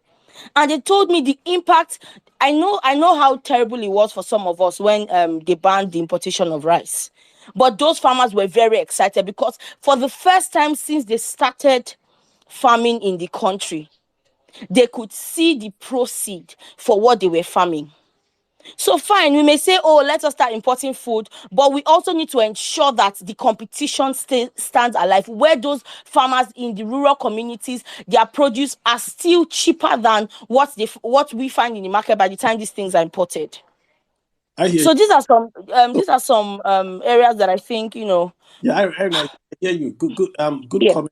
and they told me the impact. I know how terrible it was for some of us when they banned the importation of rice. But those farmers were very excited because for the first time since they started farming in the country, they could see the proceed for what they were farming. So fine, we may say, oh, let us start importing food, but we also need to ensure that the competition stands alive, where those farmers in the rural communities, their produce are still cheaper than what we find in the market by the time these things are imported. I hear So you. these are some areas that I think, Yeah, I hear you. Good Yeah. comment.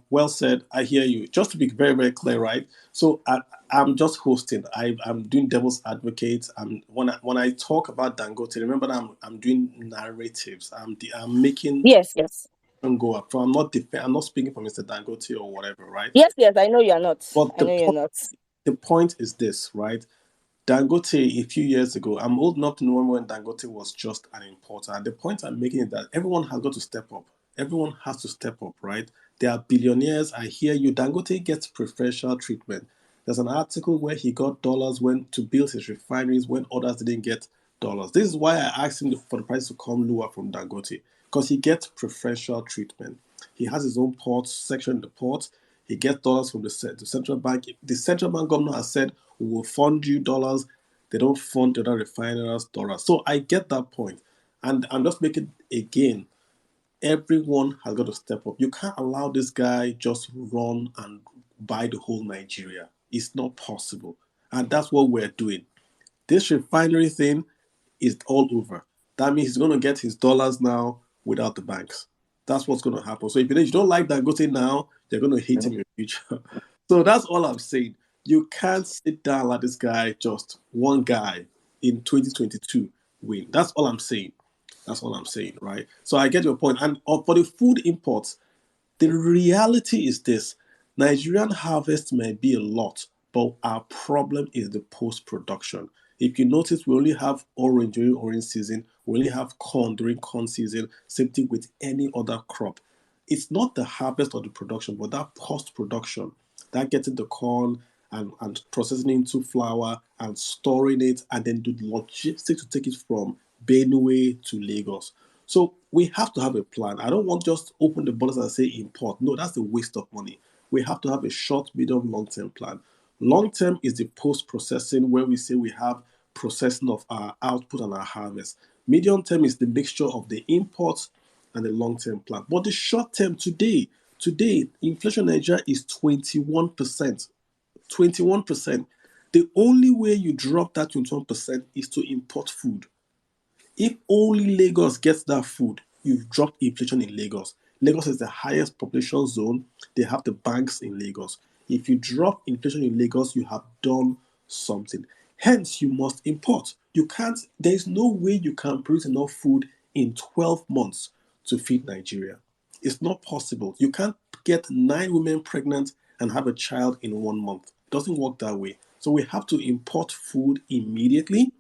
Well said. I hear you. Just to be very, very clear, right? So I'm just hosting. I'm doing devil's advocate. When I talk about Dangote, remember that I'm doing narratives. I'm making Yes. go up. So I'm not speaking for Mr. Dangote or whatever, right? Yes, I know you're not. But I know you're not. the point is this, right? Dangote, a few years ago, I'm old enough to know when Dangote was just an importer. And the point I'm making is that everyone has got to step up. Everyone has to step up, right? They are billionaires. I hear you. Dangote gets preferential treatment. There's an article where he got dollars to build his refineries when others didn't get dollars. This is why I asked him for the price to come lower from Dangote, because he gets preferential treatment. He has his own port section in the port. He gets dollars from the central bank. The central bank governor has said, we will fund you dollars. They don't fund the other refiners dollars. So I get that point. And I'm just making, again, everyone has got to step up. You can't allow this guy just run and buy the whole Nigeria. It's not possible. And that's what we're doing. This refinery thing is all over. That means he's going to get his dollars now without the banks. That's what's going to happen. So if you don't like Dangote now, you're going to hate him in the future. So that's all I'm saying. You can't sit down like this guy, just one guy in 2022 win. That's all I'm saying. That's all I'm saying, right? So I get your point. And for the food imports, the reality is this: Nigerian harvest may be a lot, but our problem is the post-production. If you notice, we only have orange during orange season, we only have corn during corn season, same thing with any other crop. It's not the harvest or the production, but that post-production, that getting the corn and processing it into flour and storing it, and then do the logistics to take it from Benue to Lagos. So we have to have a plan. I don't want just open the borders and say import. No, that's a waste of money. We have to have a short, medium, long-term plan. Long-term is the post-processing, where we say we have processing of our output and our harvest. Medium-term is the mixture of the imports and the long-term plan. But the short-term today, inflation in Nigeria is 21%. 21%. The only way you drop that 21% is to import food. If only Lagos gets that food, you've dropped inflation in Lagos. Lagos is the highest population zone. They have the banks in Lagos. If you drop inflation in Lagos, you have done something. Hence, you must import. You can't, there is no way you can produce enough food in 12 months to feed Nigeria. It's not possible. You can't get 9 women pregnant and have a child in 1 month. It doesn't work that way. So we have to import food immediately.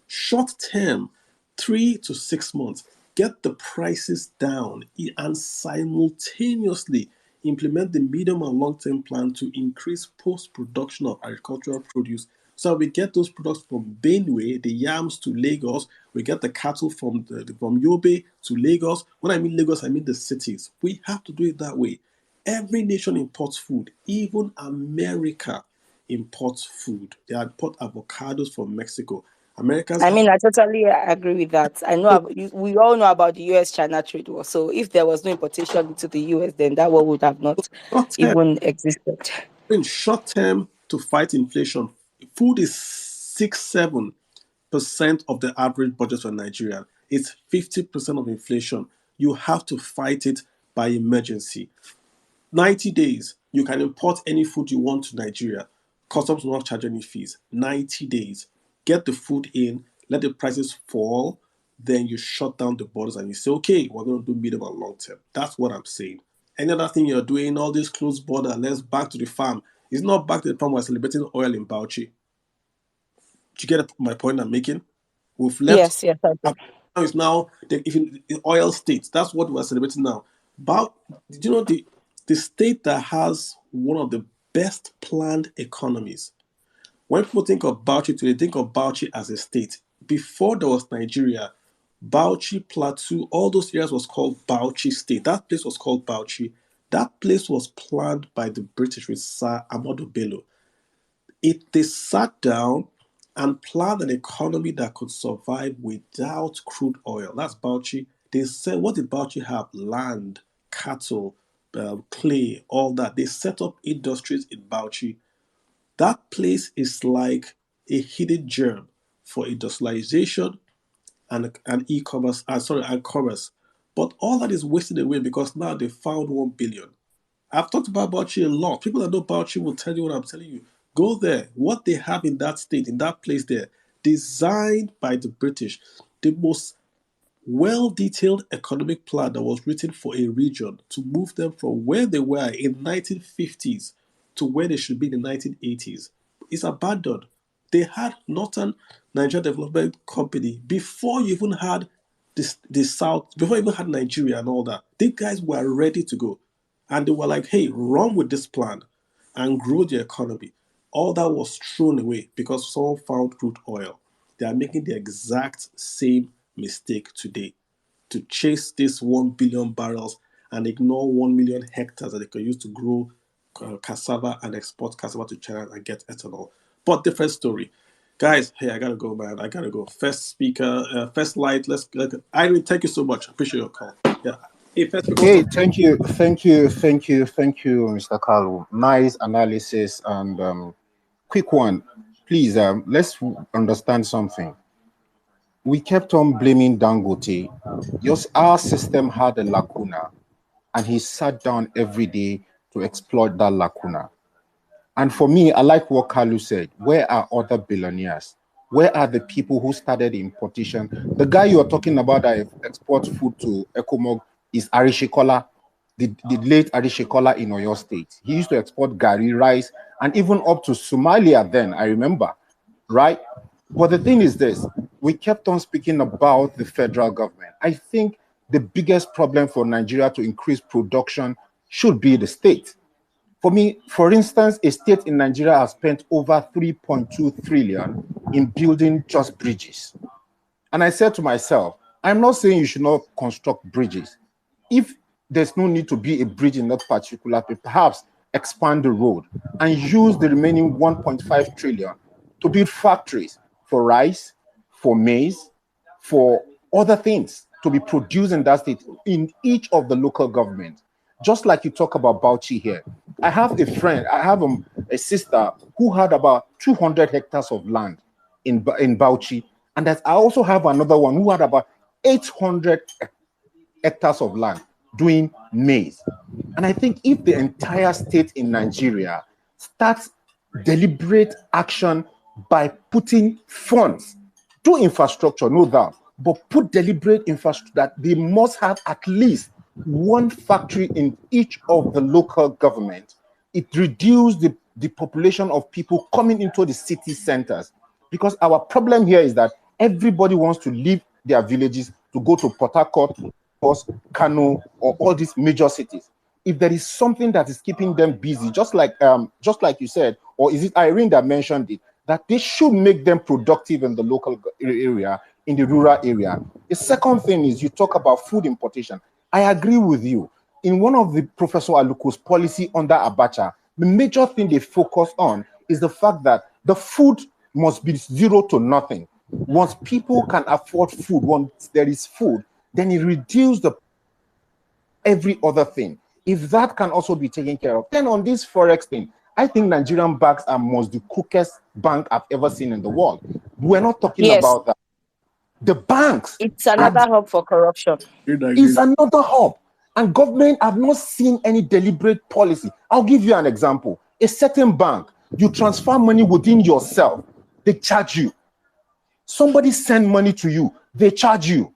Short term, 3 to 6 months, get the prices down and simultaneously implement the medium and long-term plan to increase post-production of agricultural produce. So we get those products from Benue, the yams, to Lagos. We get the cattle from Yobe to Lagos. When I mean Lagos, I mean the cities. We have to do it that way. Every nation imports food. Even America imports food. They import avocados from Mexico. Americans I mean, I totally agree with that. I know we all know about the US-China trade war. So if there was no importation into the US, then that war would have not even existed. In short term, to fight inflation, food is 6-7% of the average budget for Nigeria. It's 50% of inflation. You have to fight it by emergency. 90 days, you can import any food you want to Nigeria. Customs will not charge any fees. 90 days. Get the food in, let the prices fall, then you shut down the borders and you say, okay, we're going to do medium and long term. That's what I'm saying. Any other thing you're doing, all this closed border, let's back to the farm. It's not back to the farm. We're celebrating oil in Bauchi. Do you get my point I'm making? We've left. Yes, I do. Now it's now the oil states. That's what we're celebrating now. Did you know the state that has one of the best planned economies? When people think of Bauchi today, they think of Bauchi as a state. Before there was Nigeria, Bauchi Plateau, all those areas was called Bauchi State. That place was called Bauchi. That place was planned by the British with Sir Ahmadu Bello. They sat down and planned an economy that could survive without crude oil. That's Bauchi. They said, what did Bauchi have? Land, cattle, clay, all that. They set up industries in Bauchi. That place is like a hidden gem for industrialization and e-commerce, and commerce. But all that is wasted away because now they found 1 billion. I've talked about Bauchi a lot. People that know Bauchi will tell you what I'm telling you. Go there. What they have in that state, in that place there, designed by the British, the most well-detailed economic plan that was written for a region to move them from where they were in 1950s to where they should be in the 1980s is abandoned. They had Northern Nigeria Development Company before you even had the South, before you even had Nigeria and all that. These guys were ready to go. And they were like, hey, run with this plan and grow the economy. All that was thrown away because someone found crude oil. They are making the exact same mistake today to chase this 1 billion barrels and ignore 1 million hectares that they could use to grow cassava and export cassava to China and get ethanol. But different story. Guys, hey, I gotta go, man. I gotta go. First speaker, first light. Irene, thank you so much. Appreciate your call. Yeah. Hey, first speaker. Hey, thank you, Mr. Kalu. Nice analysis and quick one. Please, let's understand something. We kept on blaming Dangote. Our system had a lacuna, and he sat down every day to exploit that lacuna. And for me, I like what Kalu said. Where are other billionaires? Where are the people who started importation? The guy you are talking about that exports food to Ecomog is Arishikola, the late Arishikola in Oyo State. He used to export gari, rice, and even up to Somalia then, I remember, right? But the thing is this, we kept on speaking about the federal government. I think the biggest problem for Nigeria to increase production should be the state. For me, for instance, a state in Nigeria has spent over 3.2 trillion in building just bridges. And I said to myself, I'm not saying you should not construct bridges. If there's no need to be a bridge in that particular place, perhaps expand the road and use the remaining 1.5 trillion to build factories for rice, for maize, for other things to be produced in that state in each of the local governments. Just like you talk about Bauchi here. I have a friend, I have a sister who had about 200 hectares of land in Bauchi. And I also have another one who had about 800 hectares of land doing maize. And I think if the entire state in Nigeria starts deliberate action by putting funds to infrastructure, no doubt, but put deliberate infrastructure that they must have at least one factory in each of the local government, it reduced the population of people coming into the city centers. Because our problem here is that everybody wants to leave their villages to go to Port Harcourt, Kano, or all these major cities. If there is something that is keeping them busy, just like you said, or is it Irene that mentioned it, that they should make them productive in the local area, in the rural area. The second thing is you talk about food importation. I agree with you. In one of the Professor Aluko's policy under Abacha, the major thing they focus on is the fact that the food must be zero to nothing. Once people can afford food, once there is food, then it reduces every other thing. If that can also be taken care of, then on this Forex thing, I think Nigerian banks are most the crookest bank I've ever seen in the world. We're not talking about that. The banks. It's another hub for corruption. It's another hub. And government have not seen any deliberate policy. I'll give you an example. A certain bank, you transfer money within yourself, they charge you. Somebody send money to you, they charge you.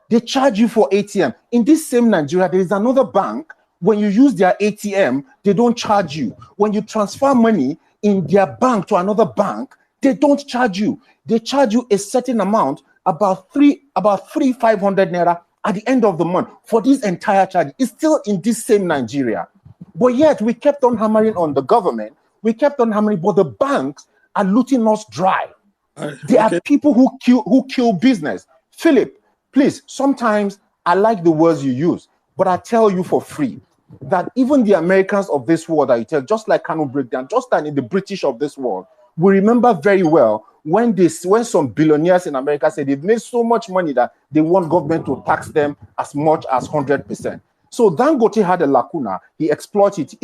They charge you for ATM. In this same Nigeria, there is another bank. When you use their ATM, they don't charge you. When you transfer money in their bank to another bank, they don't charge you. They charge you a certain amount, about 500 naira at the end of the month for this entire charge. It's still in this same Nigeria. But yet we kept on hammering on the government. We kept on hammering, but the banks are looting us dry. They are people who kill business. Philip, please, sometimes I like the words you use, but I tell you for free that even the Americans of this world that you tell, just like Kanu Breakdown, just like in the British of this world, we remember very well when some billionaires in America say they've made so much money that they want government to tax them as much as 100%. So Dangote had a lacuna. He exploited it.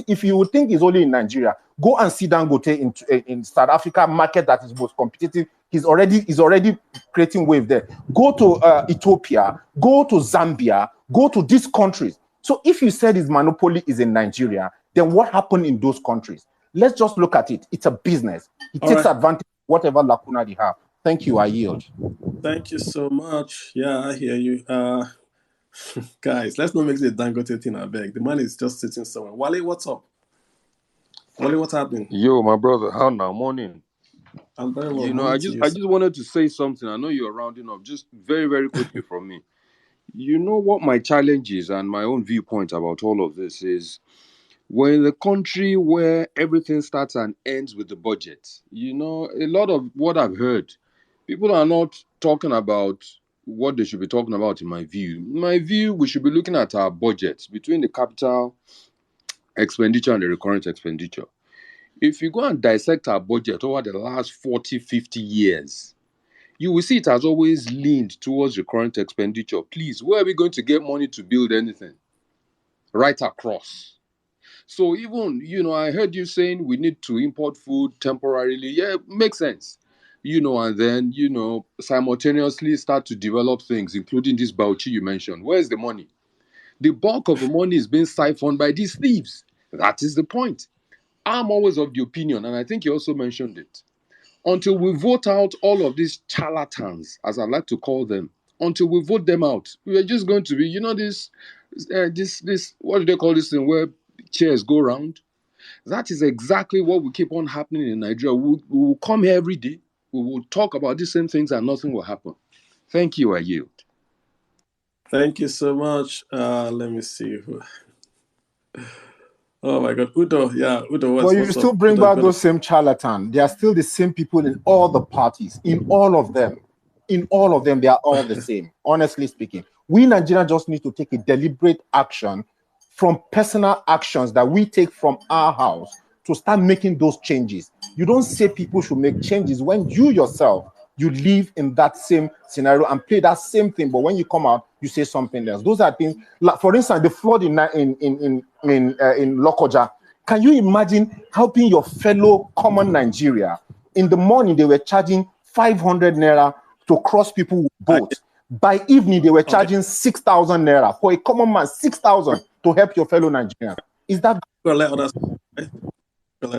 If you would think it's only in Nigeria, go and see Dangote in South Africa market that is most competitive. He's already creating wave there. Go to Ethiopia, go to Zambia, go to these countries. So if you said his monopoly is in Nigeria, then what happened in those countries? Let's just look at it. It's a business. He takes advantage of whatever lacuna they have. Thank you. I yield. Thank you so much. Yeah, I hear you. Guys, let's not make the Dangote thing, I beg. The man is just sitting somewhere. Wale, what's up? Wale, what's happening? Yo, my brother, how now? Morning. I'm very well. You know, I just wanted to say something. I know you're rounding up. Just very, very quickly from me. You know what my challenge is and my own viewpoint about all of this is, we're in a country where everything starts and ends with the budget. You know, a lot of what I've heard, people are not talking about what they should be talking about, in my view. In my view, we should be looking at our budgets between the capital expenditure and the recurrent expenditure. If you go and dissect our budget over the last 40, 50 years, you will see it has always leaned towards recurrent expenditure. Please, where are we going to get money to build anything? Right across. So even, you know, I heard you saying we need to import food temporarily. Yeah, makes sense. You know, and then, you know, simultaneously start to develop things, including this Bauchi you mentioned. Where's the money? The bulk of the money is being siphoned by these thieves. That is the point. I'm always of the opinion, and I think you also mentioned it, until we vote out all of these charlatans, as I like to call them, until we vote them out, we are just going to be, you know, this, what do they call this thing where chairs go round? That is exactly what will keep on happening in Nigeria. We will come here every day, we will talk about the same things, and nothing will happen. Thank you, I yield. Thank you so much. Let me see. Oh my God, Udo, yeah, Udo. But you still bring back those same charlatans. They are still the same people in all the parties, in all of them. In all of them, they are all the same, honestly speaking. We Nigerians just need to take a deliberate action from personal actions that we take from our house to start making those changes. You don't say people should make changes when you yourself, you live in that same scenario and play that same thing, but when you come out, you say something else. Those are things, like for instance, the flood in Lokoja. Can you imagine helping your fellow common Nigeria? In the morning, they were charging 500 naira to cross people with boats. By evening, they were charging 6,000 naira. For a common man, 6,000 to help your fellow Nigerians. Is that... Let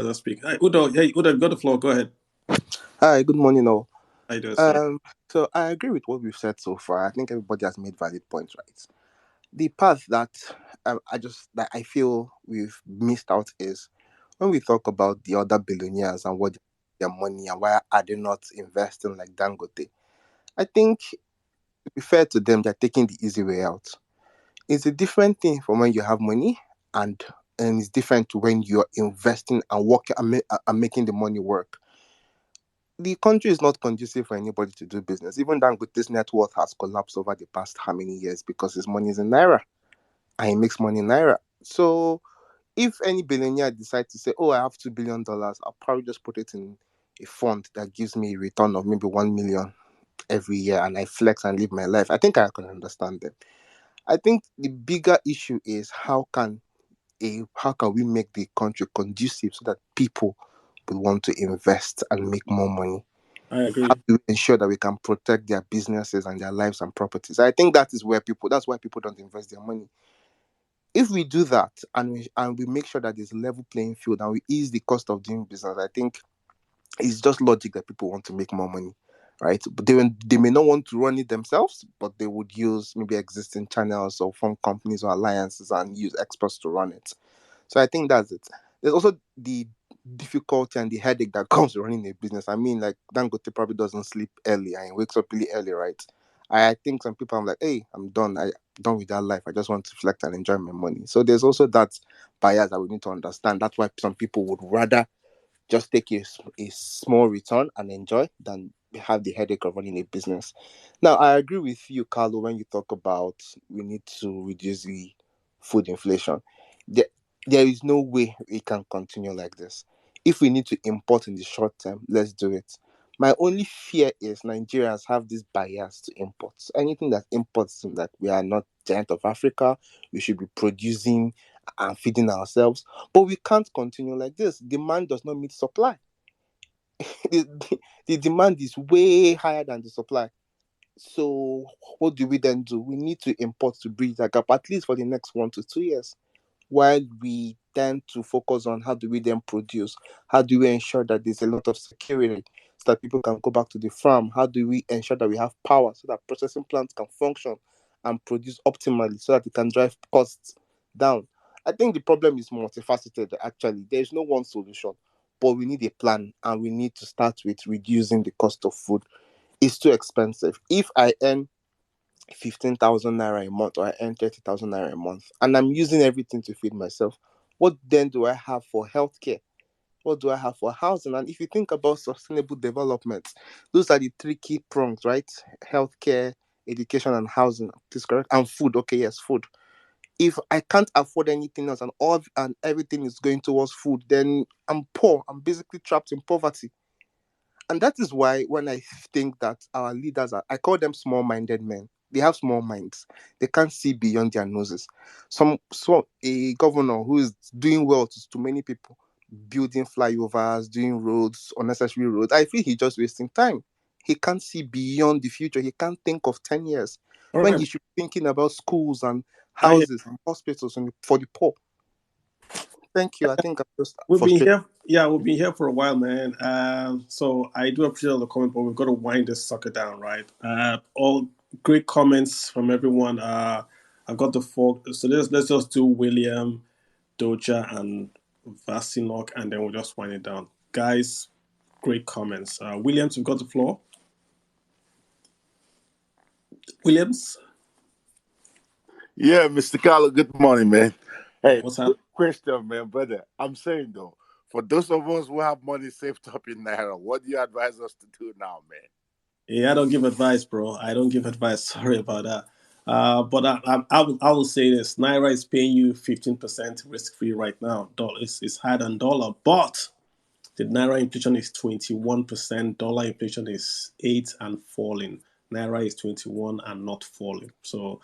us speak. Hi, Udo, Udo, got the floor. Go ahead. Hi, good morning, all. How you doing, so I agree with what we've said so far. I think everybody has made valid points, right? The part that I feel we've missed out is when we talk about the other billionaires and what their money and why are they not investing like Dangote. I think, to be fair to them, they're taking the easy way out. It's a different thing from when you have money, and it's different to when you're investing and working and making the money work. The country is not conducive for anybody to do business. Even Dangote's net worth has collapsed over the past how many years because his money is in Naira and he makes money in Naira. So if any billionaire decides to say, oh, I have $2 billion, I'll probably just put it in a fund that gives me a return of maybe 1 million every year and I flex and live my life. I think I can understand them. I think the bigger issue is how can we make the country conducive so that people will want to invest and make more money. I agree. How do we ensure that we can protect their businesses and their lives and properties? I think that's why people don't invest their money. If we do that and we make sure that there's a level playing field and we ease the cost of doing business, I think it's just logic that people want to make more money, right? But they may not want to run it themselves, but they would use maybe existing channels or form companies or alliances and use experts to run it. So I think that's it. There's also the difficulty and the headache that comes with running a business. I mean, like Dangote probably doesn't sleep early and he wakes up really early, right? I think some people are like, hey, I'm done. I'm done with that life. I just want to flex and enjoy my money. So there's also that bias that we need to understand. That's why some people would rather just take a small return and enjoy than have the headache of running a business. Now, I agree with you, Carlo, when you talk about we need to reduce the food inflation. There is no way we can continue like this. If we need to import in the short term, let's do it. My only fear is Nigerians have this bias to imports. Anything that imports that we are not giant of Africa, we should be producing and feeding ourselves. But we can't continue like this. Demand does not meet supply. The demand is way higher than the supply. So what do we then do? We need to import to bridge that gap, at least for the next 1 to 2 years, while we tend to focus on how do we then produce, how do we ensure that there's a lot of security so that people can go back to the farm, how do we ensure that we have power so that processing plants can function and produce optimally so that it can drive costs down. I think the problem is multifaceted actually. There's no one solution, but we need a plan and we need to start with reducing the cost of food. It's too expensive. If I earn 15,000 naira a month or I earn 30,000 naira a month and I'm using everything to feed myself, what then do I have for healthcare? What do I have for housing? And if you think about sustainable development, those are the 3 key prongs, right? Healthcare, education, and housing. This is correct. And food. Okay, yes, food. If I can't afford anything else and everything is going towards food, then I'm poor. I'm basically trapped in poverty. And that is why when I think that our leaders I call them small-minded men. They have small minds. They can't see beyond their noses. A governor who is doing well to many people, building flyovers, doing roads, unnecessary roads. I feel he's just wasting time. He can't see beyond the future. He can't think of 10 years All when right. he should be thinking about schools and I hear. houses and hospitals for the poor. Thank you. I think I'm just We've been frustrated. here. Yeah, we've been here for a while, man. So I do appreciate all the comment, but we've got to wind this sucker down, right? All great comments from everyone. I've got the four. So let's just do William, Doja, and Vasinok, and then we'll just wind it down, guys. Great comments. Williams, you've got the floor. Williams, Yeah, Mr. Carlo, good morning, man. Hey, what's up? quick question, man, brother. I'm saying though, for those of us who have money saved up in Naira, what do you advise us to do now, man? Yeah, I don't give advice, bro. I don't give advice. Sorry about that. But I will say this: Naira is paying you 15% risk-free right now. Dollar is higher than dollar, but the Naira inflation is 21%. Dollar inflation is 8 and falling. Naira is 21 and not falling. So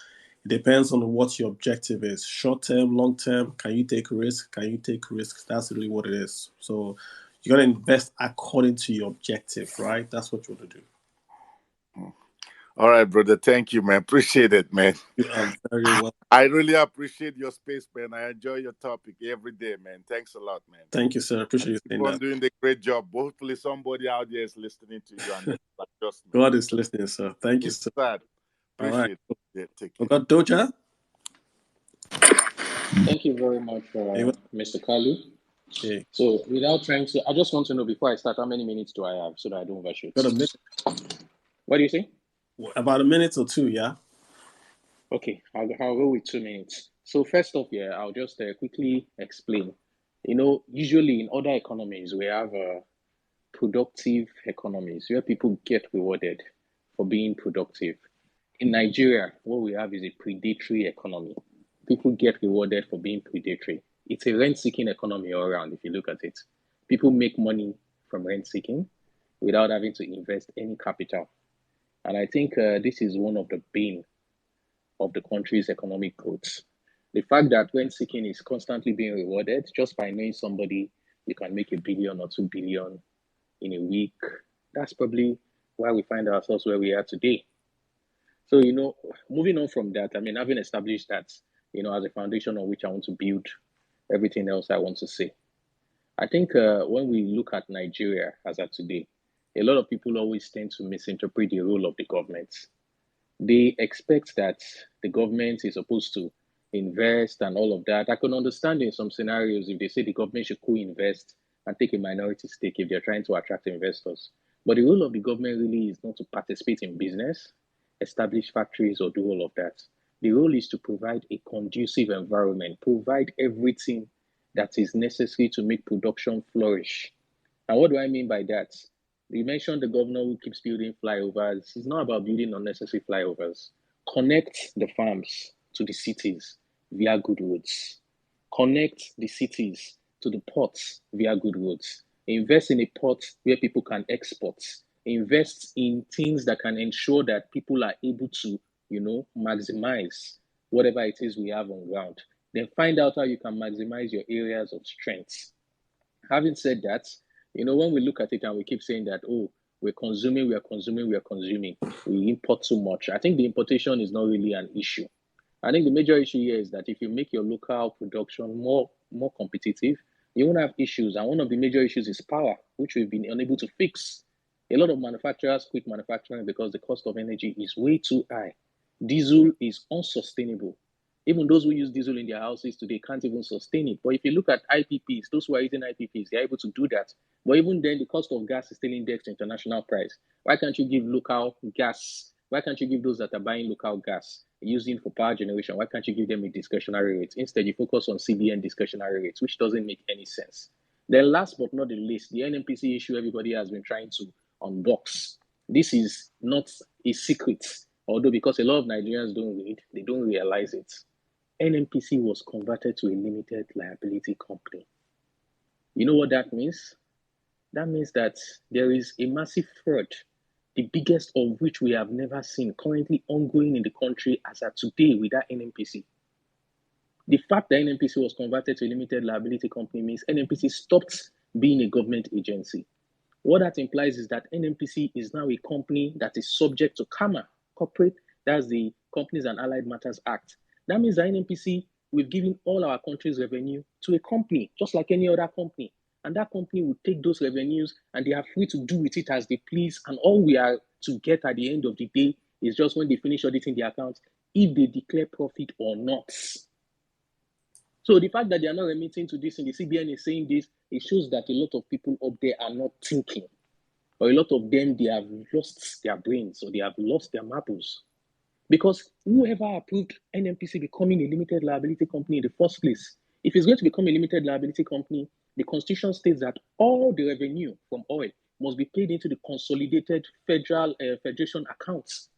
it depends on what your objective is: short-term, long-term. Can you take risk? Can you take risks? That's really what it is. So you got to invest according to your objective, right? That's what you want to do. All right, brother. Thank you, man. Appreciate it, man. You are very welcome. I really appreciate your space, man. I enjoy your topic every day, man. Thanks a lot, man. Thank you, sir. I appreciate you Keep saying on that. doing the great job. Hopefully, somebody out there is listening to you and just me. God is listening, sir. Thank you, It's sir. sad. All right. Appreciate it. Yeah, take We care. got Doja. Thank you very much, Mr. Kalu. Okay. So, without trying to, I just want to know before I start, how many minutes do I have so that I don't overshoot? Got a minute. What do you say? About a minute or two, yeah. Okay, I'll go with 2 minutes. So, first off, yeah, I'll just quickly explain. You know, usually in other economies, we have productive economies where people get rewarded for being productive. In Nigeria, what we have is a predatory economy. People get rewarded for being predatory. It's a rent-seeking economy all around, if you look at it. People make money from rent-seeking without having to invest any capital. And I think this is one of the bane of the country's economic growth. The fact that rent-seeking is constantly being rewarded just by knowing somebody, you can make 1 billion or 2 billion in a week. That's probably why we find ourselves where we are today. So, you know, moving on from that, I mean, having established that, you know, as a foundation on which I want to build everything else I want to say, I think when we look at Nigeria as of today, a lot of people always tend to misinterpret the role of the government. They expect that the government is supposed to invest and all of that. I can understand in some scenarios if they say the government should co-invest and take a minority stake if they're trying to attract investors. But the role of the government really is not to participate in business, establish factories, or do all of that. The role is to provide a conducive environment, provide everything that is necessary to make production flourish. And what do I mean by that? You mentioned the governor who keeps building flyovers. It's not about building unnecessary flyovers. Connect the farms to the cities via good roads. Connect the cities to the ports via good roads. Invest in a port where people can export invest in things that can ensure that people are able to, maximize whatever it is we have on ground. Then find out how you can maximize your areas of strength. Having said that, when we look at it and we keep saying that, oh, we are consuming, we import too much. I think the importation is not really an issue. I think the major issue here is that if you make your local production more competitive, you won't have issues. And one of the major issues is power, which we've been unable to fix. A lot of manufacturers quit manufacturing because the cost of energy is way too high. Diesel is unsustainable. Even those who use diesel in their houses today can't even sustain it. But if you look at IPPs, those who are using IPPs, they're able to do that. But even then, the cost of gas is still indexed to international price. Why can't you give local gas? Why can't you give those that are buying local gas, using for power generation, why can't you give them a discretionary rate? Instead, you focus on CBN discretionary rates, which doesn't make any sense. Then last but not the least, the NNPC issue everybody has been trying to unbox. This is not a secret, although because a lot of Nigerians don't read, they don't realize it. NNPC was converted to a limited liability company. You know what that means? That means that there is a massive fraud, the biggest of which we have never seen, currently ongoing in the country as of today with that NNPC. The fact that NNPC was converted to a limited liability company means NNPC stopped being a government agency. What that implies is that NNPC is now a company that is subject to CAMA, corporate, that's the Companies and Allied Matters Act. That means that NNPC, we've given all our country's revenue to a company, just like any other company. And that company will take those revenues and they are free to do with it as they please. And all we are to get at the end of the day is just when they finish auditing the accounts, if they declare profit or not. So the fact that they are not remitting to this and the CBN is saying this, it shows that a lot of people up there are not thinking. Or a lot of them, they have lost their brains or they have lost their marbles. Because whoever approved NNPC becoming a limited liability company in the first place, if it's going to become a limited liability company, the Constitution states that all the revenue from oil must be paid into the consolidated federation accounts.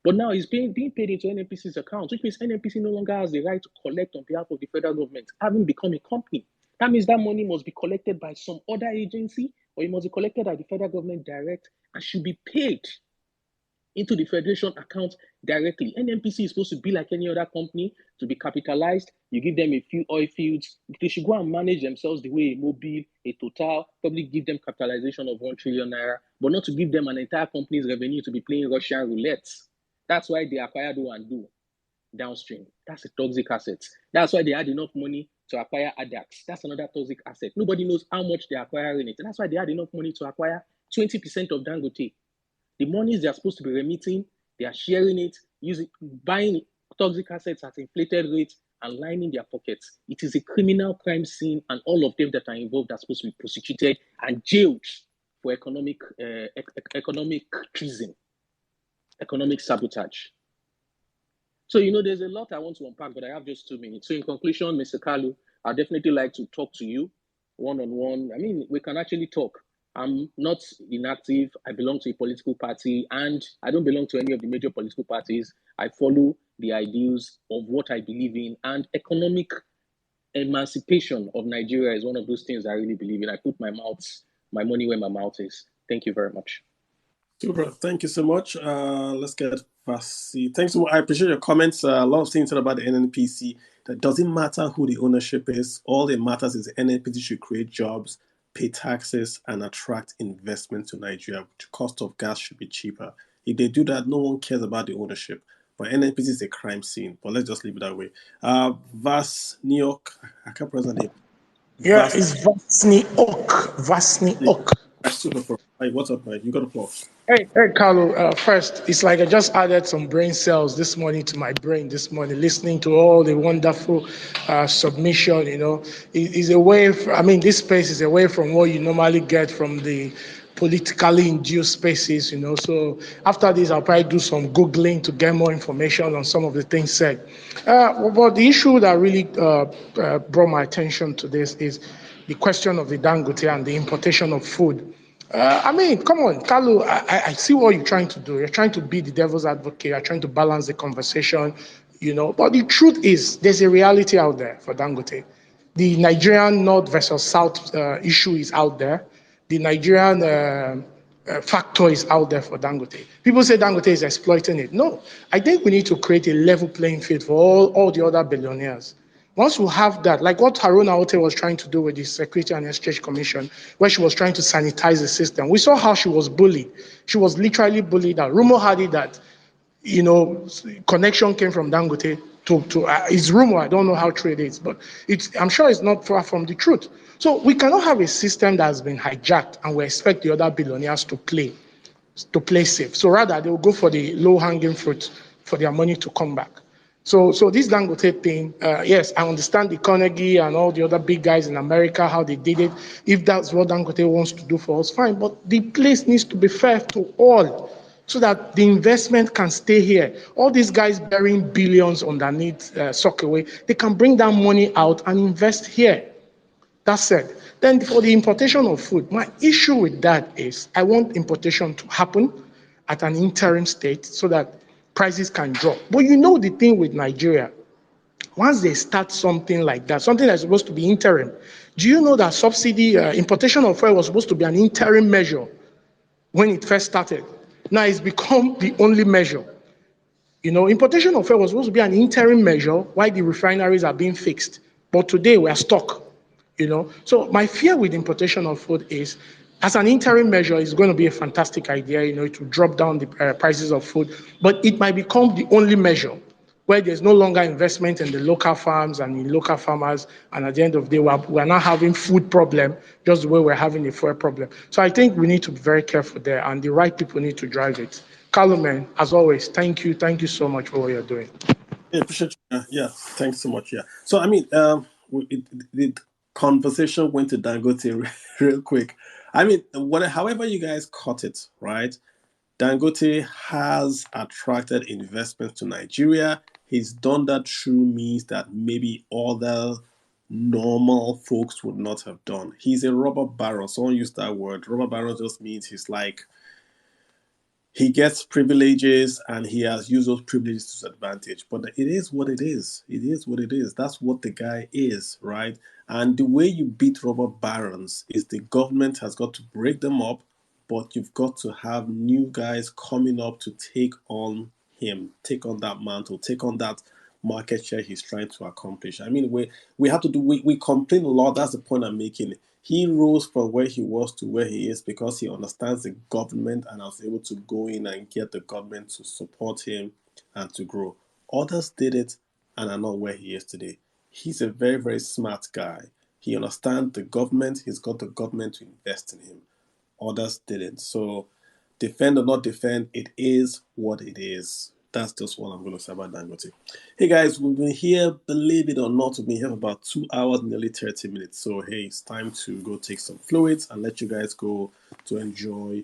But now it's being paid into NNPC's accounts, which means NNPC no longer has the right to collect on behalf of the federal government, having become a company. That means that money must be collected by some other agency, or it must be collected by the federal government direct and should be paid into the federation account directly. NNPC is supposed to be like any other company, to be capitalized. You give them a few oil fields. They should go and manage themselves the way a Mobil, a Total, probably give them capitalization of 1 trillion naira, but not to give them an entire company's revenue to be playing Russian roulette. That's why they acquired O&Do downstream. That's a toxic asset. That's why they had enough money to acquire ADAX. That's another toxic asset. Nobody knows how much they're acquiring it. And that's why they had enough money to acquire 20% of Dangote. The monies they're supposed to be remitting, they are sharing it, buying toxic assets at inflated rates and lining their pockets. It is a criminal crime scene, and all of them that are involved are supposed to be prosecuted and jailed for economic treason, economic sabotage. So, there's a lot I want to unpack, but I have just 2 minutes. So in conclusion, Mr. Kalu, I'd definitely like to talk to you one-on-one. I mean, we can actually talk. I'm not inactive. I belong to a political party, and I don't belong to any of the major political parties. I follow the ideals of what I believe in, and economic emancipation of Nigeria is one of those things I really believe in. I put my money where my mouth is. Thank you very much. Super. Thank you so much. Let's get Vasi. Thanks so much. I appreciate your comments. A lot of things said about the NNPC. That doesn't matter who the ownership is. All that matters is the NNPC should create jobs, pay taxes, and attract investment to Nigeria. The cost of gas should be cheaper. If they do that, no one cares about the ownership. But NNPC is a crime scene. But let's just leave it that way. Vas New York. I can't pronounce the name. Yeah, it's Vasni Ok. Super. Hey, what's up, man? You got a floor. Hey, Carlo. First, it's like I just added some brain cells this morning to my brain this morning, listening to all the wonderful submission. Is a way. This space is away from what you normally get from the politically induced spaces. So after this, I'll probably do some Googling to get more information on some of the things said. But the issue that really brought my attention to this is the question of the Dangote and the importation of food. Come on, Kalu, I see what you're trying to do. You're trying to be the devil's advocate. You're trying to balance the conversation, But the truth is, there's a reality out there for Dangote. The Nigerian North versus South issue is out there. The Nigerian factor is out there for Dangote. People say Dangote is exploiting it. No, I think we need to create a level playing field for all the other billionaires. Once we have that, like what Haruna Ote was trying to do with the Security and Exchange Commission, where she was trying to sanitize the system, we saw how she was bullied. She was literally bullied out. Rumor had it that, connection came from Dangote to it's rumor. I don't know how true it is, but I'm sure it's not far from the truth. So we cannot have a system that has been hijacked and we expect the other billionaires to play safe. So rather, they will go for the low-hanging fruit for their money to come back. So this Dangote thing, yes, I understand the Carnegie and all the other big guys in America, how they did it. If that's what Dangote wants to do for us, fine. But the place needs to be fair to all so that the investment can stay here. All these guys burying billions underneath Sockaway, they can bring that money out and invest here. That's said. Then for the importation of food, my issue with that is I want importation to happen at an interim state so that prices can drop. But the thing with Nigeria, once they start something like that, something that's supposed to be interim, do you know that subsidy, importation of oil was supposed to be an interim measure when it first started? Now it's become the only measure. Importation of oil was supposed to be an interim measure while the refineries are being fixed. But today we are stuck. So my fear with importation of food is, as an interim measure, it's going to be a fantastic idea, to drop down the prices of food, but it might become the only measure where there's no longer investment in the local farms and in local farmers, and at the end of the day, we're not having food problem just the way we're having a fuel problem. So I think we need to be very careful there, and the right people need to drive it. Carlo, as always, thank you so much for what you're doing. Yeah, appreciate you. Yeah, thanks so much. Yeah. So the conversation went to Dangote real quick. However you guys cut it, right? Dangote has attracted investment to Nigeria. He's done that through means that maybe other normal folks would not have done. He's a robber baron. Someone used that word. Robber baron just means he gets privileges and he has used those privileges to his advantage. But it is what it is. It is what it is. That's what the guy is, right? And the way you beat robber barons is the government has got to break them up, but you've got to have new guys coming up to take on him, take on that mantle, take on that market share he's trying to accomplish. We complain a lot. That's the point I'm making. He rose from where he was to where he is because he understands the government and was able to go in and get the government to support him and to grow. Others did it and are not where he is today. He's a very, very smart guy. He understands the government. He's got the government to invest in him. Others didn't. So defend or not defend, it is what it is. That's just what I'm going to say about Dangote. Hey guys, we've been here, believe it or not, we've been here for about 2 hours, nearly 30 minutes. So hey, it's time to go take some fluids and let you guys go to enjoy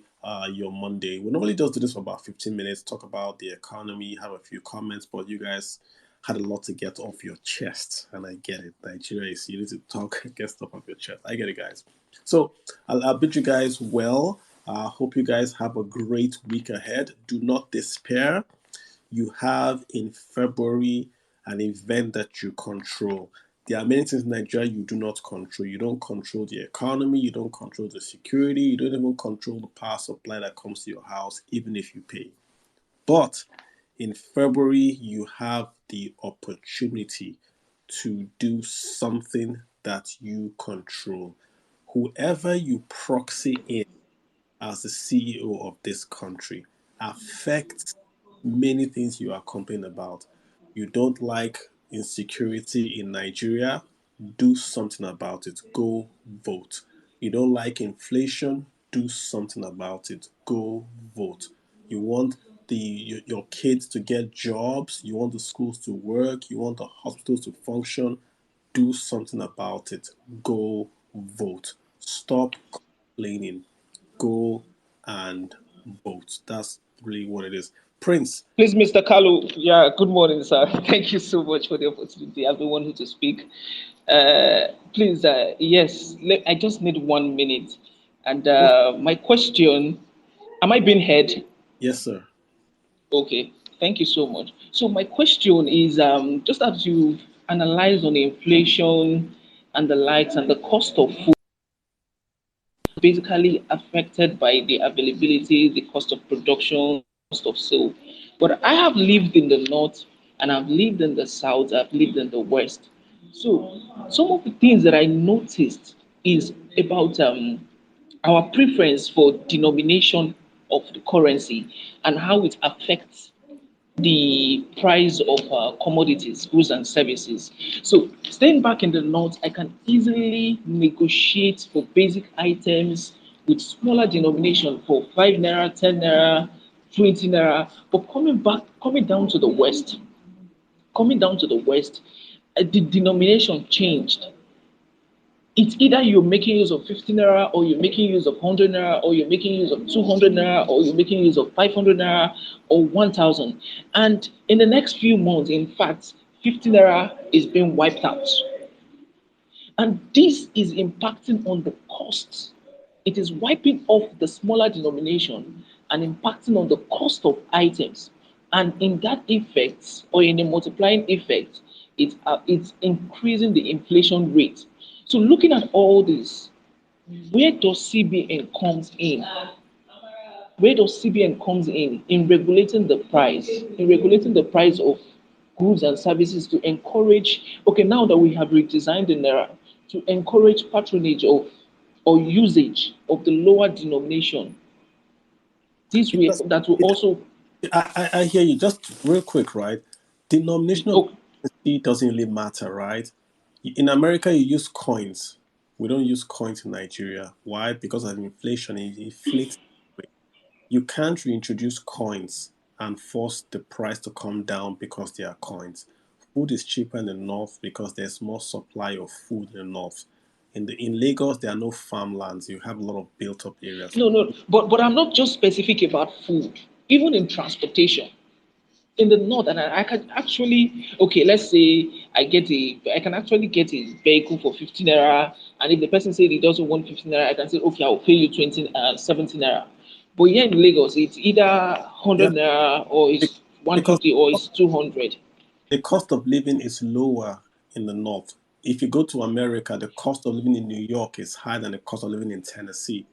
your Monday. We normally just do this for about 15 minutes, talk about the economy, have a few comments, but you guys had a lot to get off your chest, and I get it. Nigeria is, you need to talk, get stuff off your chest. I get it, guys. So I'll bid you guys well. Hope you guys have a great week ahead. Do not despair. You have in February an event that you control. There are many things in Nigeria you do not control. You don't control the economy. You don't control the security. You don't even control the power supply that comes to your house, even if you pay. But in February, you have the opportunity to do something that you control. Whoever you proxy in as the CEO of this country affects many things you are complaining about. You don't like insecurity in Nigeria, do something about it. Go vote. You don't like inflation, do something about it. Go vote. You want your kids to get jobs, you want the schools to work, you want the hospitals to function, do something about it. Go vote. Stop complaining. Go and vote. That's really what it is. Prince. Please, Mr. Kalu. Yeah, good morning, sir. Thank you so much for the opportunity. I've been wanting to speak. Please, yes, I just need 1 minute. And my question, am I being heard? Yes, sir. Okay, thank you so much. So my question is, just as you analyze on inflation and the likes and the cost of food, basically affected by the availability, the cost of production, cost of sale. But I have lived in the north and I've lived in the south, I've lived in the west. So some of the things that I noticed is about our preference for denomination of the currency and how it affects the price of commodities, goods, and services. So, staying back in the north, I can easily negotiate for basic items with smaller denomination for 5 naira, 10 naira, 20 naira. But coming down to the west, the denomination changed. It's either you're making use of 50 naira, or you're making use of 100 naira, or you're making use of 200 naira, or you're making use of 500 naira, or 1000. And in the next few months, in fact, 50 naira is being wiped out. And this is impacting on the costs. It is wiping off the smaller denomination and impacting on the cost of items. And in that effect, or in a multiplying effect, it's increasing the inflation rate. So looking at all this, where does CBN comes in? Where does CBN comes in regulating the price, of goods and services to encourage, okay, now that we have redesigned the Naira, to encourage patronage of or usage of the lower denomination. That will also. I hear you. Just real quick, right? Denominational currency doesn't really matter, right? In America, you use coins. We don't use coins in Nigeria. Why? Because of inflation. It inflates. You can't reintroduce coins and force the price to come down because they are coins. Food is cheaper in the north because there's more supply of food in the north. In Lagos, there are no farmlands. You have a lot of built-up areas. No, but I'm not just specific about food. Even in transportation, in the north, and I can actually, okay, let's say I can actually get a vehicle for 15 naira, and if the person said he doesn't want 15 naira, I can say, okay, I'll pay you 17 naira. But here in Lagos, it's either 100 naira, or it's 150, or it's 200. The cost of living is lower in the north. If you go to America, the cost of living in New York is higher than the cost of living in Tennessee.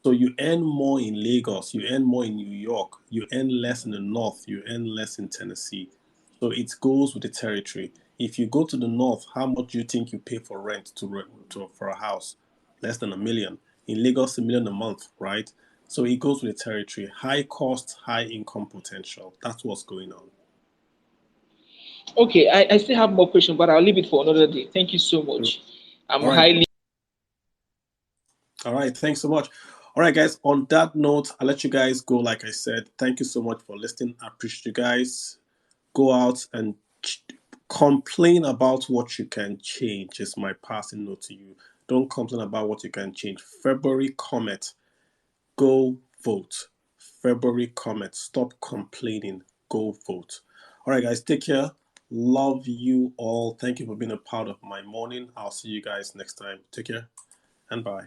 So you earn more in Lagos, you earn more in New York, you earn less in the north, you earn less in Tennessee. So it goes with the territory. If you go to the north, how much do you think you pay for rent for a house? Less than $1 million. In Lagos, $1 million a month, right? So it goes with the territory. High cost, high income potential. That's what's going on. Okay, I still have more questions, but I'll leave it for another day. Thank you so much. I'm highly. All right, thanks so much. All right, guys, on that note, I'll let you guys go. Like I said, thank you so much for listening. I appreciate you guys. Go out and complain about what you can change, is my passing note to you. Don't complain about what you can change. February Comet, go vote. February Comet, stop complaining, go vote. All right, guys, take care. Love you all. Thank you for being a part of my morning. I'll see you guys next time. Take care and bye.